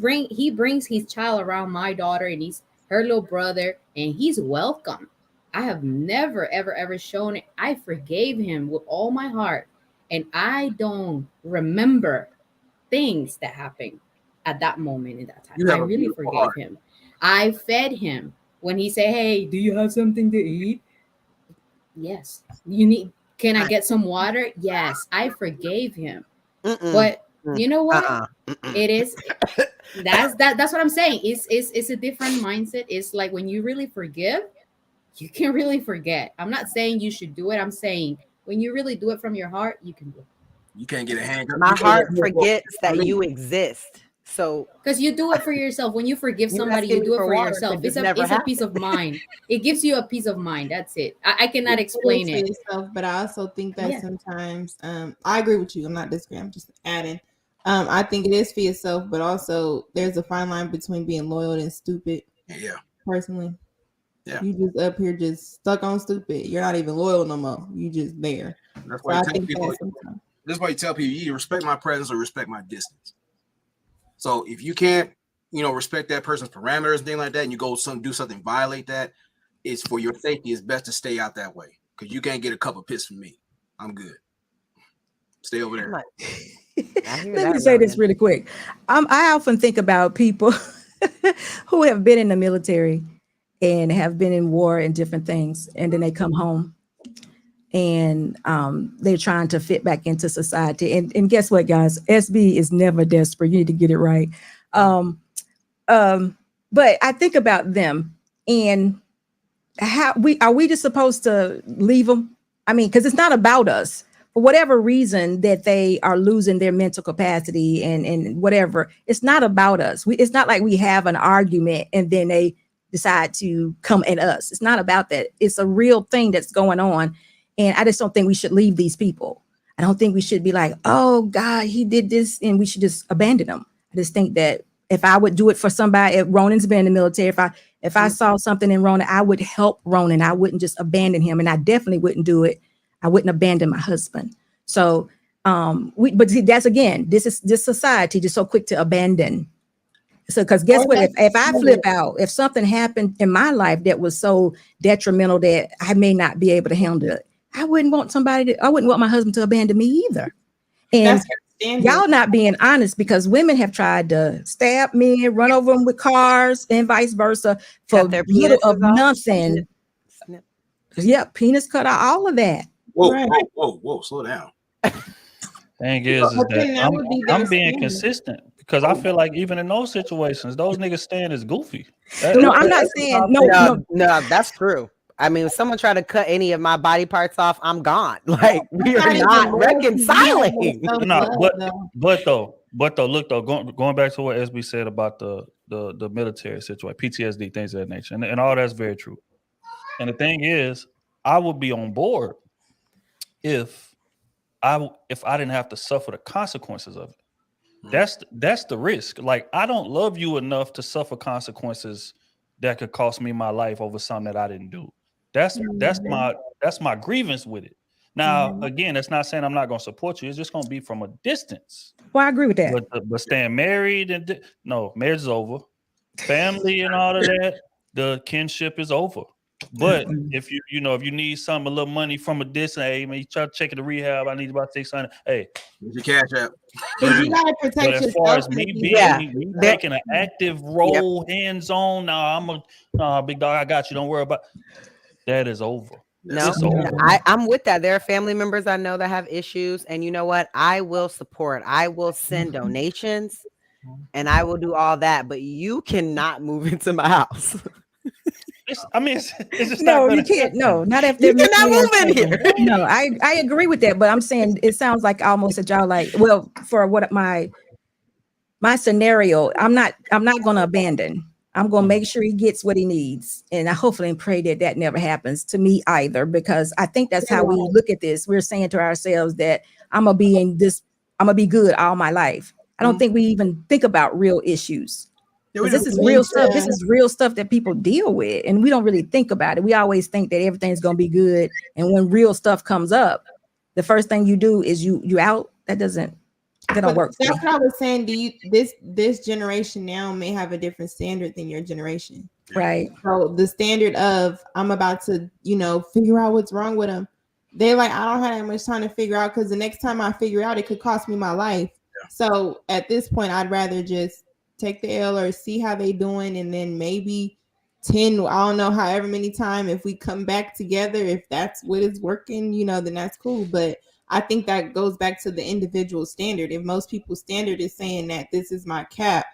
brings his child around my daughter, and he's her little brother, and he's welcome. I have never, ever shown it. I forgave him with all my heart, and I don't remember things that happened at that moment in that time. You I have a really beautiful forgave heart. him. I fed him when he said, "Hey, do you have something to eat?" Yes. You need. Can I get some water? Yes. I forgave him. Mm-mm. But you know what? Mm-mm. It is. That's what I'm saying. It's a different mindset. It's like when you really forgive, you can really forget. I'm not saying you should do it. I'm saying when you really do it from your heart, you can do it. You can't get a hand. My heart forgets that you exist. So Because you do it for yourself. When you forgive you somebody, asking you me do it for for water yourself. could It's just a never it's a peace of happen. mind. It gives you a peace of mind. That's it. I cannot It explain is for it. yourself, but I also think that Yeah. sometimes I agree with you. I'm not disagreeing. I'm just adding. I think it is for yourself, but also there's a fine line between being loyal and stupid. Yeah. Personally, Yeah. you just up here just stuck on stupid. You're not even loyal no more. You just there. That's So why I you tell think people. that sometimes. That's why you tell people you either respect my presence or respect my distance. So if you can't, respect that person's parameters and things like that, and you go do something violate that, it's for your safety. It's best to stay out that way because you can't get a cup of piss from me. I'm good. Stay over there. Let me say this really quick. I often think about people who have been in the military and have been in war and different things, and then they come home and they're trying to fit back into society. And guess what, guys? SB is never desperate. You need to get it right. But I think about them and how we just supposed to leave them? I mean, because it's not about us. For whatever reason that they are losing their mental capacity and whatever, it's not about us. It's not like we have an argument and then they decide to come at us. It's not about that. It's a real thing that's going on. And I just don't think we should leave these people. I don't think we should be like, oh God, he did this, and we should just abandon them. I just think that if I would do it for somebody, if Ronan's been in the military, if I saw something in Ronan, I would help Ronan. I wouldn't just abandon him, and I definitely wouldn't do it. I wouldn't abandon my husband. So, but see, that's again, this society just so quick to abandon. So, because guess what? If I flip out, if something happened in my life that was so detrimental that I may not be able to handle it, I wouldn't want I wouldn't want my husband to abandon me either. And y'all not being honest, because women have tried to stab men, run over them with cars, and vice versa for little of nothing. Yeah, penis cut out, all of that. Whoa, slow down. Thing is that I'm being consistent because I feel like even in those situations, those niggas stand as goofy. No, I'm not saying no. That's true. I mean, if someone tried to cut any of my body parts off, I'm gone. Like we are not reconciling. No, but though, look though, going back to what SB said about the military situation, PTSD, things of that nature, and all that's very true. And the thing is, I would be on board if I didn't have to suffer the consequences of it. That's the risk. Like, I don't love you enough to suffer consequences that could cost me my life over something that I didn't do. That's my grievance with it. Now, again, that's not saying I'm not going to support you. It's just going to be from a distance. Well, I agree with that. But staying married no, marriage is over. Family and all of that, the kinship is over. But if you need some a little money from a distance, hey man, you try to check in the rehab. I need about 600. Hey, your cash out. You gotta protect but as yourself. far as me being taking an active role, hands on, big dog, I got you. Don't worry about that. Is over. No, I'm with that. There are family members I know that have issues, and you know what? I will support. I will send donations, and I will do all that. But you cannot move into my house. It's just no, you can't. No, not if they're not moving here. No, I agree with that, but I'm saying it sounds like almost that y'all like. Well, for what my scenario, I'm not going to abandon. I'm going to make sure he gets what he needs, and I hopefully and pray that never happens to me either, because I think that's how we look at this. We're saying to ourselves that I'm gonna be good all my life. I don't think we even think about real issues. This is real stuff. This is real stuff that people deal with, and we don't really think about it. We always think that everything's gonna be good, and when real stuff comes up, the first thing you do is you out. That don't work. That's what I was saying. This generation now may have a different standard than your generation, right? So the standard of I'm about to figure out what's wrong with them. They're like, I don't have that much time to figure out, because the next time I figure out, it could cost me my life. So at this point, I'd rather just take the L or see how they doing, and then maybe 10, I don't know, however many times, if we come back together, if that's what is working, then that's cool. But I think that goes back to the individual standard. If most people's standard is saying that this is my cap,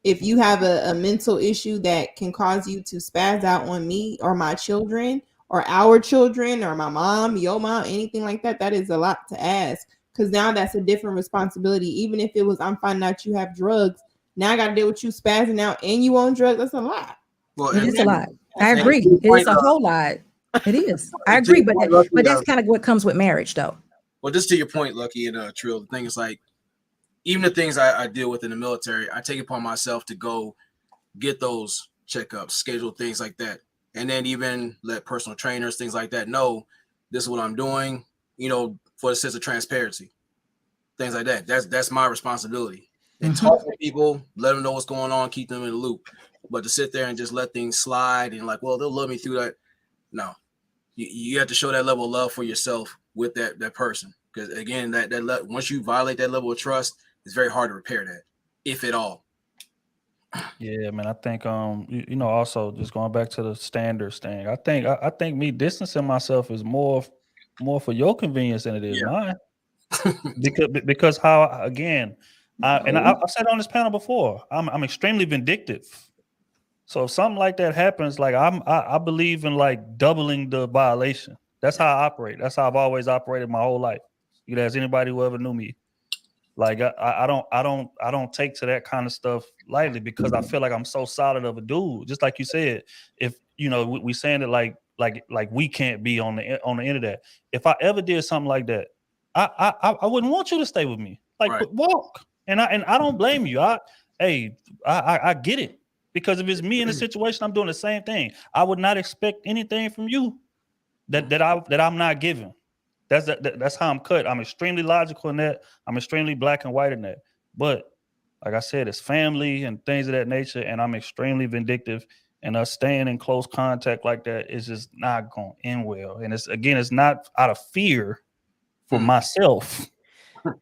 if you have a mental issue that can cause you to spaz out on me or my children or our children or my mom, your mom, anything like that, that is a lot to ask. Because now that's a different responsibility. Even if it was, I'm finding out you have drugs, now I got to deal with you spazzing out and you on drugs. That's a lot. Well, It is a lot. I and agree. to your It is point, a whole lot. It is. I to your agree, but point, Lucky, that's kind of what comes with marriage, though. well, just to your point, Lucky and Trill, the thing is like, even the things I deal with in the military, I take it upon myself to go get those checkups, schedule things like that, and then even let personal trainers, things like that, know this is what I'm doing. For the sense of transparency, things like that. That's my responsibility. And talk to people, let them know what's going on, keep them in the loop. But to sit there and just let things slide and like, well, they'll love me through that. No, you have to show that level of love for yourself with that person. Because again, that once you violate that level of trust, it's very hard to repair that, if at all. Yeah, man. I think also just going back to the standards thing. I think me distancing myself is more for your convenience than it is mine. because how again, I've said on this panel before, I'm extremely vindictive. So if something like that happens, like I believe in like doubling the violation. That's how I operate. That's how I've always operated my whole life. You can ask anybody who ever knew me. Like I don't take to that kind of stuff lightly because I feel like I'm so solid of a dude. Just like you said, if we saying it like we can't be on the end of that. If I ever did something like that, I wouldn't want you to stay with me. Like Right. walk. And I don't blame you. I get it. Because if it's me in a situation, I'm doing the same thing. I would not expect anything from you that I'm not giving. That's how I'm cut. I'm extremely logical in that. I'm extremely black and white in that. But like I said, it's family and things of that nature, and I'm extremely vindictive. And us staying in close contact like that is just not going to end well. And it's not out of fear for myself.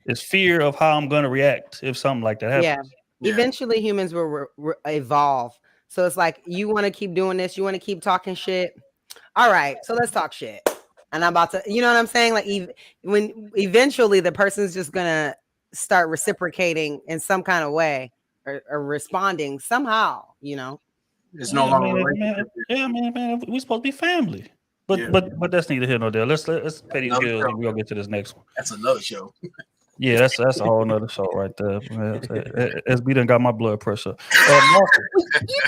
It's fear of how I'm going to react if something like that happens. Yeah. Eventually, humans will evolve. So it's like, you want to keep doing this, you want to keep talking shit. All right, so let's talk shit. And I'm about to, you know what I'm saying? Like, when eventually the person's just gonna start reciprocating in some kind of way or responding somehow. It's no longer relationship. Man, we're supposed to be family. But that's neither here nor there. Let's pay these bills and we'll get to this next one. That's another show. Yeah, that's a whole nother show right there. SB done got my blood pressure.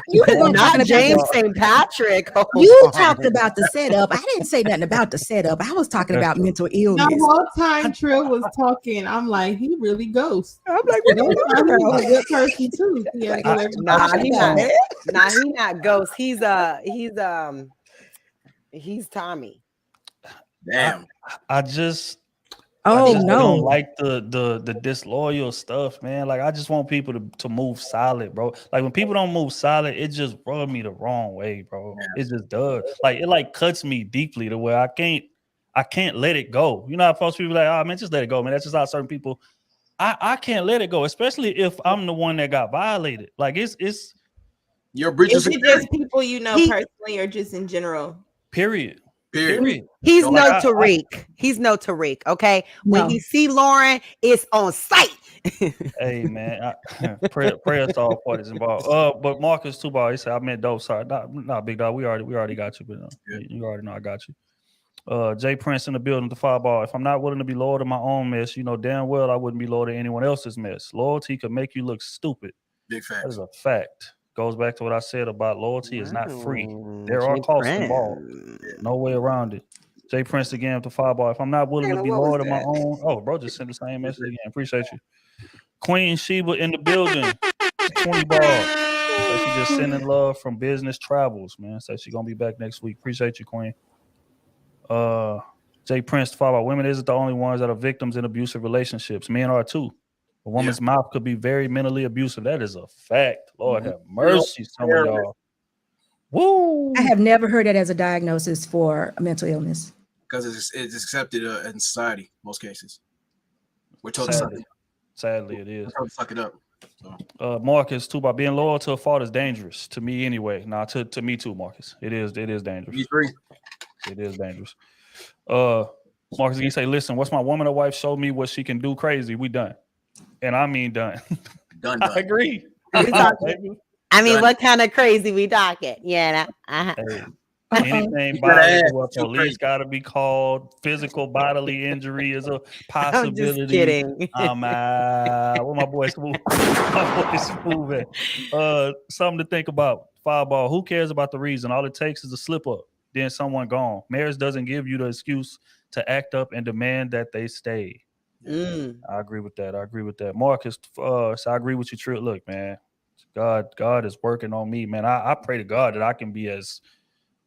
You not James St. Patrick. You talked about the setup. I didn't say nothing about the setup. I was talking about mental illness. The whole time Trill was talking, I'm like, he really ghosts. I'm like, what He's a good person too. Nah, he not ghost. He's Tommy. Damn. I just no, don't like the disloyal stuff, man. Like I just want people to move solid, bro. Like when people don't move solid, it just rubs me the wrong way, bro. Yeah. It just does. Like it like cuts me deeply to where I can't let it go. You know how most people like, oh man, just let it go, man. That's just how certain people. I can't let it go, especially if I'm the one that got violated. Like it's your breaches. Is it just people personally or just in general? Period. He's no Tariq. He's no Tariq. Okay. When you see Lauren, it's on sight. Hey man, prayers to all parties involved. But Marcus Tubal, he said, I meant dope. Sorry, not big dog. We already got you, but you already know I got you. Jay Prince in the building, the fireball. If I'm not willing to be loyal to my own mess, you know damn well I wouldn't be loyal to anyone else's mess. Loyalty could make you look stupid. Big fact. That is a fact. Goes back to what I said about loyalty is not free. There are costs involved. No way around it. Jay Prince again with the fireball. If I'm not willing to be loyal to my own, bro, just send the same message again. Appreciate you. Queen Sheba in the building. 20 ball. So she just sending love from business travels, man. So she's gonna be back next week. Appreciate you, Queen. Jay Prince the fireball. Women isn't the only ones that are victims in abusive relationships. Men are too. A woman's mouth could be very mentally abusive. That is a fact. Lord have mercy, some of y'all. Woo! I have never heard that as a diagnosis for a mental illness. Because it's accepted in society, most cases. We're told to Sadly, it is. Suck it up. So. Marcus, too, by being loyal to a fault is dangerous to me anyway. Nah, to me too, Marcus. It is dangerous. Me three. It is dangerous. Marcus, you say, listen, what's my woman or wife show me what she can do crazy? We done. And I mean done. Done. I agree. I mean, what kind of crazy we talking? Yeah. Hey, anything bodily, police got to be called. Physical bodily injury is a possibility. I'm just kidding. Where my boys move? My boys moving. Something to think about. Fireball. Who cares about the reason? All it takes is a slip up. Then someone gone. Marriage doesn't give you the excuse to act up and demand that they stay. I agree with that. Marcus, so I agree with you, Trill. Look, man, God is working on me, man. I pray to God that I can be as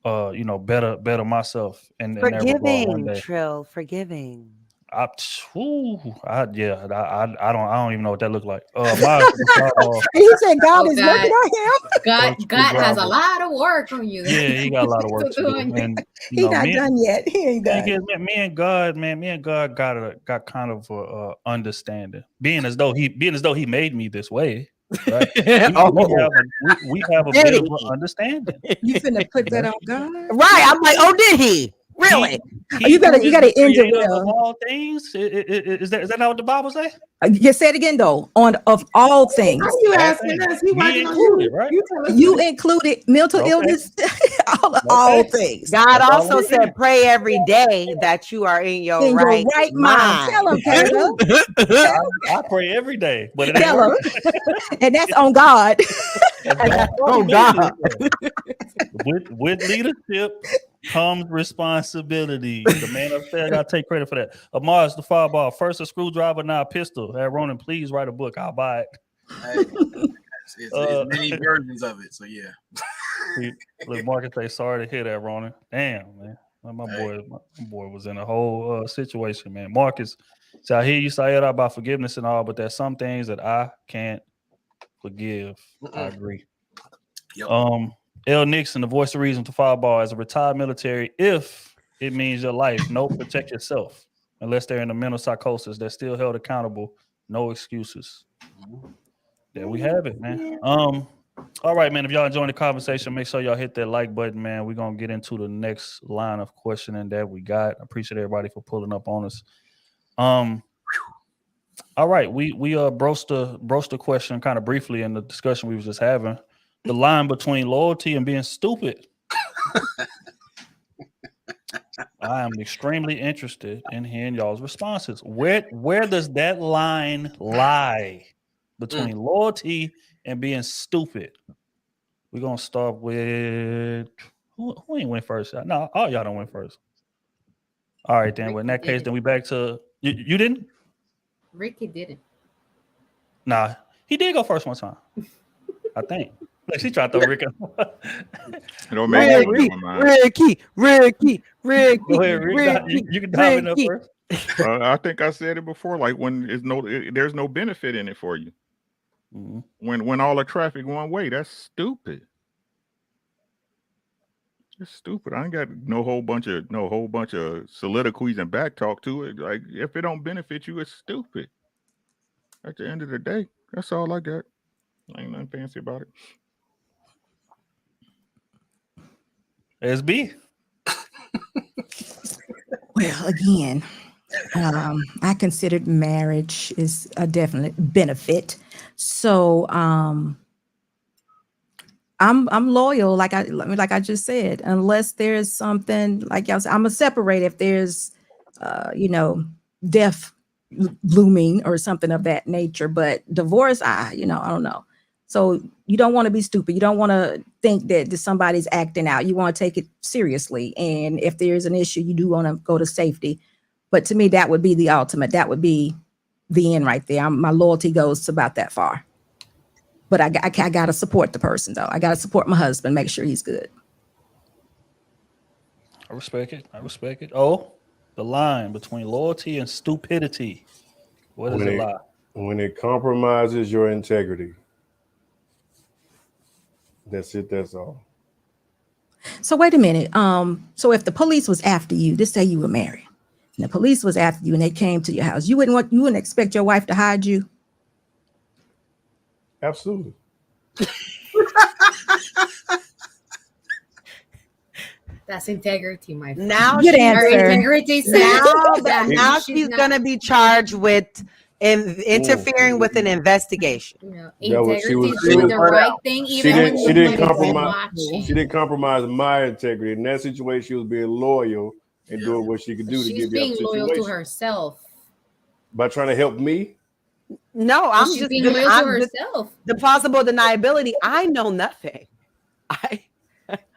better myself and forgiving, Trill, forgiving. I don't even know what that looked like. He said God is working on him. God has a lot of work on you. Yeah, he got a lot of work to do. And he's not done yet. He ain't done. Me and God got kind of a understanding. Being as though he made me this way. Right? We have a bit of an understanding. You finna put that on God? Right. I'm like, oh, did he? Really? You gotta end it well. Of all things, is that not what the Bible say? You say it again though. Of all things, you asking us? He working on you, right? You included mental illness, all things. God also said, "Pray every day that you are in your right mind." Tell him, Caleb. I pray every day, but tell him, and that's on God. Oh God! With leadership comes responsibility. The man upstairs gotta take credit for that. Amar's the fireball. First a screwdriver, now a pistol. Hey, Ronan, please write a book. I'll buy it. It's many versions of it. So yeah. Look, Marcus say sorry to hear that, Ronan. Damn, man. My boy was in a whole situation, man. Marcus, so I hear you say it about forgiveness and all, but there's some things that I can't forgive. I agree. Yep. L. Nixon, the voice of reason to fireball, as a retired military, if it means your life, no, protect yourself. Unless they're in a mental psychosis, they're still held accountable. No excuses. There we have it, man. All right, man. If y'all enjoying the conversation, make sure y'all hit that like button, man. We're gonna get into the next line of questioning that we got. I appreciate everybody for pulling up on us. All right, we broached the question kind of briefly in the discussion we was just having. The line between loyalty and being stupid. I am extremely interested in hearing y'all's responses. Where does that line lie between loyalty and being stupid? We're gonna start with who ain't went first? No, all y'all don't went first. All right, then. Well, in that case, then we back to you didn't? Ricky didn't. Nah, he did go first one time. I think. Like she tried to throw Ricky. Don't make me Ricky. Go ahead, Ricky. You can dive in there first. I think I said it before. Like when there's no benefit in it for you. Mm-hmm. When all the traffic one way, that's stupid. It's stupid. I ain't got no whole bunch of soliloquies and back talk to it. Like if it don't benefit you, it's stupid. At the end of the day, that's all I got. Ain't nothing fancy about it. SB. Well, again, I considered marriage is a definite benefit. So I'm loyal, like I just said, unless there's something like y'all said, I'm gonna separate if there's death looming or something of that nature. But divorce, I don't know. So you don't want to be stupid. You don't want to think that somebody's acting out. You want to take it seriously. And if there's an issue, you do want to go to safety. But to me, that would be the ultimate. That would be the end right there. My loyalty goes to about that far. But I got to support the person, though. I got to support my husband, make sure he's good. I respect it. Oh, the line between loyalty and stupidity. What is a lie? When it compromises your integrity. That's it. That's all. So wait a minute. So if the police was after you, just say you were married, and the police was after you, and they came to your house, you wouldn't expect your wife to hide you. Absolutely. That's integrity, my friend. Now Good she, Her answer. integrity says now that now she's she's not, gonna be charged with interfering with an investigation. you know, That was integrity is she doing was the right thing, she even when didn't nobody's compromise. watching. She didn't compromise my integrity. In that situation, she was being loyal and doing what she could do to She's get me out of being the loyal to situation herself. by trying to help me. No, But she's being loyal to herself. The plausible deniability. I know nothing.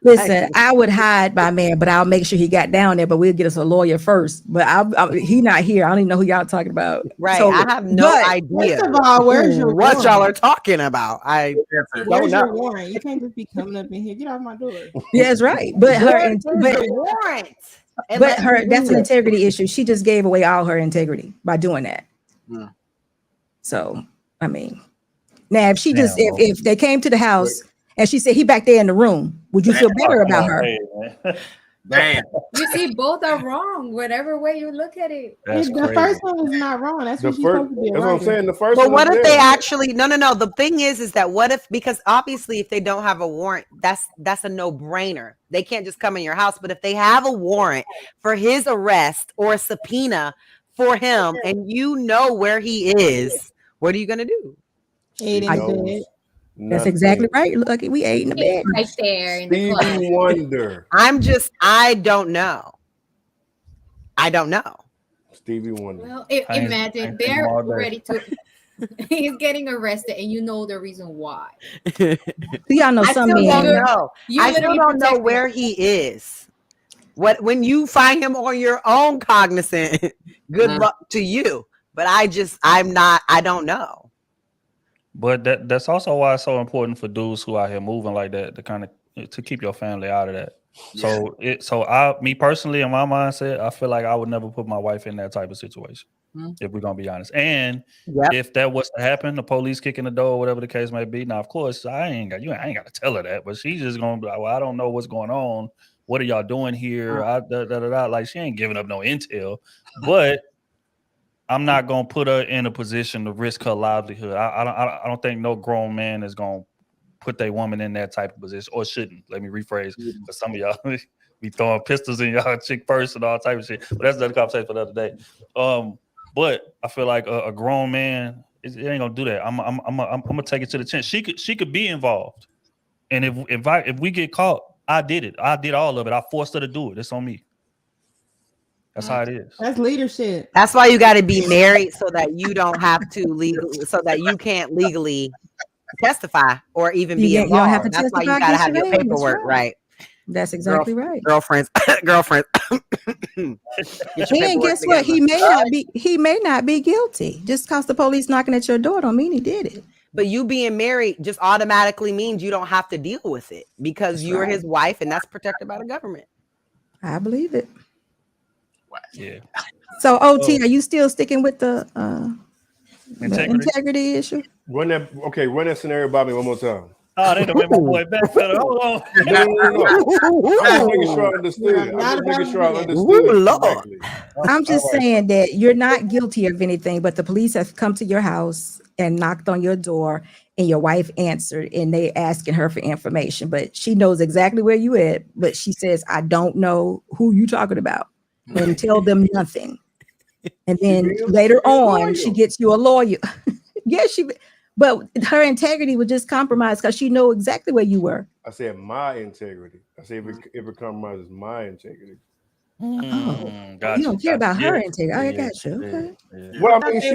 Listen, I would hide my man, but I'll make sure he got down there. But we'll get us a lawyer first. But he not here. I don't even know who y'all talking about. Right. So, I have no idea. First of all, where's your what warrant? y'all are talking about? I don't Where's your know. warrant? You can't just be coming up in here. Get off my door. Yeah, that's right. But Where is the warrant? But that's an integrity issue. She just gave away all her integrity by doing that. Yeah. So, I mean, now if she Damn, just if they came to the house and she said he back there in the room, would you feel better about her? Damn. You see, both are wrong, whatever way you look at it. The first one is not wrong. That's what she's supposed to be. That's what I'm saying. The first But one what was if there. they actually no. The thing is that what if, because obviously if they don't have a warrant, that's a no-brainer. They can't just come in your house. But if they have a warrant for his arrest or a subpoena for him and you know where he is, what are you gonna do? Aid in the bed. That's exactly right. Look, we ate in the bed. Right there in the Stevie closet. Wonder. I don't know. I don't know. Stevie Wonder. Well, imagine they're ready to. He's getting arrested, and you know the reason why. Y'all know I some still men. don't know. I still don't know where he is. When you find him on your own cognizant, good luck to you. But I don't know. But that's also why it's so important for dudes who out here moving like that to keep your family out of that. Yeah. So me personally, in my mindset, I feel like I would never put my wife in that type of situation. If we're gonna be honest. And if that was to happen, the police kicking the door, whatever the case may be. Now, of course, I ain't got to tell her that, but she's just gonna be like, well, I don't know what's going on. What are y'all doing here? Like she ain't giving up no intel, but I'm not gonna put her in a position to risk her livelihood. I don't think no grown man is gonna put their woman in that type of position, or shouldn't. Let me rephrase, because some of y'all be throwing pistols in y'all chick purse and all type of shit. But that's another conversation for the other day. But I feel like a grown man, it ain't gonna do that. I'm gonna take it to the chin. She could be involved, and if we get caught, I did it. I did all of it. I forced her to do it. It's on me. That's how it is. That's leadership. That's why you got to be married, so that you don't have to so that you can't legally testify or even be involved. You don't have to That's why testify you got to have your against your man. paperwork That's right. That's exactly right. Girlfriends. And guess what? He may not be guilty. Just because the police knocking at your door don't mean he did it. But you being married just automatically means you don't have to deal with it because you're his wife, and that's protected by the government. I believe it. Yeah. So OT, are you still sticking with the integrity issue? Run that scenario by me one more time. Oh, they done made my boy backpedal. Hold on. No. I'm just making sure I understood. I'm just making sure I understood correctly. I'm just saying that you're not guilty of anything, but the police have come to your house and knocked on your door, and your wife answered, and they asking her for information, but she knows exactly where you at, but she says, I don't know who you talking about, and tell them nothing. And then later on, she gets you a lawyer. Yes, but her integrity was just compromised because she know exactly where you were. I said my integrity. I said if it compromises my integrity. Gotcha, you don't care about her integrity. I got you. Okay. Yeah. Well, I mean, she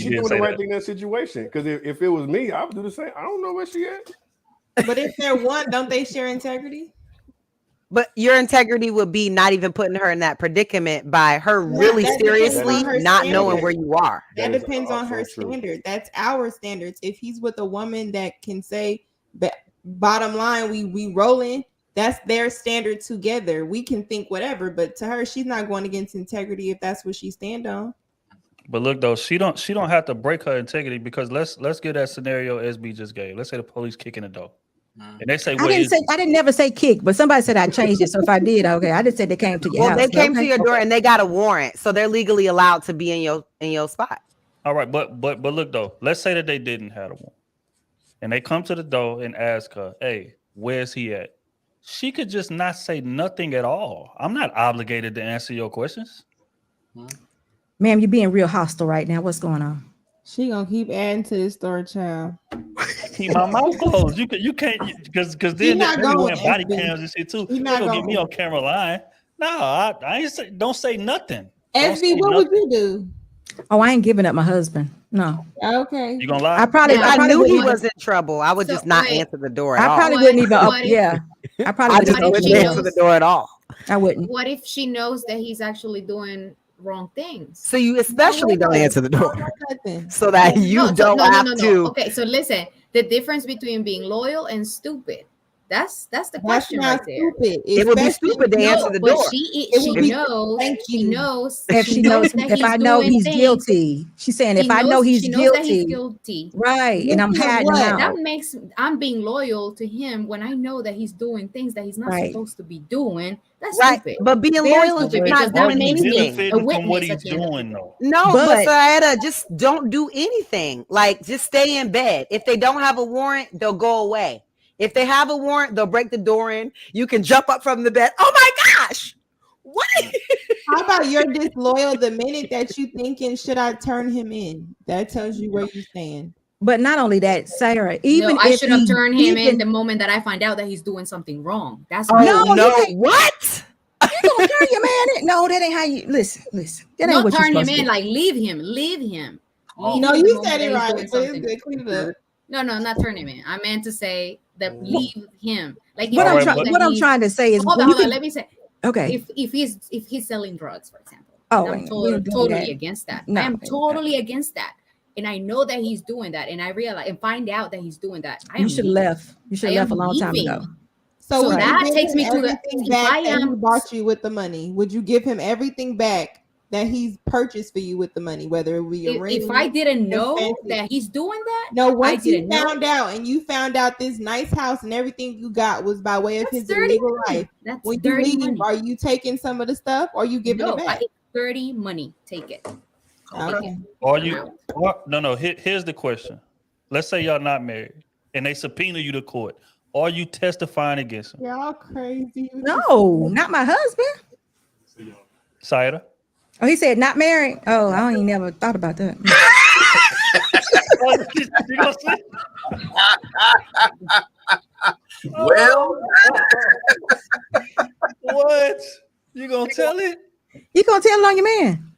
doing the right thing in that situation. Because if it was me, I would do the same. I don't know where she at. But if they're one, don't they share integrity? But your integrity would be not even putting her in that predicament by her really seriously not knowing where you are. That depends on her standard. That's our standards. If he's with a woman that can say, bottom line, we rolling, that's their standard together. We can think whatever, but to her, she's not going against integrity if that's what she stand on. But look though, she don't have to break her integrity, because let's get that scenario SB just gave. Let's say the police kicking the door. And they say, I didn't never say kick, but somebody said I changed it. So if I did, okay, I didn't say they came to your house. They came to your door and they got a warrant, so they're legally allowed to be in your spot. All right, but look though, let's say that they didn't have a warrant. and they come to the door and ask her, "Hey, where's he at?" She could just not say nothing at all. I'm not obligated to answer your questions. Ma'am, you're being real hostile right now. What's going on? She gonna keep adding to this story, child. Keep my mouth closed. You can't because then not they going, wearing body SB. cams and shit too. He They not gonna get me going. on camera lying. No, I ain't say. Don't say nothing. Don't SB, say what would nothing. you do? Oh, I ain't giving up my husband. No. Okay. You gonna lie? I probably, If I I probably knew he wouldn't was in trouble, I would So, just not wait. answer the door at I all. probably What- wouldn't even what if- yeah. I probably I just What if wouldn't she answer knows- the door at all. I wouldn't. What if she knows that he's actually doing wrong things? So you especially don't answer the door Nothing. so that you don't have to. Okay, so listen, the difference between being loyal and stupid. That's the That's question not right there. stupid. It would be Especially- stupid to answer the but door. she It would be- knows. thank She you. knows. If she knows, that if I know doing he's things. guilty, she's saying if She I know knows- he's she knows that he's guilty, guilty. right? And I'm Guilty of hiding him what? out. That makes I'm being loyal to him when I know that he's doing things that he's not Right. supposed to be doing. That's Right. stupid. But being Very loyal is stupid, just because not that Are doing you makes me anything. benefiting from witness what at he's the end of the doing day. though? No, But- but Saida, just don't do anything. Like, just stay in bed. If they don't have a warrant, they'll go away. If they have a warrant, they'll break the door in. You can jump up from the bed. Oh my gosh! What? How about you're disloyal the minute that you thinking, should I turn him in? That tells you where you stand. But not only that, Sarah, even No, I if should have he turned him in even- the moment that I find out that he's doing something wrong. That's Oh No, you no! can't- What? You gonna turn your man in? No, that ain't how you listen. That ain't not what you're turn him supposed to in, do. like leave him. Leave Oh. him No, the you moment said that it he's right, doing but it's something. good. Clean it up. No, not turn him in. I meant to say that leave him. Like What if I'm you Alright, know trying, that what I'm he's- trying to say is, Hold when on, you hold on. can- Let me say, okay, if he's selling drugs, for example, Oh, I'm we don't do totally that. against that. No, I am no. totally against that, and I know that he's doing that, and I realize and find out that he's doing that. I am you should have leaving. left. You should I have left a am long time leaving. ago. So, So would you that give takes him me to the- everything if back I that he am- bought you with the money? Would you give him everything back that he's purchased for you with the money, whether it be a ring? If I didn't know fancy- that he's doing that, No, once you didn't know. found out and you found out this nice house and everything you got was by way of that's his dirty illegal money. life. That's When you dirty leave, money. are you taking some of the stuff or are you giving No, it back? it's dirty money. Take it. Okay. Are I'm you? out. No. Here's the question. Let's say y'all not married and they subpoena you to court. Are you testifying against him? Y'all crazy. No, not my husband. Saida? Oh, he said not married. Oh, I ain't never thought about that. You gonna say- Well, What? You gonna tell it? You gonna tell on your man?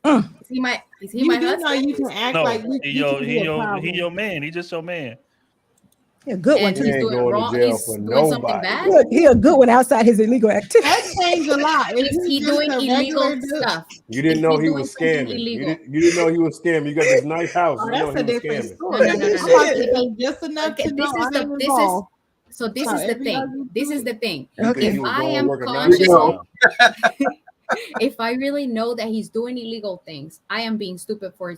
Is he my You my do know husband? you can act No, like you, he you your can he be a your problem. he your man. He just your man. He a good one And too. he's ain't doing going to wrong. jail He's for doing something nobody. bad. He a good one outside his illegal activity. That changed a lot. If Is he just doing a illegal regular dude- stuff? You didn't Is know he he doing was something scamming. illegal? You didn't know he was scamming. You got this nice house. Oh, You know that's a he was different scamming. story. No. I thought it was just enough Okay, to know I ain't this is involved. so this So is the every thing. other This is dude- the thing. You think Okay. he was I going am working conscious 9 of- to 5? If I really know that he's doing illegal things, I am being stupid for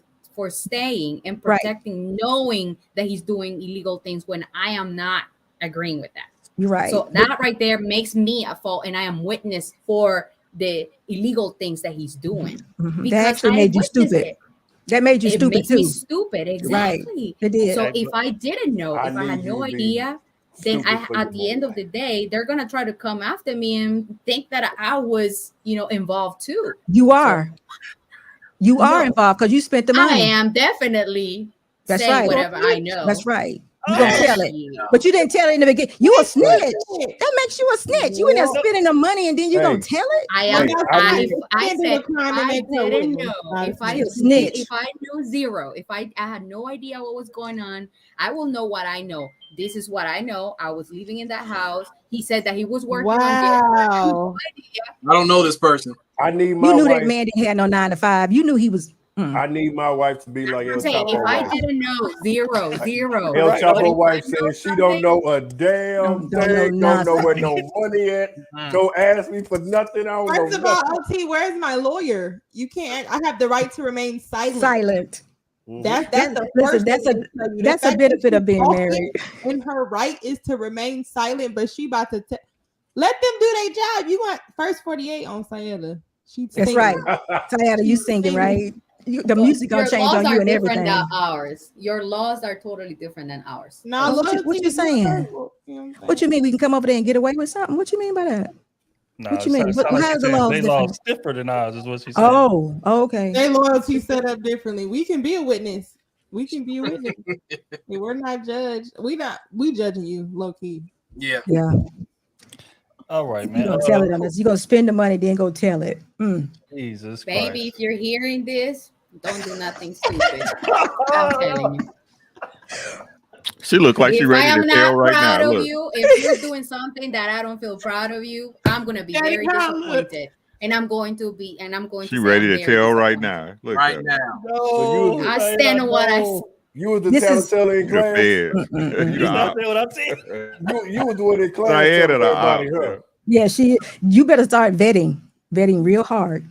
staying and Right. protecting, knowing that he's doing illegal things when I am not agreeing with that. You're right. So that right there makes me a fault, and I am witness for the illegal things that he's doing. Mhm. Because That actually I made you witnessed stupid. it. That made you It stupid makes me too. stupid, exactly. It did. So if I didn't know, I if I had need you no to be idea, then stupid for at your the end of boy. the day, they're gonna try to come after me and think that I was, involved too. You are. You are No. involved because you spent the I money. am definitely That's saying right. whatever I know. That's right. You gonna Oh, tell it. shit. But you didn't tell it in the beginning. You a snitch. Shit. That makes you a snitch. You in there Well- spending the money and then you Hey. gonna tell it? I am. Hey, I can't do said a crime and I make her didn't witness. know. Not a If I snitch. Snitch. if I knew zero, if I had no idea what was going on, I will know what I know. This is what I know. I was living in that house. He said that he was working on Wow. I don't know this person. I need my You knew wife. that man didn't have no 9 to 5. You knew he was. I need my wife to be like El I'm saying if Chapo I wife. didn't know zero. El Right. Chapo wife If I know says she don't know a damn Don't know thing, don't know where nothing. no money at. Don't ask me for nothing. I don't First know of all, nothing. LT, where's my lawyer? You can't. I have the right to remain silent. Silent. That's the Listen, first that's thing a to tell you. The that's a fact benefit that of being she's married. talking And her right is to remain silent, but she about to let them do their job. You want first 48 on Sayeda. She's That's singing. right. Sayada, you singing, right? The music gonna Your change laws on you are and different than everything. ours. Your laws are totally different than ours. No, Oh, what you loyalty is saying? universal. You know what I'm What saying? you mean we can come over there and get away with something? What you mean by that? Nah, What you mean? it sound like How's she's the saying laws they different? laws stiffer than ours, is what she's saying. Oh, okay. Their loyalty set up differently. We can be a witness. We can be a witness. We're not judged. We judging you, low key. Yeah. Yeah. All right, You man. gonna tell it on us. You gonna spend the money, then go tell it. Jesus Baby, Christ. if you're hearing this, don't do nothing stupid. I'm telling you. She look like she If I ready am to tell not right proud now. of Look, you, if you're doing something that I don't feel proud of you, I'm gonna be Daddy, very come look. disappointed. And I'm going to she say ready I'm to very tell right disappointed. now. Look Right at her. now. So No, I stand on what I no. you was the This is- tattletale in You the class. feds. You You the not op. saying what I'm saying. You was doing in class Diana telling the everybody, op. huh? Yeah, you better start vetting real hard.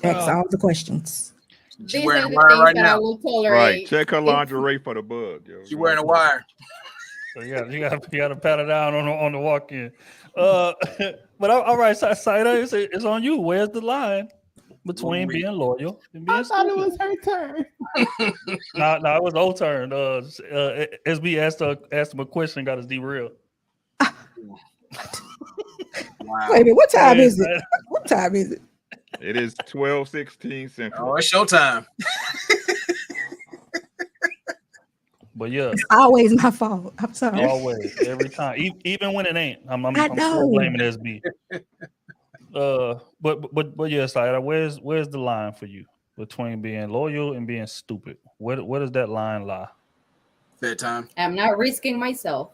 Ask Oh. all the questions. She These wearing are a the wire things right that I now. will Yeah. Right. tolerate. Check her If- lingerie for the bug. Yo. She wearing a wire. So you got to pat it down on the walk in. But all right, Saida, it's on you. Where's the line between being loyal and being I thought stupid? it was her turn. No, it was old turn. SB asked him a question, got us derailed. Wow. Wait a minute, what time Hey, is it? What time is it? It is 12:16 Central. Oh, it's showtime. But yeah, It's always my fault. I'm sorry. always, every time, even when it ain't, I'm I still know. blaming SB. But yes, Saida, where's the line for you between being loyal and being stupid? Where does that line lie? Fair time. I'm not risking myself.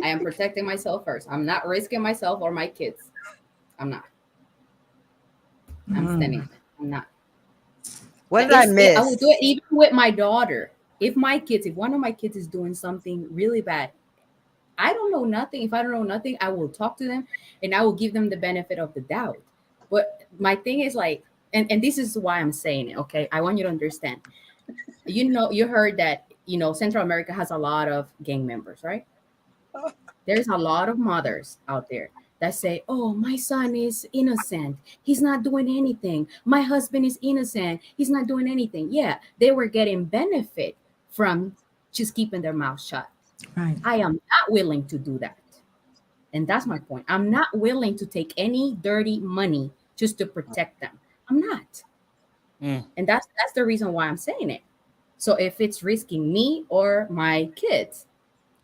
I am protecting myself first. I'm not risking myself or my kids. I'm not. I'm standing. I'm not. What did I miss? I will do it even with my daughter. If one of my kids is doing something really bad, I don't know nothing. If I don't know nothing, I will talk to them and I will give them the benefit of the doubt. But my thing is like, and this is why I'm saying it, okay? I want you to understand. You heard that, Central America has a lot of gang members, right? There's a lot of mothers out there that say, oh, my son is innocent. He's not doing anything. My husband is innocent. He's not doing anything. Yeah, they were getting benefit from just keeping their mouth shut. Right. I am not willing to do that. And that's my point. I'm not willing to take any dirty money just to protect them. I'm not. And that's the reason why I'm saying it. So if it's risking me or my kids,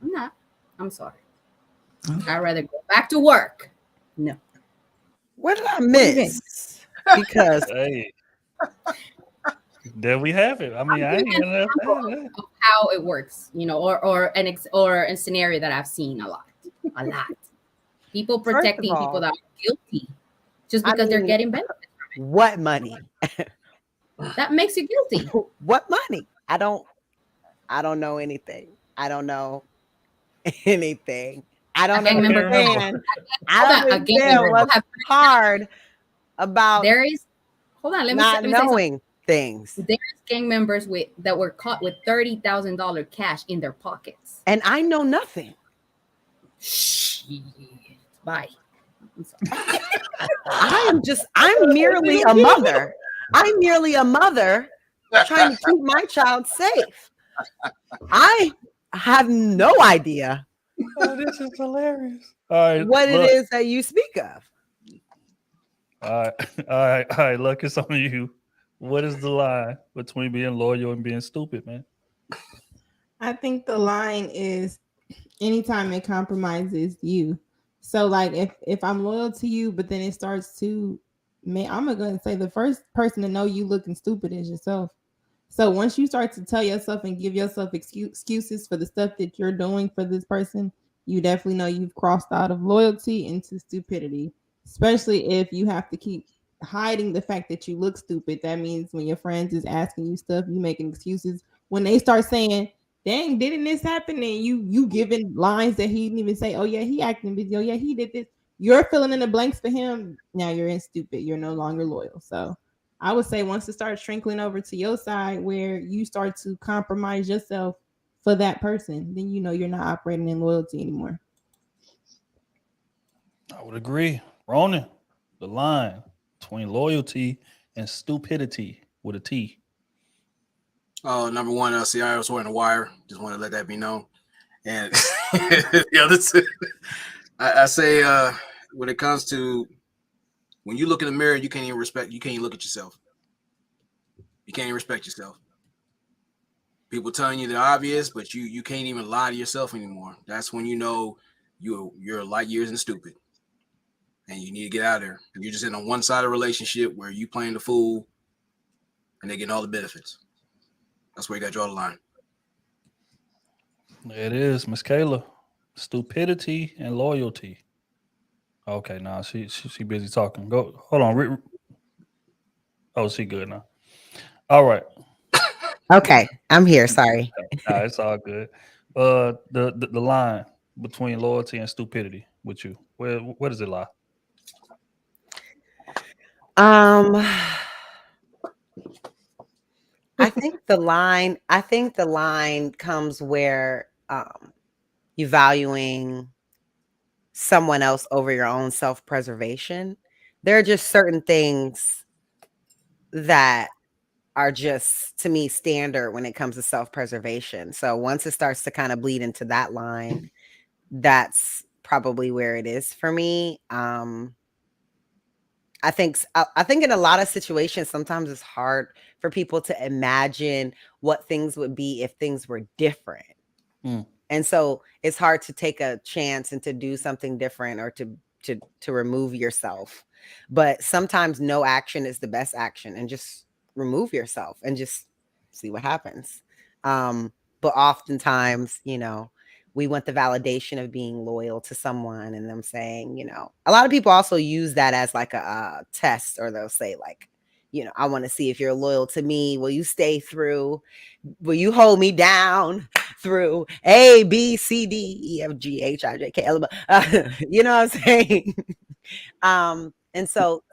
I'm not. I'm sorry. I'd rather go back to work. No. What did I miss? Because Hey, there we have it. I mean, I ain't gonna have Of how it works, or a scenario that I've seen a lot. People protecting all, people that are guilty just I because they're mean, getting benefits. what money? That makes you guilty. What money? I don't know anything. I don't know anything. I don't A gang member. understand. I Hold don't on, a gang understand member what's have- hard about There is. Hold on. Let me not say something. knowing things. There's gang members that were caught with $30,000 cash in their pockets. And I know nothing. Shit. Bye. I'm sorry. I'm merely a mother. I'm merely a mother trying to keep my child safe. I have no idea Oh, this is hilarious. All right, what it look. is that you speak of. All right. Look, it's on you. What is the line between being loyal and being stupid, man? I think the line is anytime it compromises you. So like if I'm loyal to you, but then it starts to, I'm gonna say the first person to know you looking stupid is yourself. So once you start to tell yourself and give yourself excuses for the stuff that you're doing for this person, you definitely know you've crossed out of loyalty into stupidity. Especially if you have to keep hiding the fact that you look stupid. That means when your friends is asking you stuff, you making excuses. When they start saying, dang, didn't this happen? And you giving lines that he didn't even say, oh yeah, he acting busy. Oh yeah, he did this. You're filling in the blanks for him. Now you're in stupid. You're no longer loyal. So I would say once it starts shrinking over to your side where you start to compromise yourself for that person, then you know you're not operating in loyalty anymore. I would agree. Ronan, the line between loyalty and stupidity with a T. Number one, see, I was wearing a wire. Just want to let that be known. And the other two, I say, when it comes to when you look in the mirror, you can't even look at yourself. You can't even respect yourself. People telling you the obvious, but you can't even lie to yourself anymore. That's when you know you're light years and stupid, and you need to get out of there. You're just in a one-sided relationship where you playing the fool, and they getting all the benefits. That's where you got to draw the line. There it is, Miss Kayla. Stupidity and loyalty. Okay, nah, she busy talking. Go, hold on. Oh, she good now. All right. Okay, I'm here. Sorry. Nah, it's all good. The line between loyalty and stupidity with you, where does it lie? Um, I think the line comes where you valuing someone else over your own self-preservation. There are just certain things that are just, to me, standard when it comes to self-preservation. So once it starts to kind of bleed into that line, that's probably where it is for me. I think in a lot of situations, sometimes it's hard for people to imagine what things would be if things were different. And so it's hard to take a chance and to do something different or to remove yourself. But sometimes no action is the best action, and just remove yourself and just see what happens. But oftentimes, we want the validation of being loyal to someone and them saying, a lot of people also use that as like a test, or they'll say like, I want to see if you're loyal to me. Will you stay through? Will you hold me down through A, B, C, D, E, F, G, H, I, J, K, L, you know what I'm saying? And so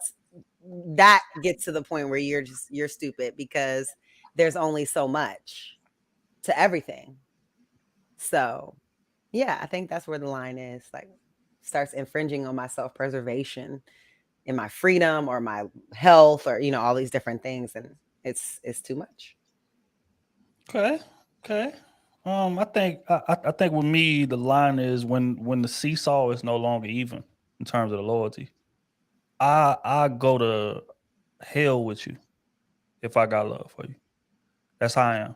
that gets to the point where you're stupid, because there's only so much to everything. So yeah, I think that's where the line is. Like, starts infringing on my self-preservation and my freedom or my health, or all these different things, and it's too much. Okay. I think with me the line is when the seesaw is no longer even in terms of the loyalty. I go to hell with you if I got love for you. That's how I am.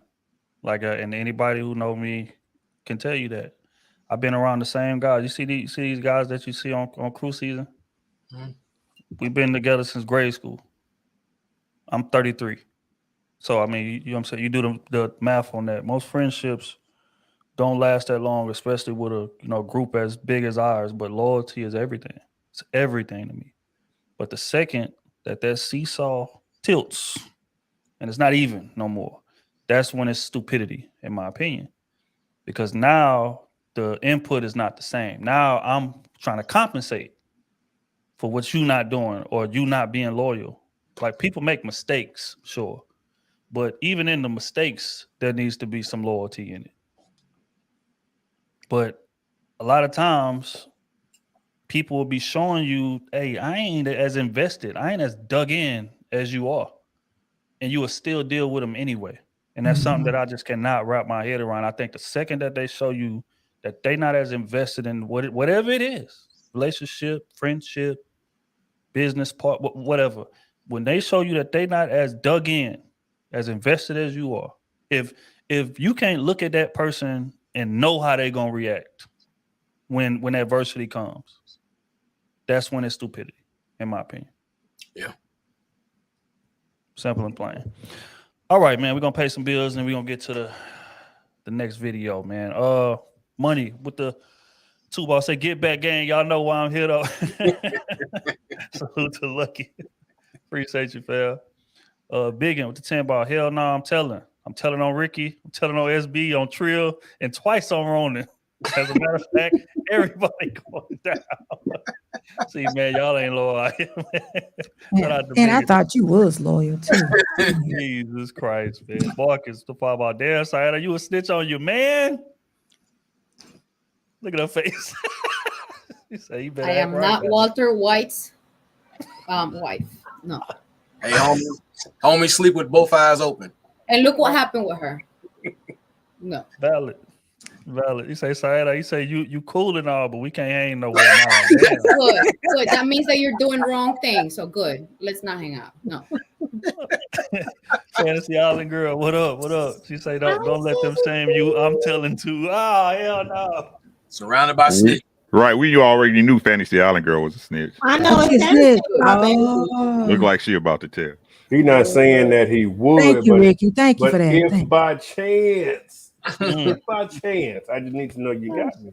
Like, and anybody who know me can tell you that. I've been around the same guys. You see these guys that you see on Krew season? Mm-hmm. We've been together since grade school. I'm 33. So, I mean, you know what I'm saying? You do the math on that. Most friendships don't last that long, especially with a group as big as ours. But loyalty is everything. It's everything to me. But the second that seesaw tilts and it's not even no more, that's when it's stupidity, in my opinion. Because now the input is not the same. Now I'm trying to compensate for what you not doing or you not being loyal. Like, people make mistakes, sure. But even in the mistakes, there needs to be some loyalty in it. But a lot of times, people will be showing you, hey, I ain't as invested. I ain't as dug in as you are. And you will still deal with them anyway. And that's something that I just cannot wrap my head around. I think the second that they show you that they not as invested in whatever it is, relationship, friendship, business part, whatever, when they show you that they not as dug in, as invested as you are, if you can't look at that person and know how they're gonna react when adversity comes, that's when it's stupidity, in my opinion. Yeah. Simple and plain. All right, man. We're gonna pay some bills and we're gonna get to the next video, man. Money with the two ball. Say get back gang. Y'all know why I'm here though. Salute to Lucky. Appreciate you, fam. Biggin with the 10 ball. Hell no, I'm telling on Ricky, I'm telling on SB, on Trill, and twice on Ronan. As a matter of fact, everybody going down. See, man, y'all ain't loyal out here, man. And I thought you was loyal too. Jesus Christ, man. Marcus, the far about damn side. Are you a snitch on your man? Look at her face. You say you better. I am not Walter White's wife. No. Hey, homie, sleep with both eyes open. And look what happened with her. No. Valid. You say, Sayeda, you say you cool and all, but we can't hang nowhere now. Damn. Good. That means that you're doing wrong things. So good. Let's not hang out. No. Fantasy Island girl, what up? She say, don't let them shame you. I'm telling too. Oh, hell no. Surrounded by snitch. Right, we already knew Fantasy Island girl was a snitch. I know It's it's it. Look like she about to tell. He's not saying that he would. Thank you, but, Ricky. Thank you but for that. if by chance, I just need to know you got me.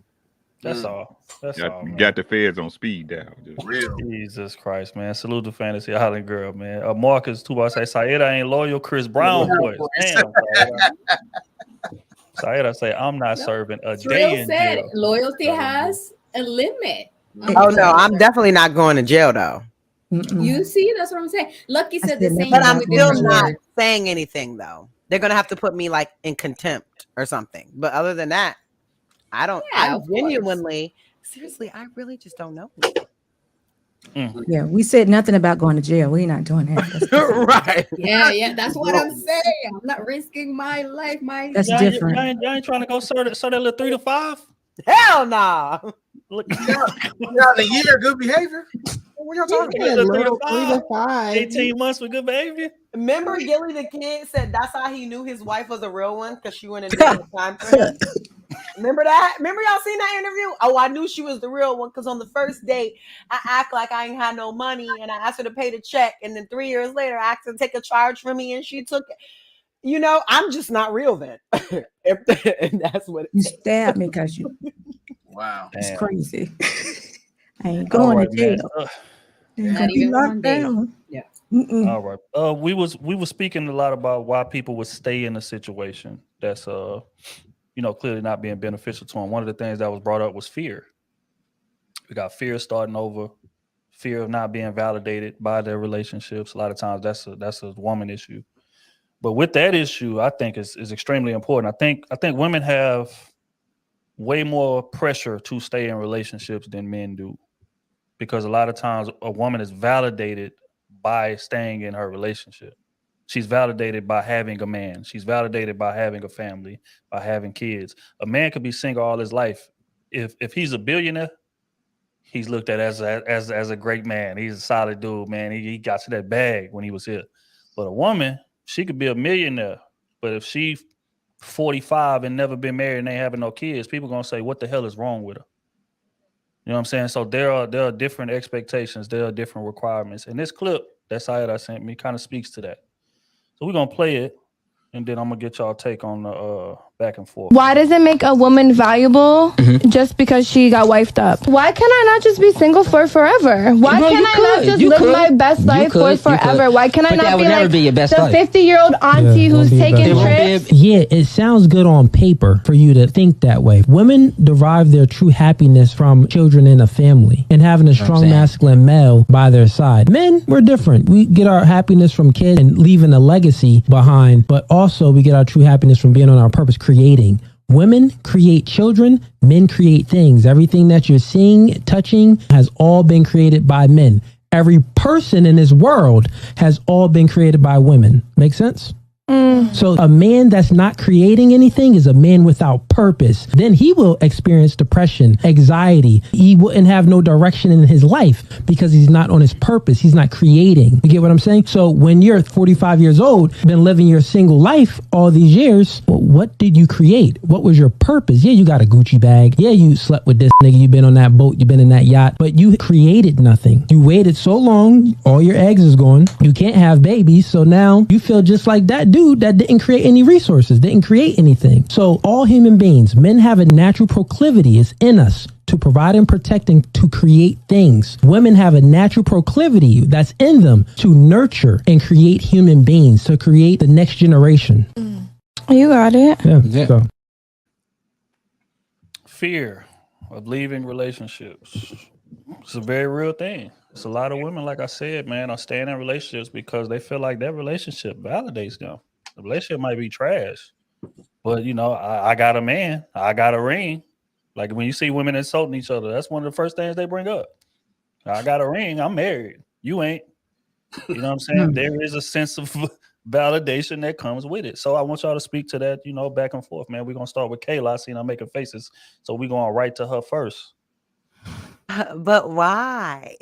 That's all. That's all. Man. Got the feds on speed dial. Real. Jesus Christ, man. Salute to Fantasy Island girl, man. Marcus Tuba say Sayeda ain't loyal. Chris Brown voice. Damn, Sayeda say I'm not serving a day in said jail. Loyalty has a limit. Oh no, I'm definitely not going to jail though. You see, that's what I'm saying. Lucky said the same But thing I'm with still different not words. saying anything though. They're gonna have to put me like in contempt or something. But other than that, I don't. Yeah, I of course. genuinely, seriously, I really just don't know. Yeah, we said nothing about going to jail. We're not doing that. Right. Yeah, that's what I'm saying. I'm not risking my life. That's Y'all different. ain't trying to go serve that little 3 to 5? Hell no. Look, You're out a year, good behavior. What y'all talking about? little 3 to 5. 18 months with good behavior. Remember, Gilly the kid said that's how he knew his wife was a real one because she went and did the time for him. Remember that? Remember y'all seen that interview? Oh, I knew she was the real one because on the first date, I act like I ain't had no money and I asked her to pay the check. And then 3 years later, I asked her to take a charge from me and she took it. You know, I'm just not real then. And that's what You stabbed me because you. Wow. It's Damn. crazy. I ain't going right, to jail. Ain't Not gonna be even locked one day. down. Yeah. All right. We were speaking a lot about why people would stay in a situation that's clearly not being beneficial to them. One of the things that was brought up was fear. We got fear starting over, fear of not being validated by their relationships. A lot of times that's a woman issue. But with that issue, I think is extremely important. I think women have way more pressure to stay in relationships than men do. Because a lot of times a woman is validated by staying in her relationship. She's validated by having a man. She's validated by having a family, by having kids. A man could be single all his life. If he's a billionaire, he's looked at as a great man. He's a solid dude, man. He got to that bag when he was here. But a woman, she could be a millionaire, but if she 45 and never been married and ain't having no kids, people gonna say, what the hell is wrong with her? You know what I'm saying? So there are different expectations. There are different requirements. And this clip that Sayeda sent me kind of speaks to that. So we're going to play it, and then I'm going to get y'all take on the back and forth. Why does it make a woman valuable just because she got wifed up? Why can I not just be single for forever? Why can I not just live my best life for forever? Why can I not be like the 50-year-old auntie who's taking trips? Yeah, it sounds good on paper for you to think that way. Women derive their true happiness from children in a family and having a strong masculine male by their side. Men, we're different. We get our happiness from kids and leaving a legacy behind, but also we get our true happiness from being on our purpose, creating. Women create children, men create things. Everything that you're seeing, touching has all been created by men. Every person in this world has all been created by women. Make sense? So a man that's not creating anything is a man without purpose. Then he will experience depression, anxiety. He wouldn't have no direction in his life because he's not on his purpose. He's not creating. You get what I'm saying? So when you're 45 years old, been living your single life all these years, well, what did you create? What was your purpose? Yeah, you got a Gucci bag. Yeah, you slept with this nigga. You've been on that boat. You've been in that yacht. But you created nothing. You waited so long. All your eggs is gone. You can't have babies. So now you feel just like that dude that didn't create any resources, didn't create anything. So all human beings, men have a natural proclivity. It's in us to provide and protect and to create things. Women have a natural proclivity that's in them to nurture and create human beings, to create the next generation. You got it. Yeah. So. Fear of leaving relationships. It's a very real thing. It's a lot of women, like I said, man, are staying in relationships because they feel like that relationship validates them. The relationship might be trash, but I got a man, I got a ring. Like when you see women insulting each other, that's one of the first things they bring up. I got a ring, I'm married. You ain't. You know what I'm saying? There is a sense of validation that comes with it. So I want y'all to speak to that, back and forth, man. We're gonna start with Kayla. I seen her making faces, so we're going right to her first. But why?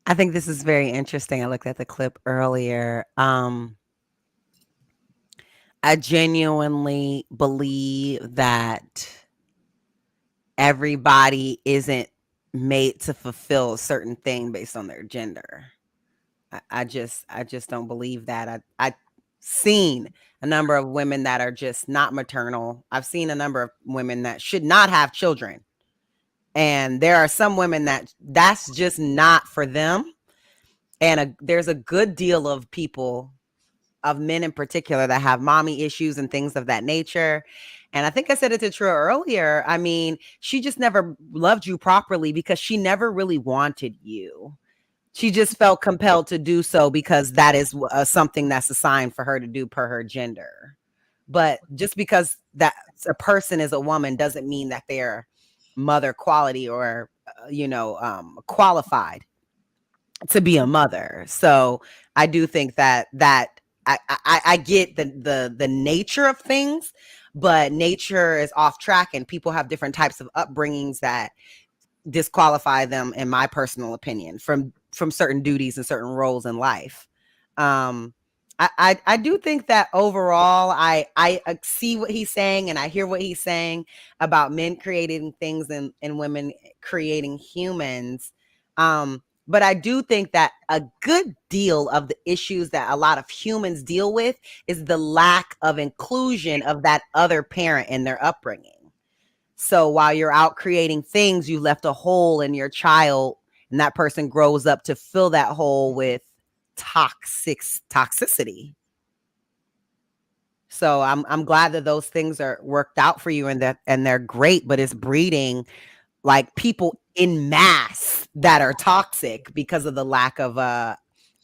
I think this is very interesting. I looked at the clip earlier. I genuinely believe that everybody isn't made to fulfill a certain thing based on their gender. I just don't believe that. I've seen a number of women that are just not maternal. I've seen a number of women that should not have children. And there are some women that's just not for them. And there's a good deal of people, of men in particular, that have mommy issues and things of that nature. And I think I said it to Krew earlier. I mean, she just never loved you properly because she never really wanted you. She just felt compelled to do so because that is something that's assigned for her to do per her gender. But just because that a person is a woman doesn't mean that they're mother quality or, qualified to be a mother. So I do think that I get the nature of things, but nature is off track and people have different types of upbringings that disqualify them, in my personal opinion, from certain duties and certain roles in life. I do think that overall, I see what he's saying and I hear what he's saying about men creating things and women creating humans. But I do think that a good deal of the issues that a lot of humans deal with is the lack of inclusion of that other parent in their upbringing. So while you're out creating things, you left a hole in your child, and that person grows up to fill that hole with toxicity. So I'm glad that those things are worked out for you and they're great, but it's breeding like people in mass that are toxic because of the lack of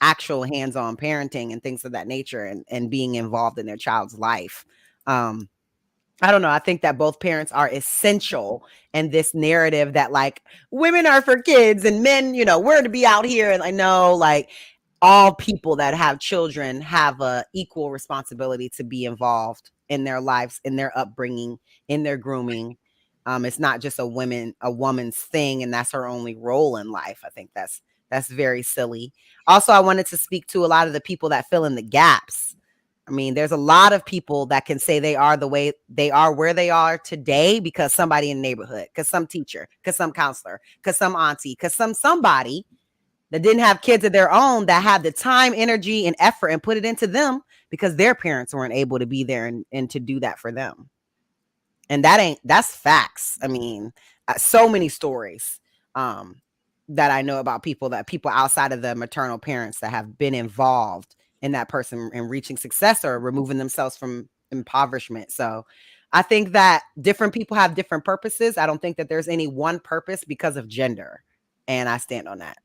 actual hands-on parenting and things of that nature and being involved in their child's life. I don't know. I think that both parents are essential in this narrative that like women are for kids and men, we're to be out here. And I know like all people that have children have a equal responsibility to be involved in their lives, in their upbringing, in their grooming. It's not just a woman's thing, and that's her only role in life. I think that's very silly. Also, I wanted to speak to a lot of the people that fill in the gaps. I mean, there's a lot of people that can say they are the way they are where they are today because somebody in the neighborhood, because some teacher, because some counselor, because some auntie, because somebody that didn't have kids of their own that had the time, energy, and effort and put it into them because their parents weren't able to be there and to do that for them. And that's facts. I mean, so many stories that I know about people outside of the maternal parents that have been involved in that person in reaching success or removing themselves from impoverishment. So I think that different people have different purposes. I don't think that there's any one purpose because of gender. And I stand on that.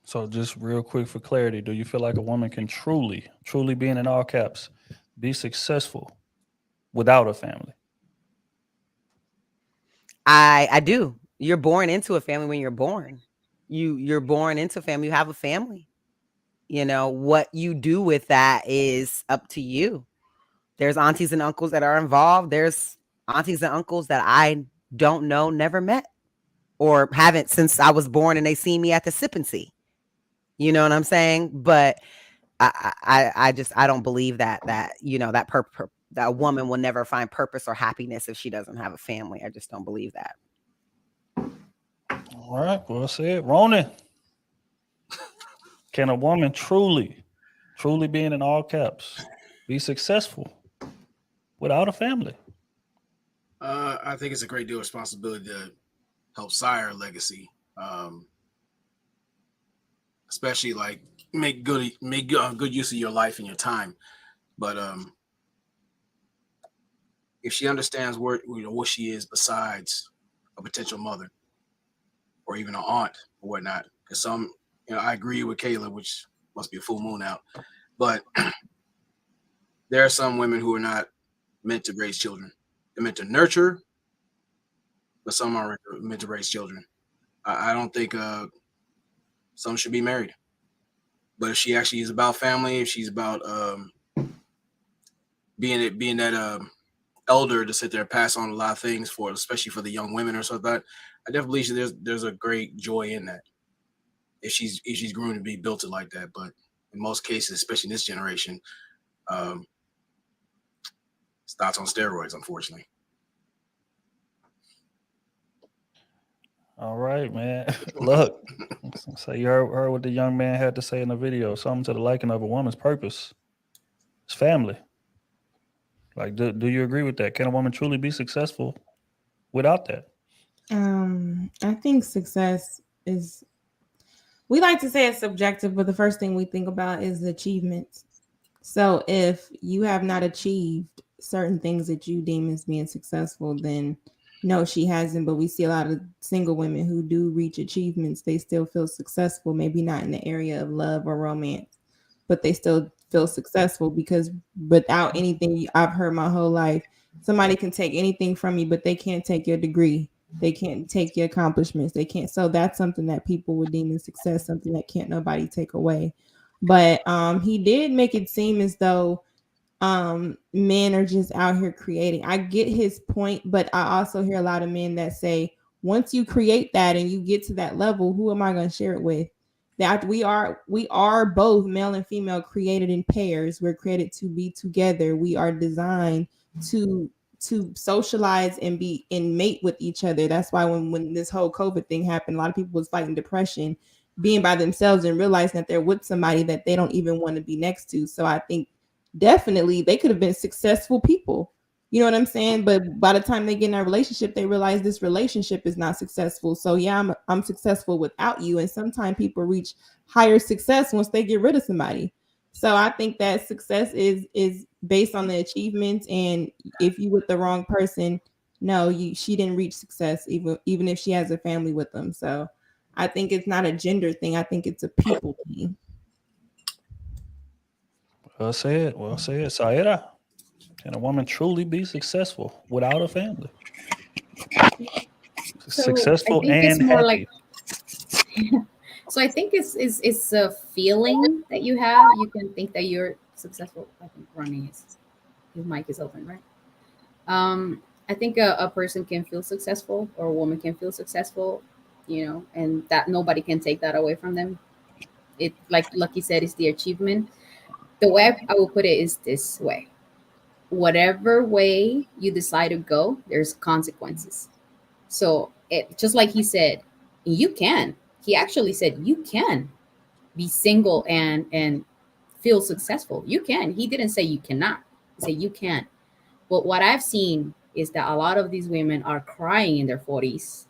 So just real quick for clarity, do you feel like a woman can truly being in all caps, be successful without a family? I do. You're born into a family when you're born. You're born into a family. You have a family. What you do with that is up to you. There's aunties and uncles that are involved. There's aunties and uncles that I don't know, never met, or haven't since I was born, and they see me at the sip and see. You know what I'm saying? But I don't believe that that a woman will never find purpose or happiness if she doesn't have a family. I just don't believe that. All right, well said. Ronan, can a woman truly being in all caps, be successful without a family? I think it's a great deal of responsibility to help sire a legacy, especially like make good use of your life and your time. But if she understands what she is besides a potential mother or even an aunt or whatnot, because some, I agree with Kayla, which must be a full moon out, but there are some women who are not meant to raise children. They're meant to nurture, but some aren't meant to raise children. I don't think some should be married. But if she actually is about family, if she's about being that elder to sit there and pass on a lot of things for, especially for the young women or something like that, I definitely believe there's a great joy in that. If she's growing to be built it like that. But in most cases, especially in this generation, it's thoughts on steroids, unfortunately. All right, man. Look, so you heard what the young man had to say in the video. Something to the liking of a woman's purpose. It's family. Like, do you agree with that? Can a woman truly be successful without that? I think success is, we like to say it's subjective, but the first thing we think about is achievements. So if you have not achieved certain things that you deem as being successful, then no, she hasn't. But we see a lot of single women who do reach achievements. They still feel successful, maybe not in the area of love or romance, but they still feel successful because without anything, I've heard my whole life, somebody can take anything from you, but they can't take your degree. They can't take your accomplishments. They can't. So that's something that people would deem as success, something that can't nobody take away. But he did make it seem as though men are just out here creating. I get his point, but I also hear a lot of men that say, once you create that and you get to that level, who am I going to share it with? That we are both male and female created in pairs. We're created to be together. We are designed to socialize and be and mate with each other. That's why when this whole COVID thing happened, a lot of people was fighting depression, being by themselves and realizing that they're with somebody that they don't even want to be next to. So I think definitely they could have been successful people. You know what I'm saying? But by the time they get in a relationship, they realize this relationship is not successful. So yeah, I'm successful without you. And sometimes people reach higher success once they get rid of somebody. So I think that success is based on the achievements. And if you with the wrong person, no, she didn't reach success, even if she has a family with them. So I think it's not a gender thing. I think it's a people thing. Well said. Well said. Saira, can a woman truly be successful without a family? So Successful I think and it's more happy. so I think it's a feeling that you have. You can think that you're successful. I think Ronnie his mic is open, right? I think a person can feel successful or a woman can feel successful, and that nobody can take that away from them. It, like Lucky said, is the achievement. The way I will put it is this way: whatever way you decide to go, there's consequences. So it, just like he said, you can. He actually said you can be single and feel successful. You can. He didn't say you cannot. He said you can. But what I've seen is that a lot of these women are crying in their 40s,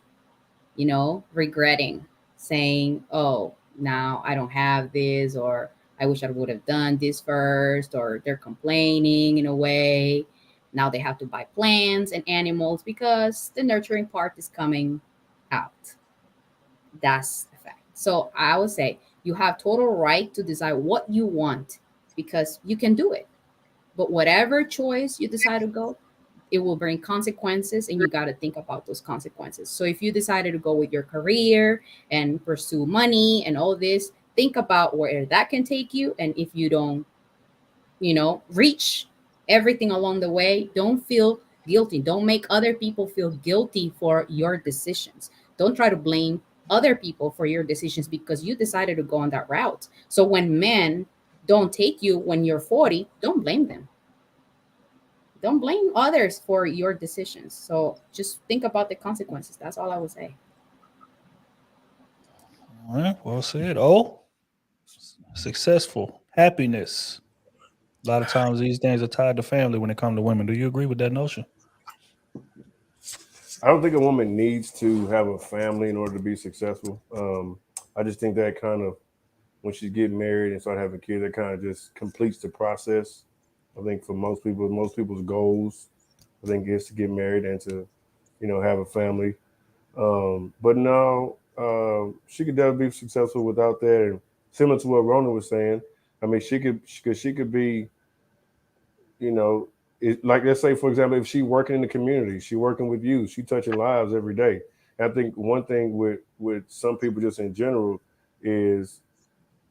regretting, saying, oh, now I don't have this, or I wish I would have done this first, or they're complaining in a way. Now they have to buy plants and animals because the nurturing part is coming out. That's a fact. So I would say you have total right to decide what you want because you can do it. But whatever choice you decide to go, it will bring consequences and you got to think about those consequences. So if you decided to go with your career and pursue money and all this, think about where that can take you. And if you don't, reach everything along the way, don't feel guilty. Don't make other people feel guilty for your decisions. Don't try to blame other people for your decisions because you decided to go on that route. So when men don't take you when you're 40, don't blame them. Don't blame others for your decisions. So just think about the consequences. That's all I would say. All right, well said. Oh, successful, happiness. A lot of times these things are tied to family when it comes to women. Do you agree with that notion? I don't think a woman needs to have a family in order to be successful. I just think that kind of, when she's getting married and start having kids, that kind of just completes the process. I think for most people's goals, I think is to get married and to, have a family. But no, she could definitely be successful without that. And similar to what Rona was saying, I mean, she could be, like, let's say, for example, if she working in the community, she working with youth, she touching lives every day. And I think one thing with some people just in general, is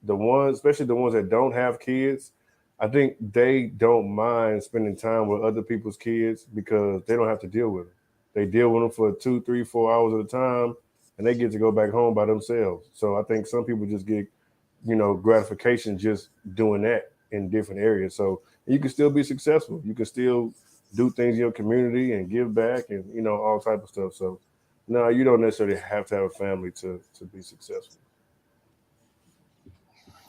the ones, especially the ones that don't have kids. I think they don't mind spending time with other people's kids because they don't have to deal with them. They deal with them for 2, 3, 4 hours at a time, and they get to go back home by themselves. So I think some people just get, gratification just doing that in different areas. So you can still be successful. You can still do things in your community and give back and, all type of stuff. So no, you don't necessarily have to have a family to be successful.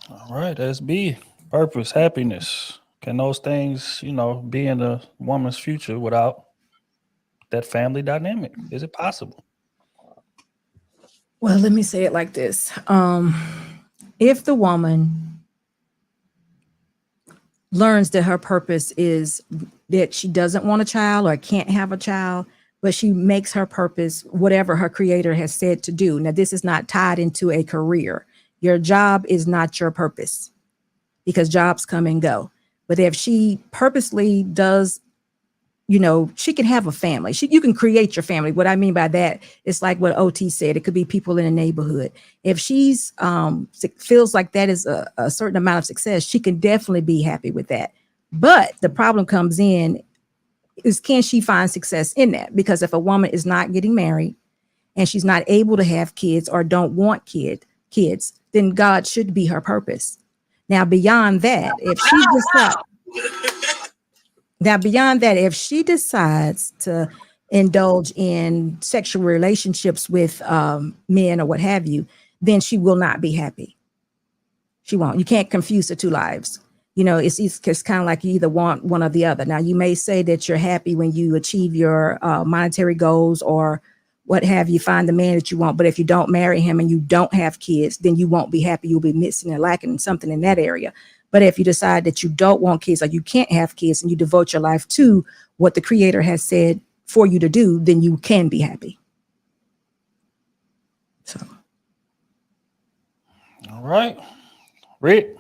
All right, that's B. Purpose, happiness. Can those things, be in a woman's future without that family dynamic? Is it possible? Well, let me say it like this. If the woman learns that her purpose is that she doesn't want a child or can't have a child, but she makes her purpose whatever her creator has said to do. Now, this is not tied into a career. Your job is not your purpose because jobs come and go. But if she purposely does, she can have a family. You can create your family. What I mean by that, it's like what OT said. It could be people in the neighborhood. If she's feels like that is a certain amount of success, she can definitely be happy with that. But the problem comes in is, can she find success in that? Because if a woman is not getting married and she's not able to have kids or don't want kids, then God should be her purpose. Now, beyond that, if she decides to indulge in sexual relationships with men or what have you, then she will not be happy. She won't. You can't confuse the two lives. It's kind of like you either want one or the other. Now, you may say that you're happy when you achieve your monetary goals or what have you, find the man that you want. But if you don't marry him and you don't have kids, then you won't be happy. You'll be missing and lacking something in that area. But if you decide that you don't want kids or you can't have kids and you devote your life to what the creator has said for you to do, then you can be happy. So. All right. Rick.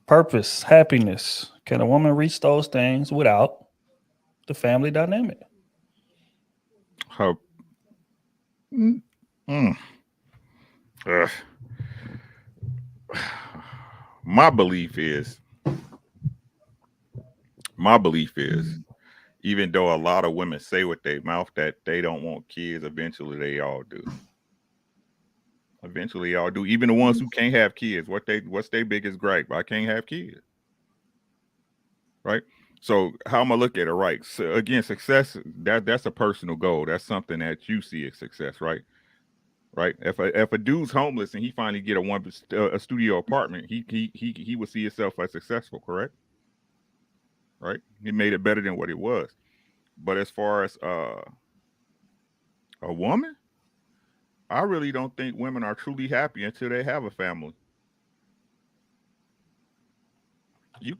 Purpose, happiness. Can a woman reach those things without the family dynamic? Her. My belief is, even though a lot of women say with their mouth that they don't want kids, eventually they all do. Even the ones who can't have kids. What's their biggest gripe? I can't have kids. Right? So how am I look at it? Right. So again, success, that's a personal goal. That's something that you see as success, right? Right. If a dude's homeless and he finally get a studio apartment, he would see himself as successful, correct? Right. He made it better than what it was. But as far as a woman, I really don't think women are truly happy until they have a family.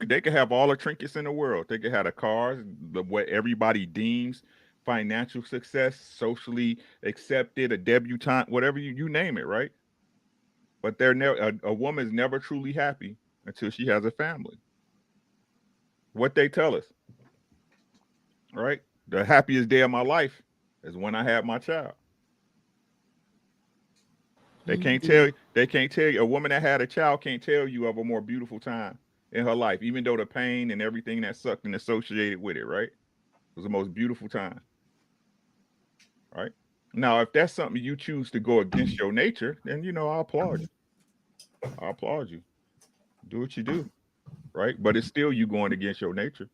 They could have all the trinkets in the world. They could have the cars, what everybody deems financial success, socially accepted, a debutante, whatever you name it, right? But they're never a woman's never truly happy until she has a family. What they tell us, right? The happiest day of my life is when I had my child. They can't tell you. A woman that had a child can't tell you of a more beautiful time in her life, even though the pain and everything that sucked and associated with it, right? It was the most beautiful time. Right? Now, if that's something you choose to go against your nature, then I applaud you. Do what you do. Right? But it's still you going against your nature.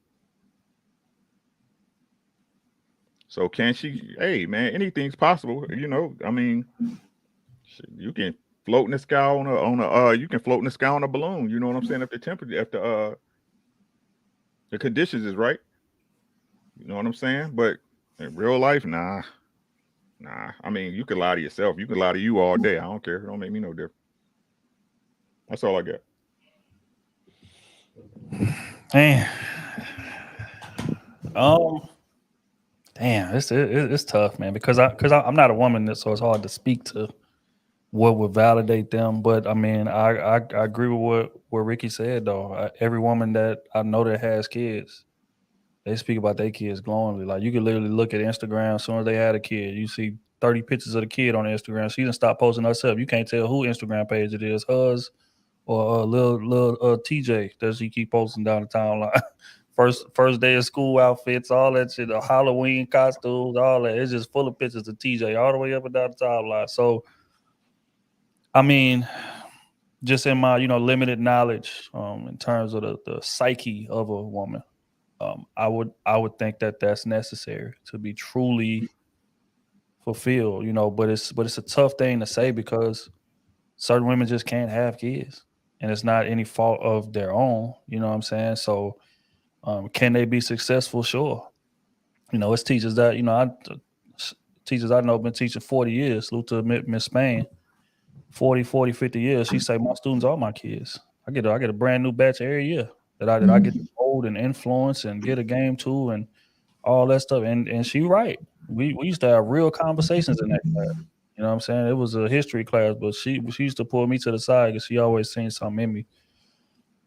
So can she, hey man, anything's possible. I mean, you can float in the sky you can float in the sky on a balloon. You know what I'm saying? If the temperature, if the conditions is right. You know what I'm saying? But in real life, nah. I mean, you can lie to yourself. You can lie to you all day. I don't care. It don't make me no different. That's all I got. Damn, it's tough, man, because I'm not a woman, so it's hard to speak to what would validate them. But I mean, I agree with what Ricky said, though. Every woman that I know that has kids, they speak about their kids glowingly. Like, you can literally look at Instagram as soon as they had a kid, you see 30 pictures of the kid on Instagram. She didn't stop posting herself. You can't tell who Instagram page it is, hers or little TJ that she keep posting down the timeline. First day of school outfits, all that shit, the Halloween costumes, all that. It's just full of pictures of TJ all the way up and down the timeline. So, I mean, just in my limited knowledge in terms of the psyche of a woman, I would think that that's necessary to be truly fulfilled. But it's a tough thing to say because certain women just can't have kids, and it's not any fault of their own. You know what I'm saying? So. Can they be successful? Sure. It's teachers that, teachers I know been teaching 40 years. Salute to Miss Spain, 40, 50 years. She say, my students are my kids. I get a brand new batch every year that I get to mold and influence and get a game to and all that stuff. And she right. We used to have real conversations in that class. You know what I'm saying? It was a history class, but she used to pull me to the side because she always seen something in me.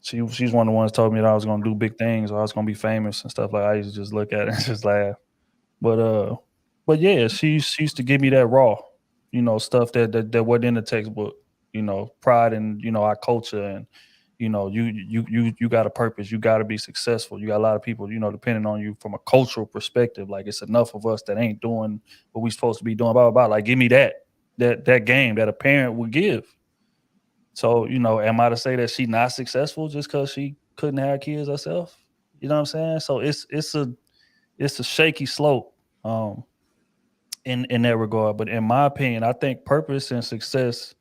She's one of the ones that told me that I was gonna do big things or I was gonna be famous and stuff like that. I used to just look at it and just laugh. But yeah, she used to give me that raw, stuff that wasn't in the textbook, pride in, our culture and you got a purpose, you gotta be successful. You got a lot of people, depending on you from a cultural perspective. Like it's enough of us that ain't doing what we supposed to be doing, blah, blah, blah. Like give me that game that a parent would give. So, am I to say that she not successful just because she couldn't have kids herself? You know what I'm saying? So it's a shaky slope in that regard. But in my opinion, I think purpose and success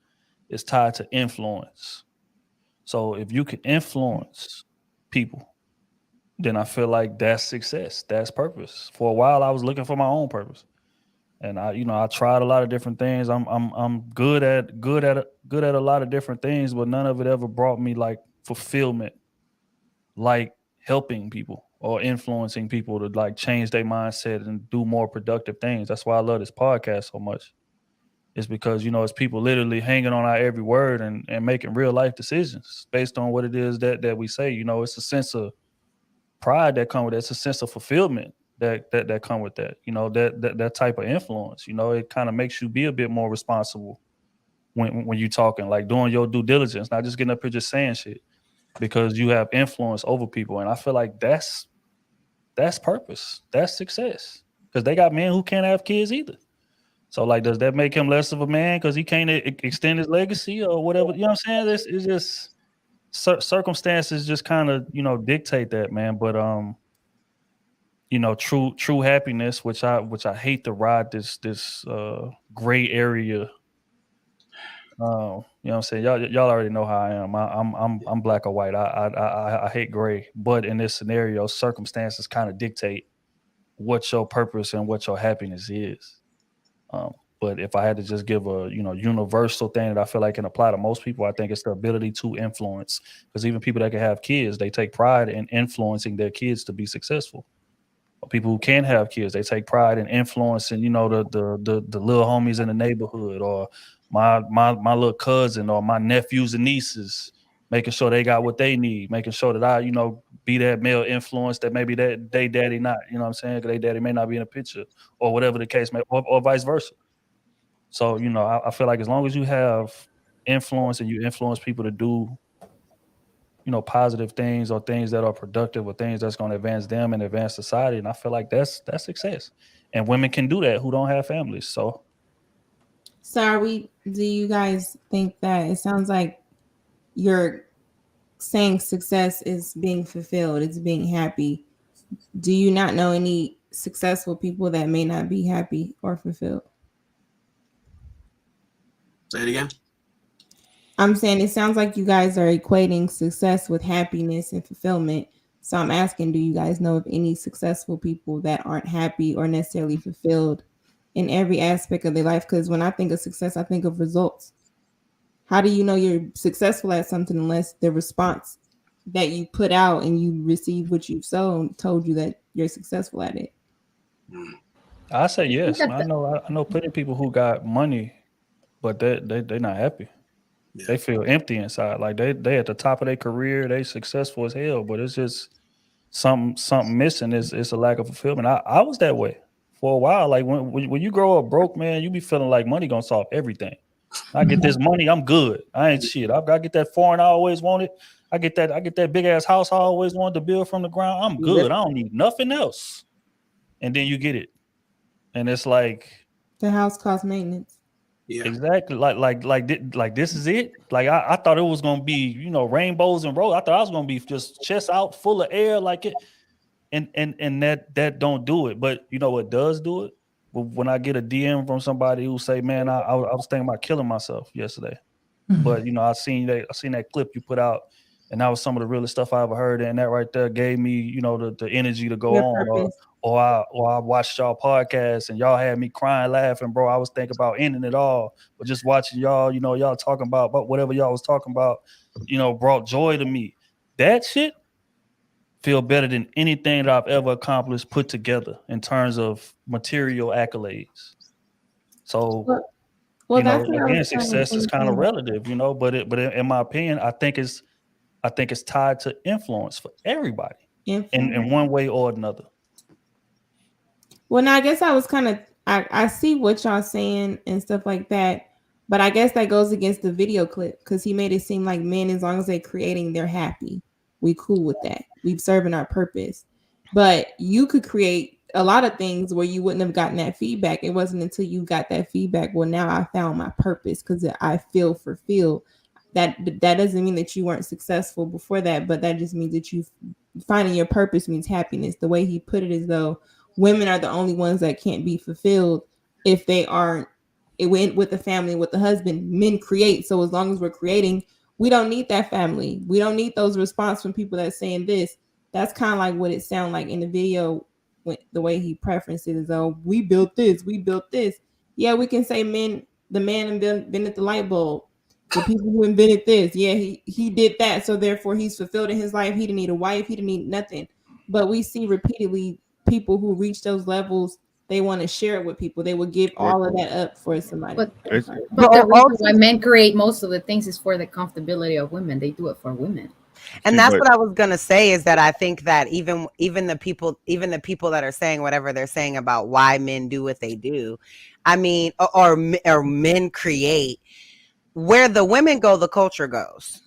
is tied to influence. So if you can influence people, then I feel like that's success. That's purpose. For a while, I was looking for my own purpose. And I tried a lot of different things. I'm good at a lot of different things, but none of it ever brought me like fulfillment, like helping people or influencing people to like change their mindset and do more productive things. That's why I love this podcast so much. It's because it's people literally hanging on our every word and making real life decisions based on what it is that we say. It's a sense of pride that come with it. It's a sense of fulfillment that come with that, that type of influence. It kind of makes you be a bit more responsible when you talking, like doing your due diligence, not just getting up here just saying shit, because you have influence over people. And I feel like that's purpose, that's success, because they got men who can't have kids either. So like, does that make him less of a man because he can't extend his legacy or whatever? You know what I'm saying? It's just circumstances just kind of dictate that, man. But true happiness, which I hate to ride this gray area. You know what I'm saying? Y'all already know how I am. I'm black or white. I hate gray. But in this scenario, circumstances kind of dictate what your purpose and what your happiness is. But if I had to just give a universal thing that I feel like can apply to most people, I think it's the ability to influence. Because even people that can have kids, they take pride in influencing their kids to be successful. People who can't have kids, they take pride in influencing, the little homies in the neighborhood, or my little cousin, or my nephews and nieces, making sure they got what they need, making sure that I, be that male influence that maybe that they daddy not, you know what I'm saying? Because they daddy may not be in a picture, or whatever the case may, or vice versa. So, I feel like as long as you have influence and you influence people to do positive things or things that are productive or things that's going to advance them and advance society. And I feel like that's success. And women can do that who don't have families. So do you guys think that it sounds like you're saying success is being fulfilled, it's being happy? Do you not know any successful people that may not be happy or fulfilled? Say it again. I'm saying it sounds like you guys are equating success with happiness and fulfillment. So I'm asking, do you guys know of any successful people that aren't happy or necessarily fulfilled in every aspect of their life? Because when I think of success, I think of results. How do you know you're successful at something unless the response that you put out and you receive what you've sown told you that you're successful at it? I say yes. I know plenty of people who got money, but they're not happy. Yeah. They feel empty inside. Like they at the top of their career, they successful as hell, but it's just something missing. It's a lack of fulfillment. I was that way for a while. Like when you grow up broke, man, you be feeling like money gonna solve everything. I get this money, I'm good. I ain't shit. I gotta get that foreign I always wanted. I get that big ass house I always wanted to build from the ground. I'm good. I don't need nothing else. And then you get it. And it's like the house cost maintenance. Yeah. Exactly. Like this is it. Like I thought it was gonna be, you know, rainbows and roses. I thought I was gonna be just chest out full of air like it. And that don't do it. But you know what does do it? When I get a DM from somebody who say, man, I was thinking about killing myself yesterday. But you know, I seen that clip you put out, and that was some of the realest stuff I ever heard. And that right there gave me, you know, the energy to go Your on. purpose. Or I watched y'all podcast and y'all had me crying, laughing, bro. I was thinking about ending it all, but just watching y'all, you know, y'all talking about whatever y'all was talking about, you know, brought joy to me. That shit feel better than anything that I've ever accomplished put together in terms of material accolades. So, well, you know, that's what I again, was success is kind of relative, you know, but in my opinion, I think it's tied to influence for everybody in one way or another. Well, now I guess I was kind of I see what y'all saying and stuff like that, but I guess that goes against the video clip because he made it seem like men, as long as they're creating, they're happy. We cool with that. We've serving our purpose. But you could create a lot of things where you wouldn't have gotten that feedback. It wasn't until you got that feedback. Well, now I found my purpose because I feel fulfilled. That doesn't mean that you weren't successful before that, but that just means that you finding your purpose means happiness. The way he put it is though women are the only ones that can't be fulfilled if they aren't with the family, with the husband. Men create. So as long as we're creating, we don't need that family. We don't need those response from people that's saying this. That's kind of like what it sounded like in the video. The way he preferenced it is, oh, we built this. Yeah, we can say the man invented the light bulb. The people who invented this, yeah, he did that. So therefore he's fulfilled in his life. He didn't need a wife. He didn't need nothing. But we see repeatedly people who reach those levels, they want to share it with people. They will give all of that up for somebody. But the reason why men create most of the things is for the comfortability of women. They do it for women. And that's what I was gonna say is that I think that even the people that are saying whatever they're saying about why men do what they do, I mean, or men create, where the women go, the culture goes.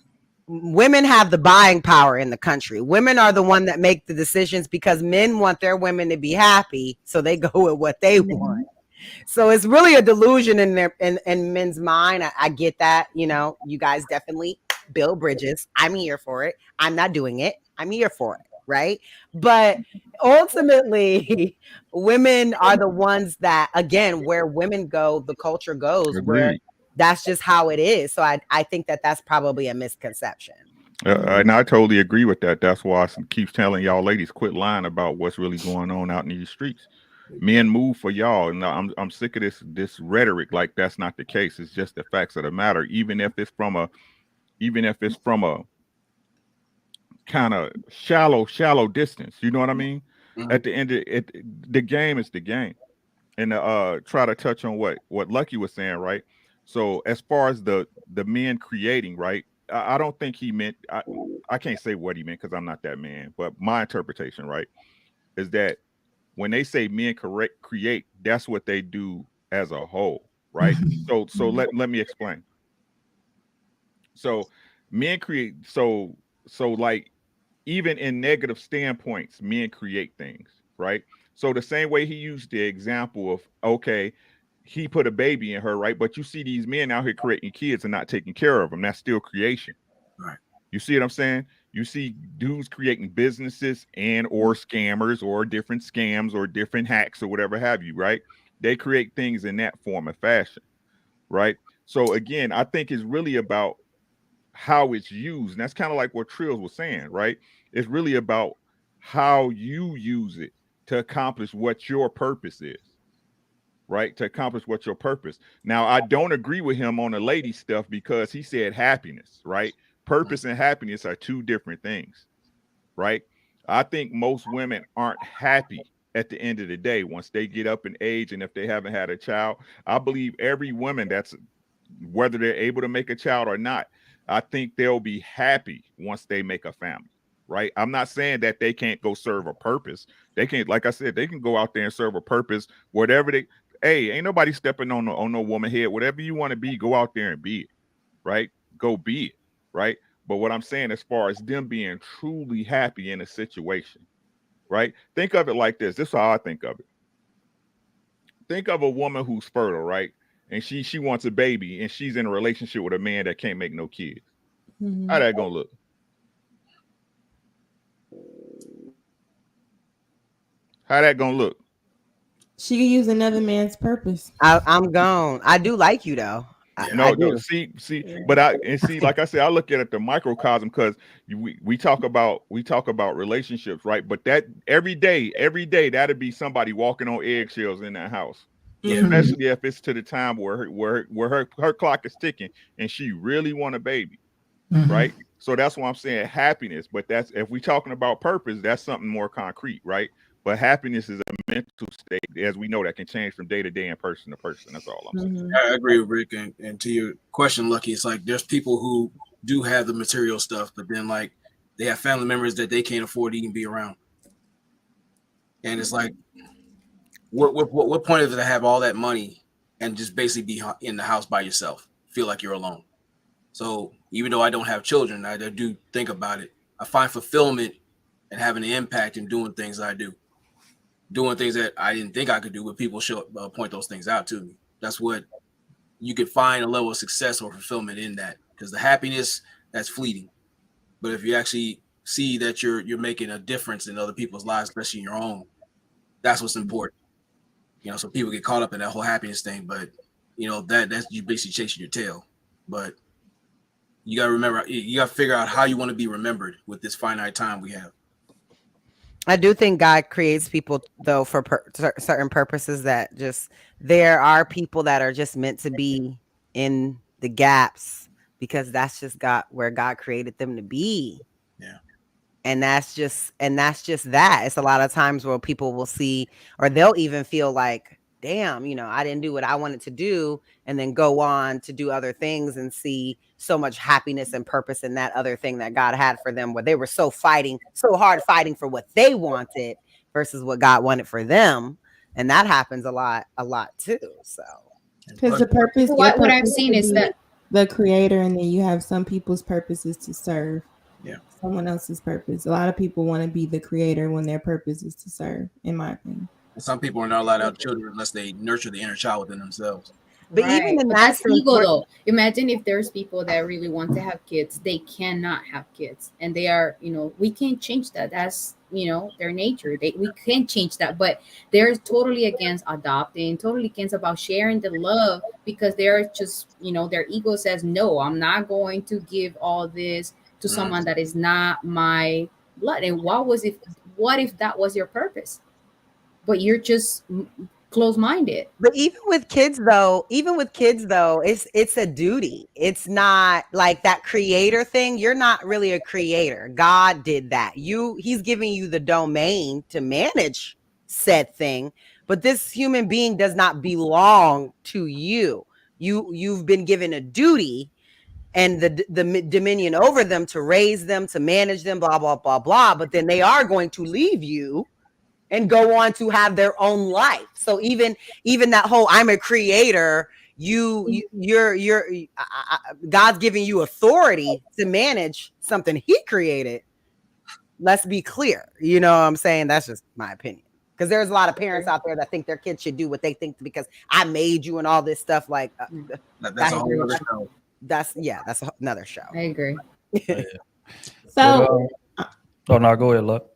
Women have the buying power in the country. Women are the one that make the decisions because men want their women to be happy, so they go with what they want. So it's really a delusion in men's mind. I get that, you know, you guys definitely build bridges. I'm here for it. I'm not doing it. I'm here for it, right? But ultimately, women are the ones that, again, where women go, the culture goes. Where that's just how it is. So I think that that's probably a misconception. And I totally agree with that. That's why I keep telling y'all ladies, quit lying about what's really going on out in these streets. Men move for y'all, and I'm sick of this rhetoric. Like that's not the case. It's just the facts of the matter. Even if it's from a kind of shallow distance, you know what I mean? At the end of it, the game is the game. And try to touch on what Lucky was saying, right? So as far as the men creating, right? I don't think he meant. I can't say what he meant because I'm not that man. But my interpretation, right, is that when they say men create, that's what they do as a whole, right? So let me explain. So men create. So like even in negative standpoints, men create things, right? So the same way he used the example of, okay, he put a baby in her, right? But you see these men out here creating kids and not taking care of them. That's still creation. Right. You see what I'm saying? You see dudes creating businesses and or scammers or different scams or different hacks or whatever have you, right? They create things in that form of fashion, right? So again, I think it's really about how it's used. And that's kind of like what Trills was saying, right? It's really about how you use it to accomplish what your purpose is, right? To accomplish what your purpose. Now, I don't agree with him on the lady stuff because he said happiness, right? Purpose and happiness are two different things, right? I think most women aren't happy at the end of the day once they get up in age, and if they haven't had a child. I believe every woman, that's whether they're able to make a child or not, I think they'll be happy once they make a family. right? I'm not saying that they can't go serve a purpose. They can, like I said, they can go out there and serve a purpose, whatever they. Hey, ain't nobody stepping on no woman head. Whatever you want to be, go out there and be it, right? Go be it, right? But what I'm saying, as far as them being truly happy in a situation, right? Think of it like this. This is how I think of it. Think of a woman who's fertile, right? And she wants a baby, and she's in a relationship with a man that can't make no kids. Mhm. How that gonna look? How that gonna look? She could use another man's purpose. I'm gone. I do like you though. No, I do. see, but like I said, I look at it the microcosm, because we talk about relationships, right? But that every day, that'll be somebody walking on eggshells in that house. Yeah. Especially if it's to the time where her clock is ticking and she really want a baby, right? So that's why I'm saying happiness. But that's, if we talking about purpose, that's something more concrete, right? But happiness is a mental state, as we know, that can change from day to day and person to person. That's all I'm saying. I agree with Rick. And to your question, Lucky, it's like there's people who do have the material stuff, but then like they have family members that they can't afford to even be around. And it's like, what point is it to have all that money and just basically be in the house by yourself, feel like you're alone? So even though I don't have children, I do think about it. I find fulfillment and having an impact in doing things that I do. Doing things that I didn't think I could do, but people point those things out to me. That's what you could find a level of success or fulfillment in that, because the happiness, that's fleeting. But if you actually see that you're making a difference in other people's lives, especially in your own, that's what's important. So people get caught up in that whole happiness thing, but that's you basically chasing your tail. But you got to remember, you got to figure out how you want to be remembered with this finite time we have. I do think God creates people though for certain purposes, that just, there are people that are just meant to be in the gaps because that's just where God created them to be. Yeah. And that's just that. It's a lot of times where people will see, or they'll even feel like, damn, I didn't do what I wanted to do, and then go on to do other things and see so much happiness and purpose in that other thing that God had for them, where they were so hard fighting for what they wanted versus what God wanted for them. And that happens a lot too. So, because the purpose, what I've seen is that the creator, and then you have some people's purpose is to serve someone else's purpose. A lot of people want to be the creator when their purpose is to serve, in my opinion. Some people are not allowed to have children unless they nurture the inner child within themselves. But even in that's ego though. Imagine if there's people that really want to have kids, they cannot have kids, and they are, we can't change that. That's their nature. We can't change that, but they're totally against adopting, totally against about sharing the love, because they're just, their ego says, no, I'm not going to give all this to someone that is not my blood. And what if that was your purpose, but you're just close-minded? But even with kids though, it's a duty. It's not like that creator thing. You're not really a creator. God did that. He's giving you the domain to manage said thing, but this human being does not belong to you. You've been given a duty and the dominion over them, to raise them, to manage them, blah, blah, blah, blah. But then they are going to leave you and go on to have their own life. So even that whole, I'm a creator, God's giving you authority to manage something he created. Let's be clear. You know what I'm saying? That's just my opinion. Because there's a lot of parents out there that think their kids should do what they think because I made you and all this stuff. Like that's a whole other show. That's another show. I agree. So, oh no, go ahead, Luck.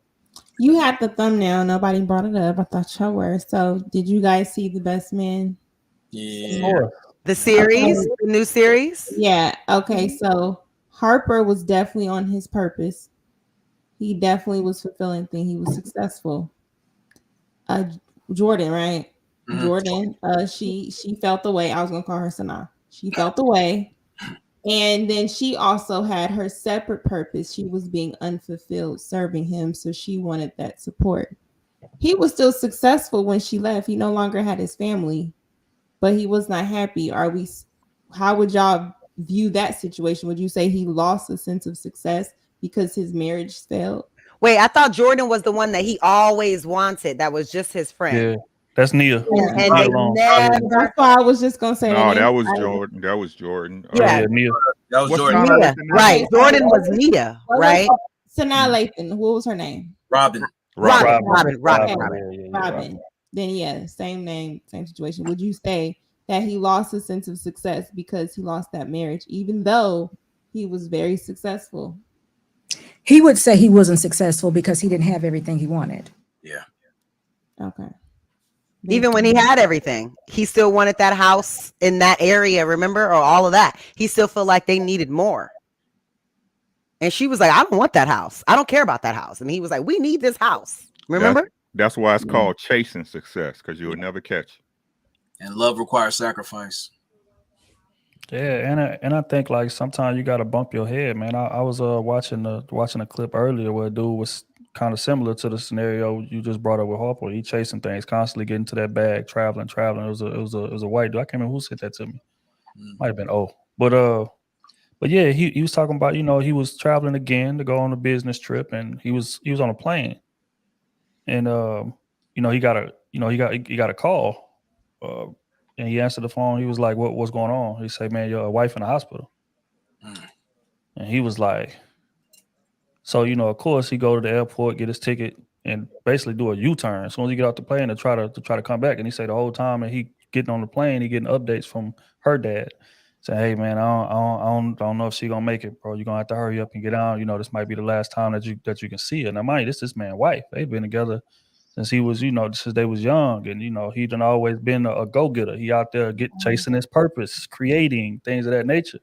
You had the thumbnail. Nobody brought it up. I thought y'all were. So, did you guys see The Best Man? Yeah. The series, the new series. Yeah. Okay. So Harper was definitely on his purpose. He definitely was fulfilling things. He was successful. Jordan, right? Mm-hmm. Jordan. She felt the way. I was gonna call her Sana. She felt the way. And then she also had her separate purpose. She was being unfulfilled, serving him. So she wanted that support. He was still successful when she left. He no longer had his family, but he was not happy. How would y'all view that situation? Would you say he lost a sense of success because his marriage failed. Wait, I thought Jordan was the one that he always wanted. That was just his friend. Yeah, that's Nia. And they Long. never. That's why I was just gonna say No, the that name. was Jordan. That was Jordan. Yeah, Nia. That was What's Jordan. the name? Nia. Right. Jordan was Nia, right? Sanaa Lathan. What was her name? Robin. Robin. Robin. Then yeah, same name, same situation. Would you say that he lost his sense of success because he lost that marriage, even though he was very successful? He would say he wasn't successful because he didn't have everything he wanted. Yeah. Okay. Even when he had everything, he still wanted that house in that area, remember? Or all of that. He still felt like they needed more. And she was like, I don't want that house. I don't care about that house. And he was like, we need this house. Remember? That's why it's called chasing success, because you will never catch it. And love requires sacrifice. Yeah, and I think like sometimes you gotta bump your head, man. I was watching a clip earlier where a dude was kind of similar to the scenario you just brought up with Harper. He chasing things, constantly getting to that bag, traveling. It was a white dude. I can't remember who said that to me. Might have been but yeah, he was talking about, he was traveling again to go on a business trip, and he was on a plane, and he got a call, and he answered the phone. He was like, what's going on? He said, man, your wife in the hospital. And he was like, so, of course he go to the airport, get his ticket, and basically do a U-turn as soon as he get off the plane to try to come back. And he said the whole time that he getting on the plane, he getting updates from her dad saying, hey man, I don't know if she gonna make it, bro. You're gonna have to hurry up and get on. This might be the last time that you can see her. Now mind, this man's wife. They've been together since he was, since they was young, and he done always been a go-getter. He out there chasing his purpose, creating things of that nature.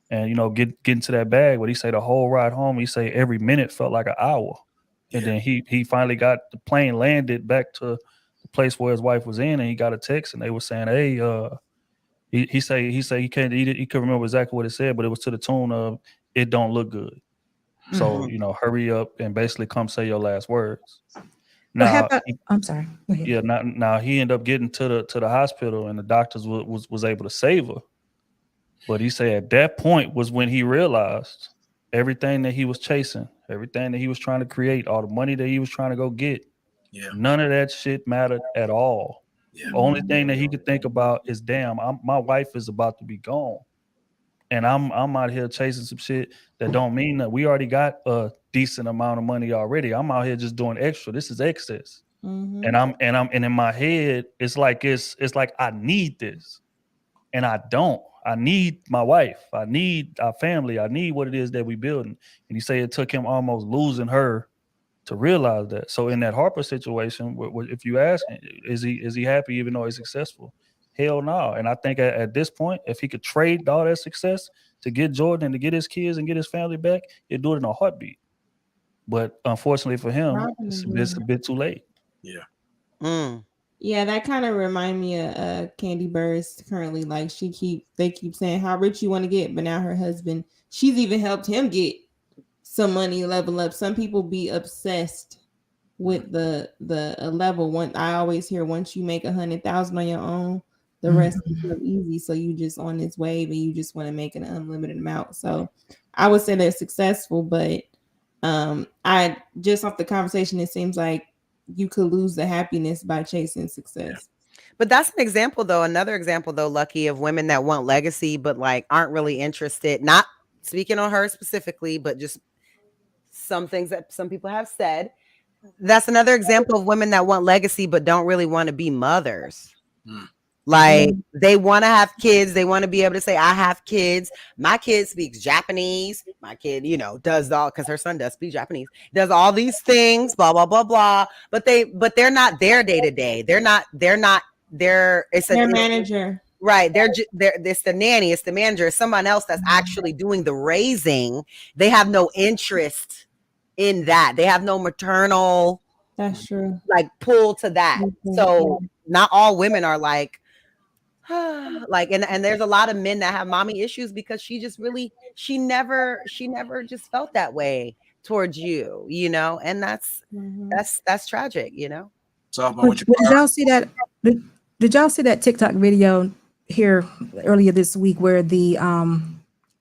And getting to that bag. What he say, the whole ride home, he say every minute felt like an hour. And then he finally got the plane landed back to the place where his wife was in, and he got a text, and they were saying, "Hey, he say he couldn't remember exactly what it said, but it was to the tune of it don't look good. So hurry up and basically come say your last words." Now, I'm sorry. Go ahead. Yeah. Now he ended up getting to the hospital, and the doctors was able to save her. But he said at that point was when he realized everything that he was chasing, everything that he was trying to create, all the money that he was trying to go get, none of that shit mattered at all. The only thing that he could think about is, damn, my wife is about to be gone. And I'm out here chasing some shit that don't mean that we already got a decent amount of money already. I'm out here just doing extra. This is excess. And I'm in my head, it's like I need this. And I don't. I need my wife. I need our family. I need what it is that we building. And he said it took him almost losing her to realize that. So in that Harper situation, if you ask him, is he happy even though he's successful? Hell no. And I think at this point, if he could trade all that success to get Jordan and to get his kids and get his family back, he'd do it in a heartbeat. But unfortunately for him, it's a bit too late. Yeah. Yeah, that kind of remind me of Candy Burris currently. Like they keep saying how rich you want to get, but now her husband, she's even helped him get some money, level up. Some people be obsessed with the level one. I always hear once you make 100,000 on your own, the rest is easy. So you just on this wave and you just want to make an unlimited amount. So I would say they're successful, but I just off the conversation, it seems like you could lose the happiness by chasing success. But that's an example though, another example though, Lucky, of women that want legacy, but like aren't really interested, not speaking on her specifically, but just some things that some people have said. That's another example of women that want legacy, but don't really want to be mothers. Like they want to have kids. They want to be able to say, I have kids. My kid speaks Japanese. My kid, does all, because her son does speak Japanese, does all these things, blah, blah, blah, blah. But they're not there day to day. It's their manager. Right. It's the nanny, it's the manager, it's someone else that's actually doing the raising. They have no interest in that. They have no maternal pull to that. So not all women are like and there's a lot of men that have mommy issues because she never just felt that way towards you, and that's tragic, So did y'all see that? Did y'all see that TikTok video here earlier this week where they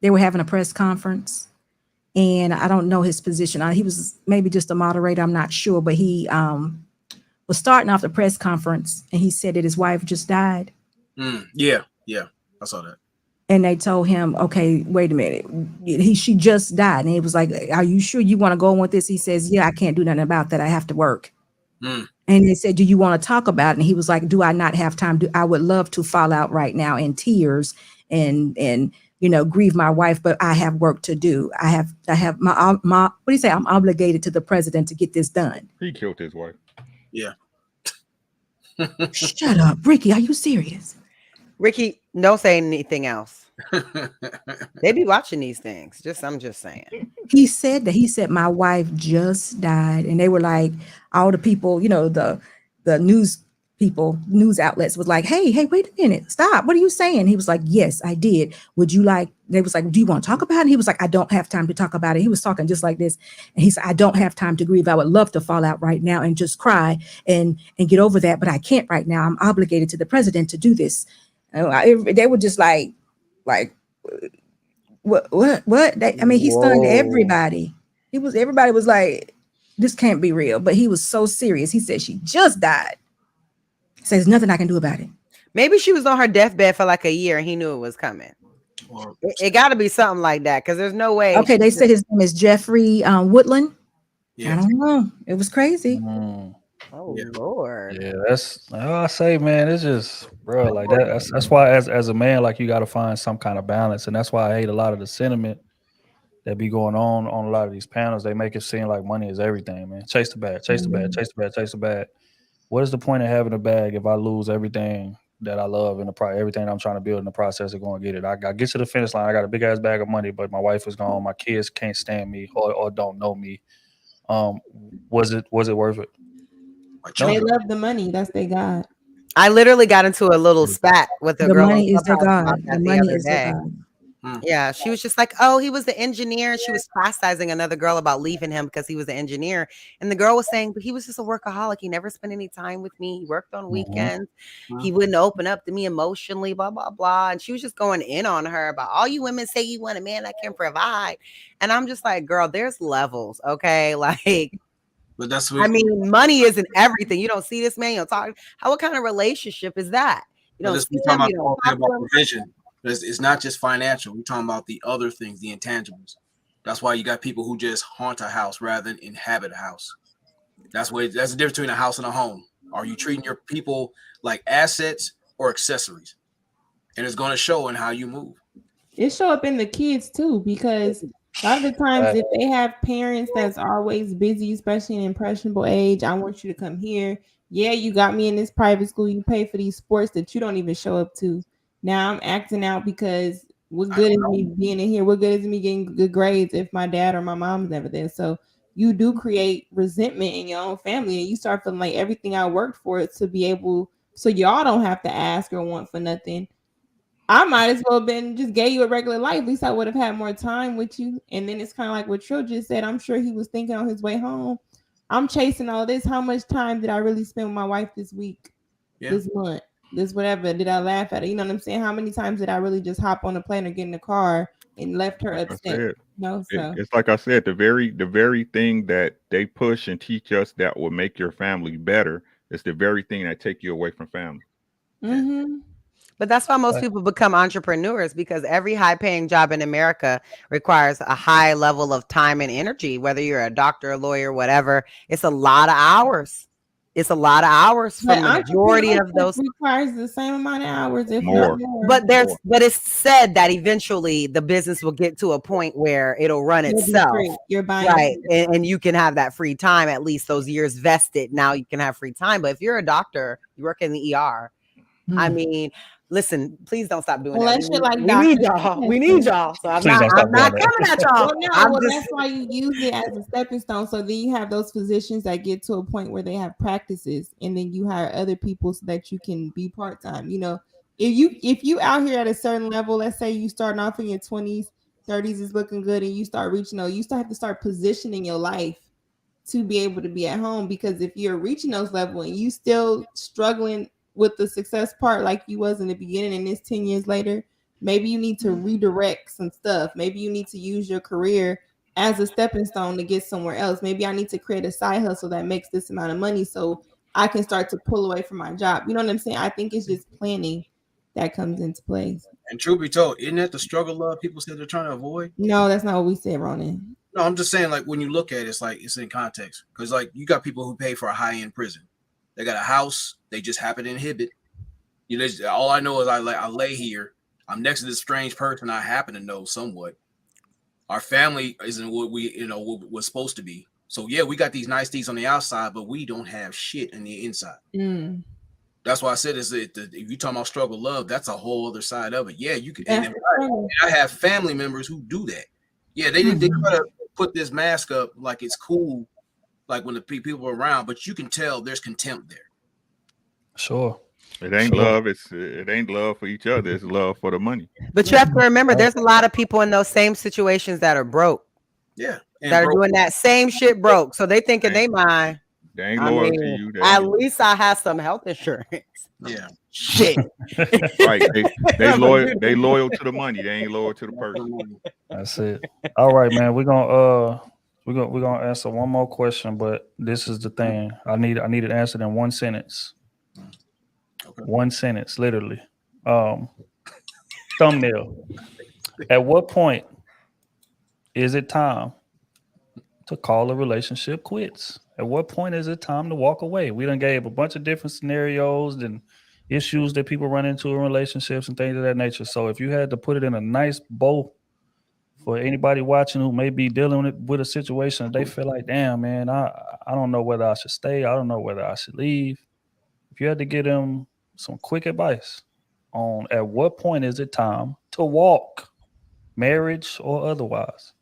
were having a press conference and I don't know his position. He was maybe just a moderator, I'm not sure, but he was starting off the press conference, and he said that his wife just died. Yeah, I saw that. And they told him, okay, wait a minute, she just died. And he was like, are you sure you want to go on with this? He says, yeah, I can't do nothing about that. I have to work. And they said, do you want to talk about it? And he was like, do I not have time? I would love to fall out right now in tears and grieve my wife, but I have work to do. I have my what do you say? I'm obligated to the president to get this done. He killed his wife. Yeah. Shut up, Ricky. Are you serious? Ricky, don't say anything else. They be watching these things. I'm just saying. He said that. He said, my wife just died. And they were like, all the people, the news people, news outlets was like, hey, wait a minute. Stop. What are you saying? He was like, yes, I did. They was like, do you want to talk about it? He was like, I don't have time to talk about it. He was talking just like this. And he said, I don't have time to grieve. I would love to fall out right now and just cry and get over that. But I can't right now. I'm obligated to the president to do this. They were just like, what? He stunned everybody. Everybody was like, this can't be real. But he was so serious. He said she just died. He says, there's nothing I can do about it. Maybe she was on her deathbed for like a year and he knew it was coming. It got to be something like that, because there's no way. Okay, they said his name is Jeffrey Woodland. Yeah. I don't know. It was crazy. Oh Lord. Yeah, that's I say, man, it's just, bro, like that. That's why as a man, like, you got to find some kind of balance, and that's why I hate a lot of the sentiment that be going on a lot of these panels. They make it seem like money is everything, man. Chase the bag, chase the bag, chase the bag, chase the bag. What is the point of having a bag if I lose everything that I love in everything I'm trying to build in the process of going to get it? I get to the finish line. I got a big ass bag of money, but my wife is gone. My kids can't stand me or don't know me. Was it worth it? They love the money. That's their God. I literally got into a little spat with a girl. The money is their God. The money is their God. Yeah, she was just like, oh, he was the engineer. She was chastising another girl about leaving him because he was the engineer. And the girl was saying, but he was just a workaholic. He never spent any time with me. He worked on weekends. He wouldn't open up to me emotionally, blah, blah, blah. And she was just going in on her about, all you women say you want a man that can provide. And I'm just like, girl, there's levels, okay? Like, but that's what, I mean, money isn't everything. You don't see this man, you don't talk. What kind of relationship is that? You don't see him, you don't talk about provision. It's not just financial. We're talking about the other things, the intangibles. That's why you got people who just haunt a house rather than inhabit a house. That's the difference between a house and a home. Are you treating your people like assets or accessories? And it's going to show in how you move. It show up in the kids too, because a lot of the times if they have parents that's always busy, especially in impressionable age, I want you to come here. Yeah, you got me in this private school. You pay for these sports that you don't even show up to. Now I'm acting out because what good is me being in here? What good is me getting good grades if my dad or my mom's never there? So you do create resentment in your own family, and you start feeling like everything I worked for it to be able, so y'all don't have to ask or want for nothing. I might as well have been just gave you a regular life. At least I would have had more time with you. And then it's kind of like what Krew just said. I'm sure he was thinking on his way home, I'm chasing all this. How much time did I really spend with my wife this week, this month, this whatever? Did I laugh at it? You know what I'm saying? How many times did I really just hop on a plane or get in the car and left her upset? No, so it's like I said, the very thing that they push and teach us that will make your family better is the very thing that take you away from family. But that's why most people become entrepreneurs, because every high-paying job in America requires a high level of time and energy. Whether you're a doctor, a lawyer, whatever, it's a lot of hours. It's a lot of hours for the majority of those. Requires the same amount of hours, if more. not more. But it's said that eventually the business will get to a point where it'll run itself. You're buying, right? And you can have that free time, at least those years vested. Now you can have free time. But if you're a doctor, you work in the ER. I mean, listen, please don't stop doing that. We need y'all. We need y'all. So I'm not coming at y'all. That's why you use it as a stepping stone. So then you have those physicians that get to a point where they have practices, and then you hire other people so that you can be part-time. You know, if you out here at a certain level, let's say you starting off in your 20s, 30s is looking good, and you start reaching, you still have to start positioning your life to be able to be at home. Because if you're reaching those levels and you still struggling with the success part like you was in the beginning, and this 10 years later, maybe you need to redirect some stuff. Maybe you need to use your career as a stepping stone to get somewhere else. Maybe I need to create a side hustle that makes this amount of money so I can start to pull away from my job. You know what I'm saying? I think it's just planning that comes into play. And truth be told, isn't that the struggle love people said they're trying to avoid? No, that's not what we said, Ronan. No, I'm just saying, like, when you look at it, it's like it's in context. Because, like, you got people who pay for a high-end prison. They got a house. They just happen to inhibit. You know, all I know is I lay here. I'm next to this strange person I happen to know somewhat. Our family isn't what what we're supposed to be. So, yeah, we got these nice things on the outside, but we don't have shit in the inside. Mm. That's why I said if you're talking about struggle love, that's a whole other side of it. Yeah, you can. And I have family members who do that. Yeah, they try to put this mask up like it's cool, like when the people are around, but you can tell there's contempt there. Sure. It ain't love. It ain't love for each other. It's love for the money. But you have to remember, there's a lot of people in those same situations that are broke. Yeah, that are doing that same shit broke. So they think in their mind, they ain't loyal to you. At least I have some health insurance. Yeah. Shit. Right. They loyal to the money. They ain't loyal to the person. That's it. All right, man. We're gonna answer one more question, but this is the thing. I need it answered in one sentence. Okay. One sentence, literally. Thumbnail. At what point is it time to call a relationship quits? At what point is it time to walk away? We done gave a bunch of different scenarios and issues that people run into in relationships and things of that nature. So if you had to put it in a nice bow for anybody watching who may be dealing with a situation, they feel like, damn, man, I don't know whether I should stay. I don't know whether I should leave. If you had to give them some quick advice on at what point is it time to walk, marriage or otherwise.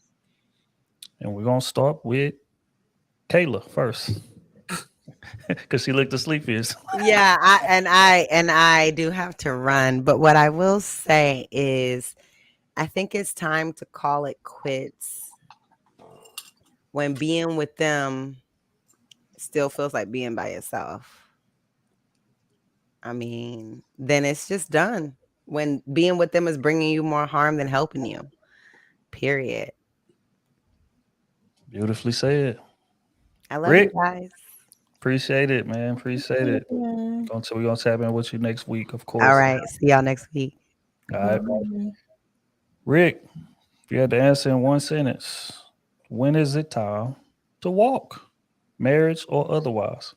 And we're going to start with Kayla first. Because she looked the sleepiest. Yeah, I do have to run. But what I will say is I think it's time to call it quits when being with them still feels like being by yourself. I mean, then it's just done. When being with them is bringing you more harm than helping you. Period. Beautifully said. I love Rick, you guys. Appreciate it, man. Appreciate it. We're going to tap in with you next week, of course. All right. See y'all next week. All right. Rick, if you had to answer in one sentence, when is it time to walk? Marriage or otherwise?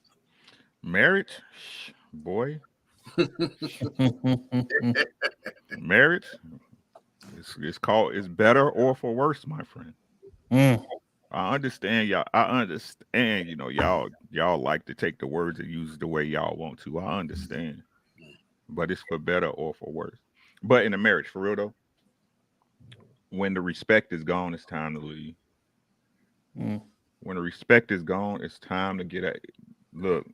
Marriage? Boy. Marriage? It's better or for worse, my friend. I understand y'all. Y'all like to take the words and use the way y'all want to. I understand. But it's for better or for worse. But in a marriage, for real though, when the respect is gone, it's time to leave. When the respect is gone, it's time to get at look.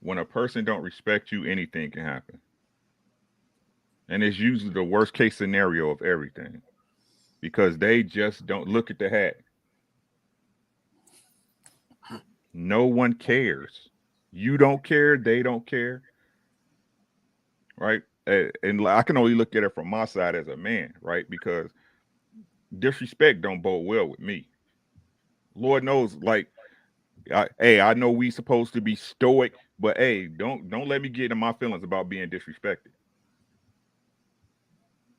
When a person don't respect you, anything can happen. And it's usually the worst case scenario of everything. Because they just don't look at the hat. No one cares. You don't care. They don't care. Right? And I can only look at it from my side as a man, right? Because disrespect don't bode well with me. Lord knows, like, I know we supposed to be stoic, but hey, don't let me get in my feelings about being disrespected.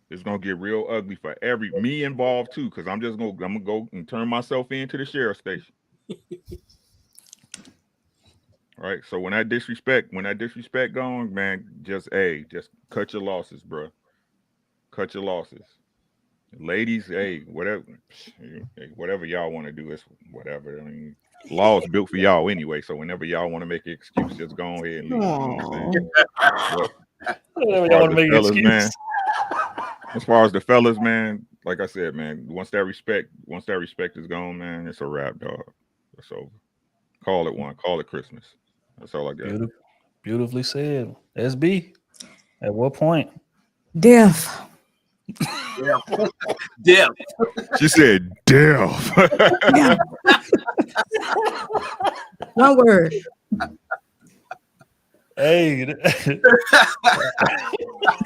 It's gonna get real ugly for me involved too, because I'm gonna go and turn myself into the sheriff's station. Right. So when that disrespect going, man, just cut your losses, bro. Cut your losses. Ladies, whatever y'all want to do, is whatever. I mean, law is built for y'all anyway. So whenever y'all want to make an excuse, just go ahead and leave. You know what I'm saying? Man, as far as the fellas, man, like I said, man, once that respect is gone, man, it's a wrap, dog. It's over. Call it Christmas. That's all I got. Beautifully said. SB, at what point? Death. Death. She said death. One word. Hey.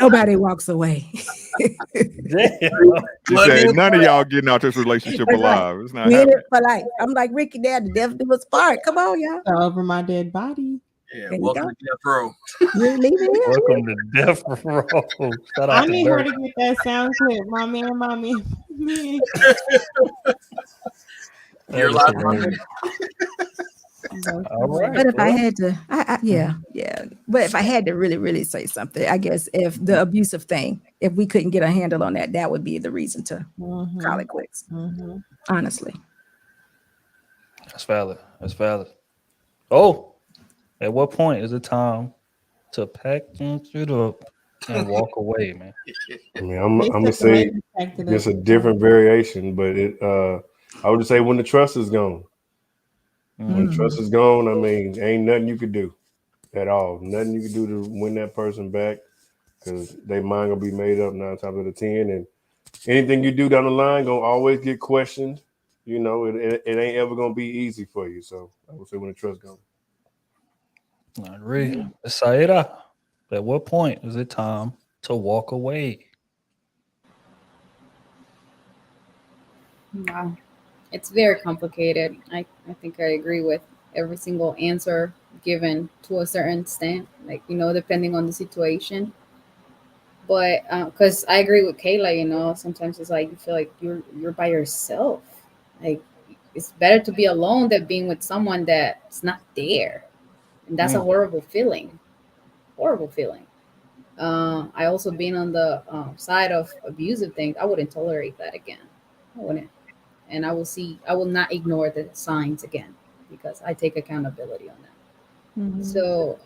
Nobody walks away. Damn. She said none of y'all getting out this relationship That's right. alive. It's not We in happening. it for life. I'm like Ricky Dad, the death do us part. Come on, y'all. Over my dead body. Yeah, There you welcome go. to Death Row. You ain't leaving here. Welcome to Death Row. Shout out I to need her Dirk. to get that sound clip. My man. That You're is live. hilarious. All right. But if I well, had to, yeah. But if I had to really say something, I guess if the abusive thing, if we couldn't get a handle on that, that would be the reason to call it quits. Honestly. That's valid. That's valid. Oh, at what point is it time to pack it up and walk away, man? I mean, I'm gonna say it's a different variation, but I would just say when the trust is gone. When the trust is gone, I mean, ain't nothing you could do at all. Nothing you could do to win that person back, because their mind gonna be made up 9 times out of 10, and anything you do down the line gonna always get questioned. You know, it ain't ever gonna be easy for you. So I would say when the trust gone. I agree. Saida, at what point is it time to walk away? Wow. It's very complicated. I think I agree with every single answer given to a certain extent, like, depending on the situation. But because I agree with Kayla, sometimes it's like you feel like you're by yourself. Like it's better to be alone than being with someone that's not there. And that's a horrible feeling. Horrible feeling. I also been on the side of abusive things. I wouldn't tolerate that again. I wouldn't. And I will not ignore the signs again because I take accountability on that. So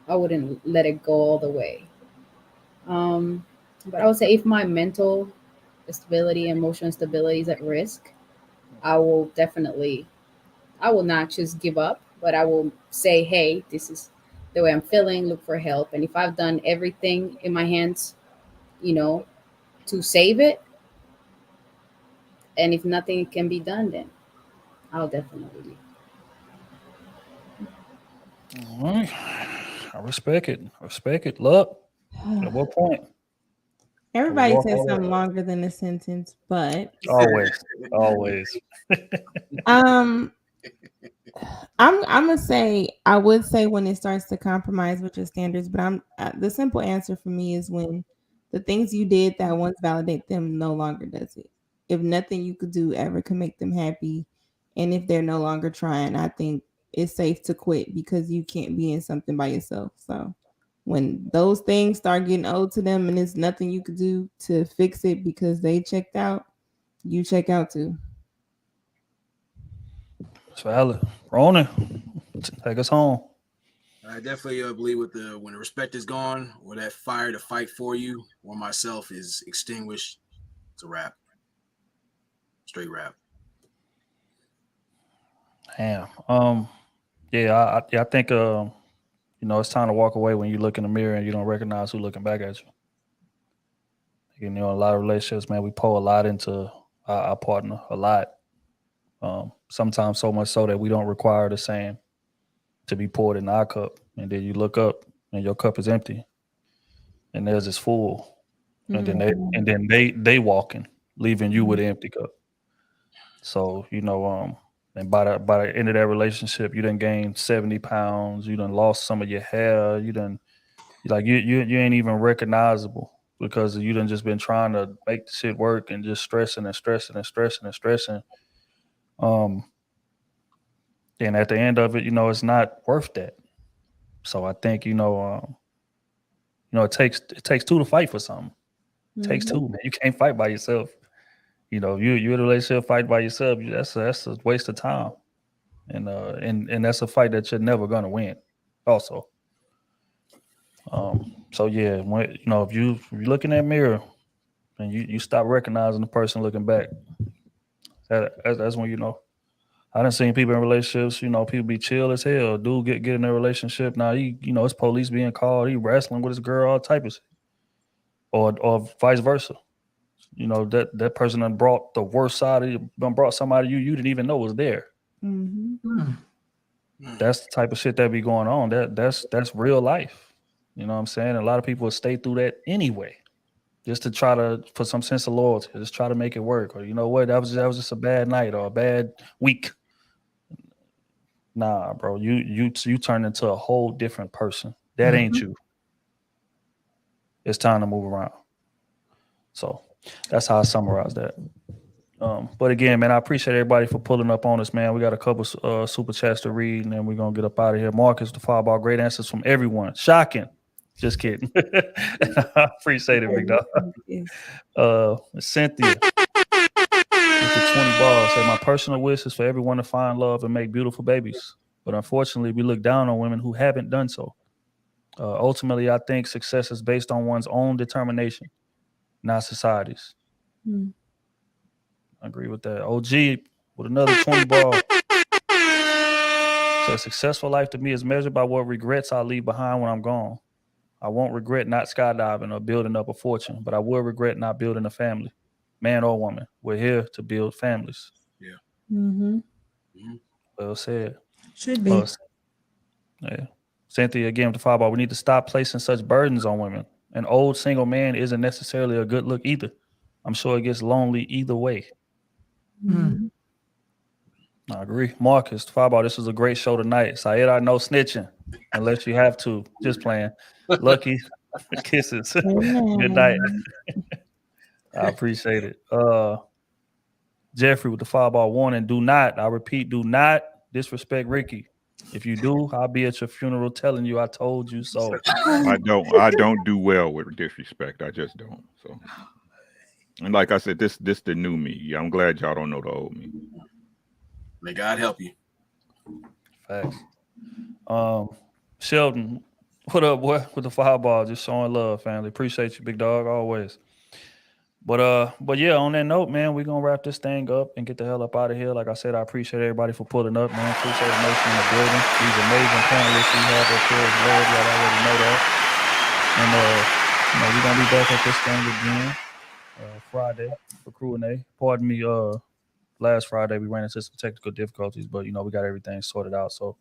I wouldn't let it go all the way. But I would say if my mental stability, emotional stability is at risk, I will not just give up, but I will say, hey, this is the way I'm feeling, look for help. And if I've done everything in my hands, to save it, and if nothing can be done, then I'll definitely leave. All right. I respect it. Look, at what point? Everybody says something longer than a sentence, but always. I'm gonna say I would say when it starts to compromise with your standards, but the simple answer for me is when the things you did that once validate them no longer does it. If nothing you could do ever can make them happy, and if they're no longer trying, I think it's safe to quit because you can't be in something by yourself. So when those things start getting old to them and there's nothing you could do to fix it because they checked out, you check out too. It's valid. Ronan, take us home. I definitely believe when the respect is gone, or that fire to fight for you or myself is extinguished, it's a wrap. Straight wrap. Damn. Yeah, I think it's time to walk away when you look in the mirror and you don't recognize who's looking back at you. A lot of relationships, man, we pour a lot into our partner, a lot. Sometimes so much so that we don't require the same to be poured in our cup. And then you look up and your cup is empty and theirs is full. And then they walking, leaving you with an empty cup. So, and by the end of that relationship, you done gained 70 pounds, you done lost some of your hair, you ain't even recognizable because you done just been trying to make the shit work and just stressing. And at the end of it, it's not worth that. So I think, it takes two to fight for something. It takes two, man. You can't fight by yourself. You in a relationship, fight by yourself. That's a waste of time. And that's a fight that you're never gonna win. Also. So yeah, if you're looking in that mirror and you stop recognizing the person looking back, that's when I done seen people in relationships, people be chill as hell. Dude get in a relationship. Now it's police being called, he wrestling with his girl, all type of shit. Or vice versa. That person done brought the worst side of you, brought somebody you didn't even know was there. That's the type of shit that be going on. That's real life. You know what I'm saying? A lot of people will stay through that anyway, just to try to put some sense of loyalty, just try to make it work. Or you know what, that was just a bad night or a bad week. Nah, bro, you turn into a whole different person. That ain't you. It's time to move around. So that's how I summarize that. But again, man, I appreciate everybody for pulling up on us, man. We got a couple super chats to read, and then we're gonna get up out of here. Marcus, the fireball, great answers from everyone. Shocking. Just kidding. I appreciate it, big dog. Cynthia with the 20 balls said, my personal wish is for everyone to find love and make beautiful babies. But unfortunately, we look down on women who haven't done so. Ultimately, I think success is based on one's own determination, not society's. I agree with that. OG with another 20 ball. So a successful life to me is measured by what regrets I leave behind when I'm gone. I won't regret not skydiving or building up a fortune, but I will regret not building a family, man or woman. We're here to build families. Mm-hmm. Well said. Should be. Yeah. Cynthia, again with the fireball, we need to stop placing such burdens on women. An old single man isn't necessarily a good look either. I'm sure it gets lonely either way. Mm-hmm. I agree. Marcus, the fireball, this was a great show tonight. Syed, I know snitching, unless you have to. Just playing. Lucky kisses. Good night. I appreciate it. Jeffrey with the fireball warning, do not, I repeat, do not disrespect Ricky. If you do, I'll be at your funeral telling you I told you so. I don't do well with disrespect. I just don't. So, and like I said, this the new me. I'm glad y'all don't know the old me. May God help you. Facts. Sheldon, what up, boy? With the fireball, just showing love, family. Appreciate you, big dog, always. But yeah, on that note, man, we're gonna wrap this thing up and get the hell up out of here. Like I said, I appreciate everybody for pulling up, man. Appreciate the nation in the building. These amazing panelists we have up here as well. Y'all already know that. And we're gonna be back at this thing again Friday for Krew and A. Pardon me, last Friday we ran into some technical difficulties, but we got everything sorted out. So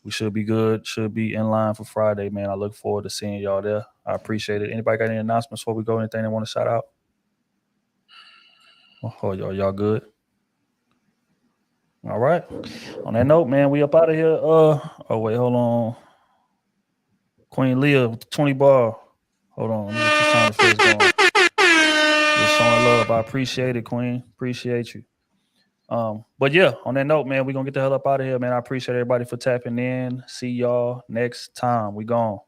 we should be good, should be in line for Friday, man. I look forward to seeing y'all there. I appreciate it. Anybody got any announcements before we go? Anything they want to shout out? Oh, y'all good? All right. On that note, man, we up out of here. Oh wait, hold on. Queen Leah with the 20 ball. Hold on. Let me get this sound effects going. Just showing love. I appreciate it, Queen. Appreciate you. But yeah, on that note, man, we're gonna get the hell up out of here, man. I appreciate everybody for tapping in. See y'all next time. We gone.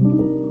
you.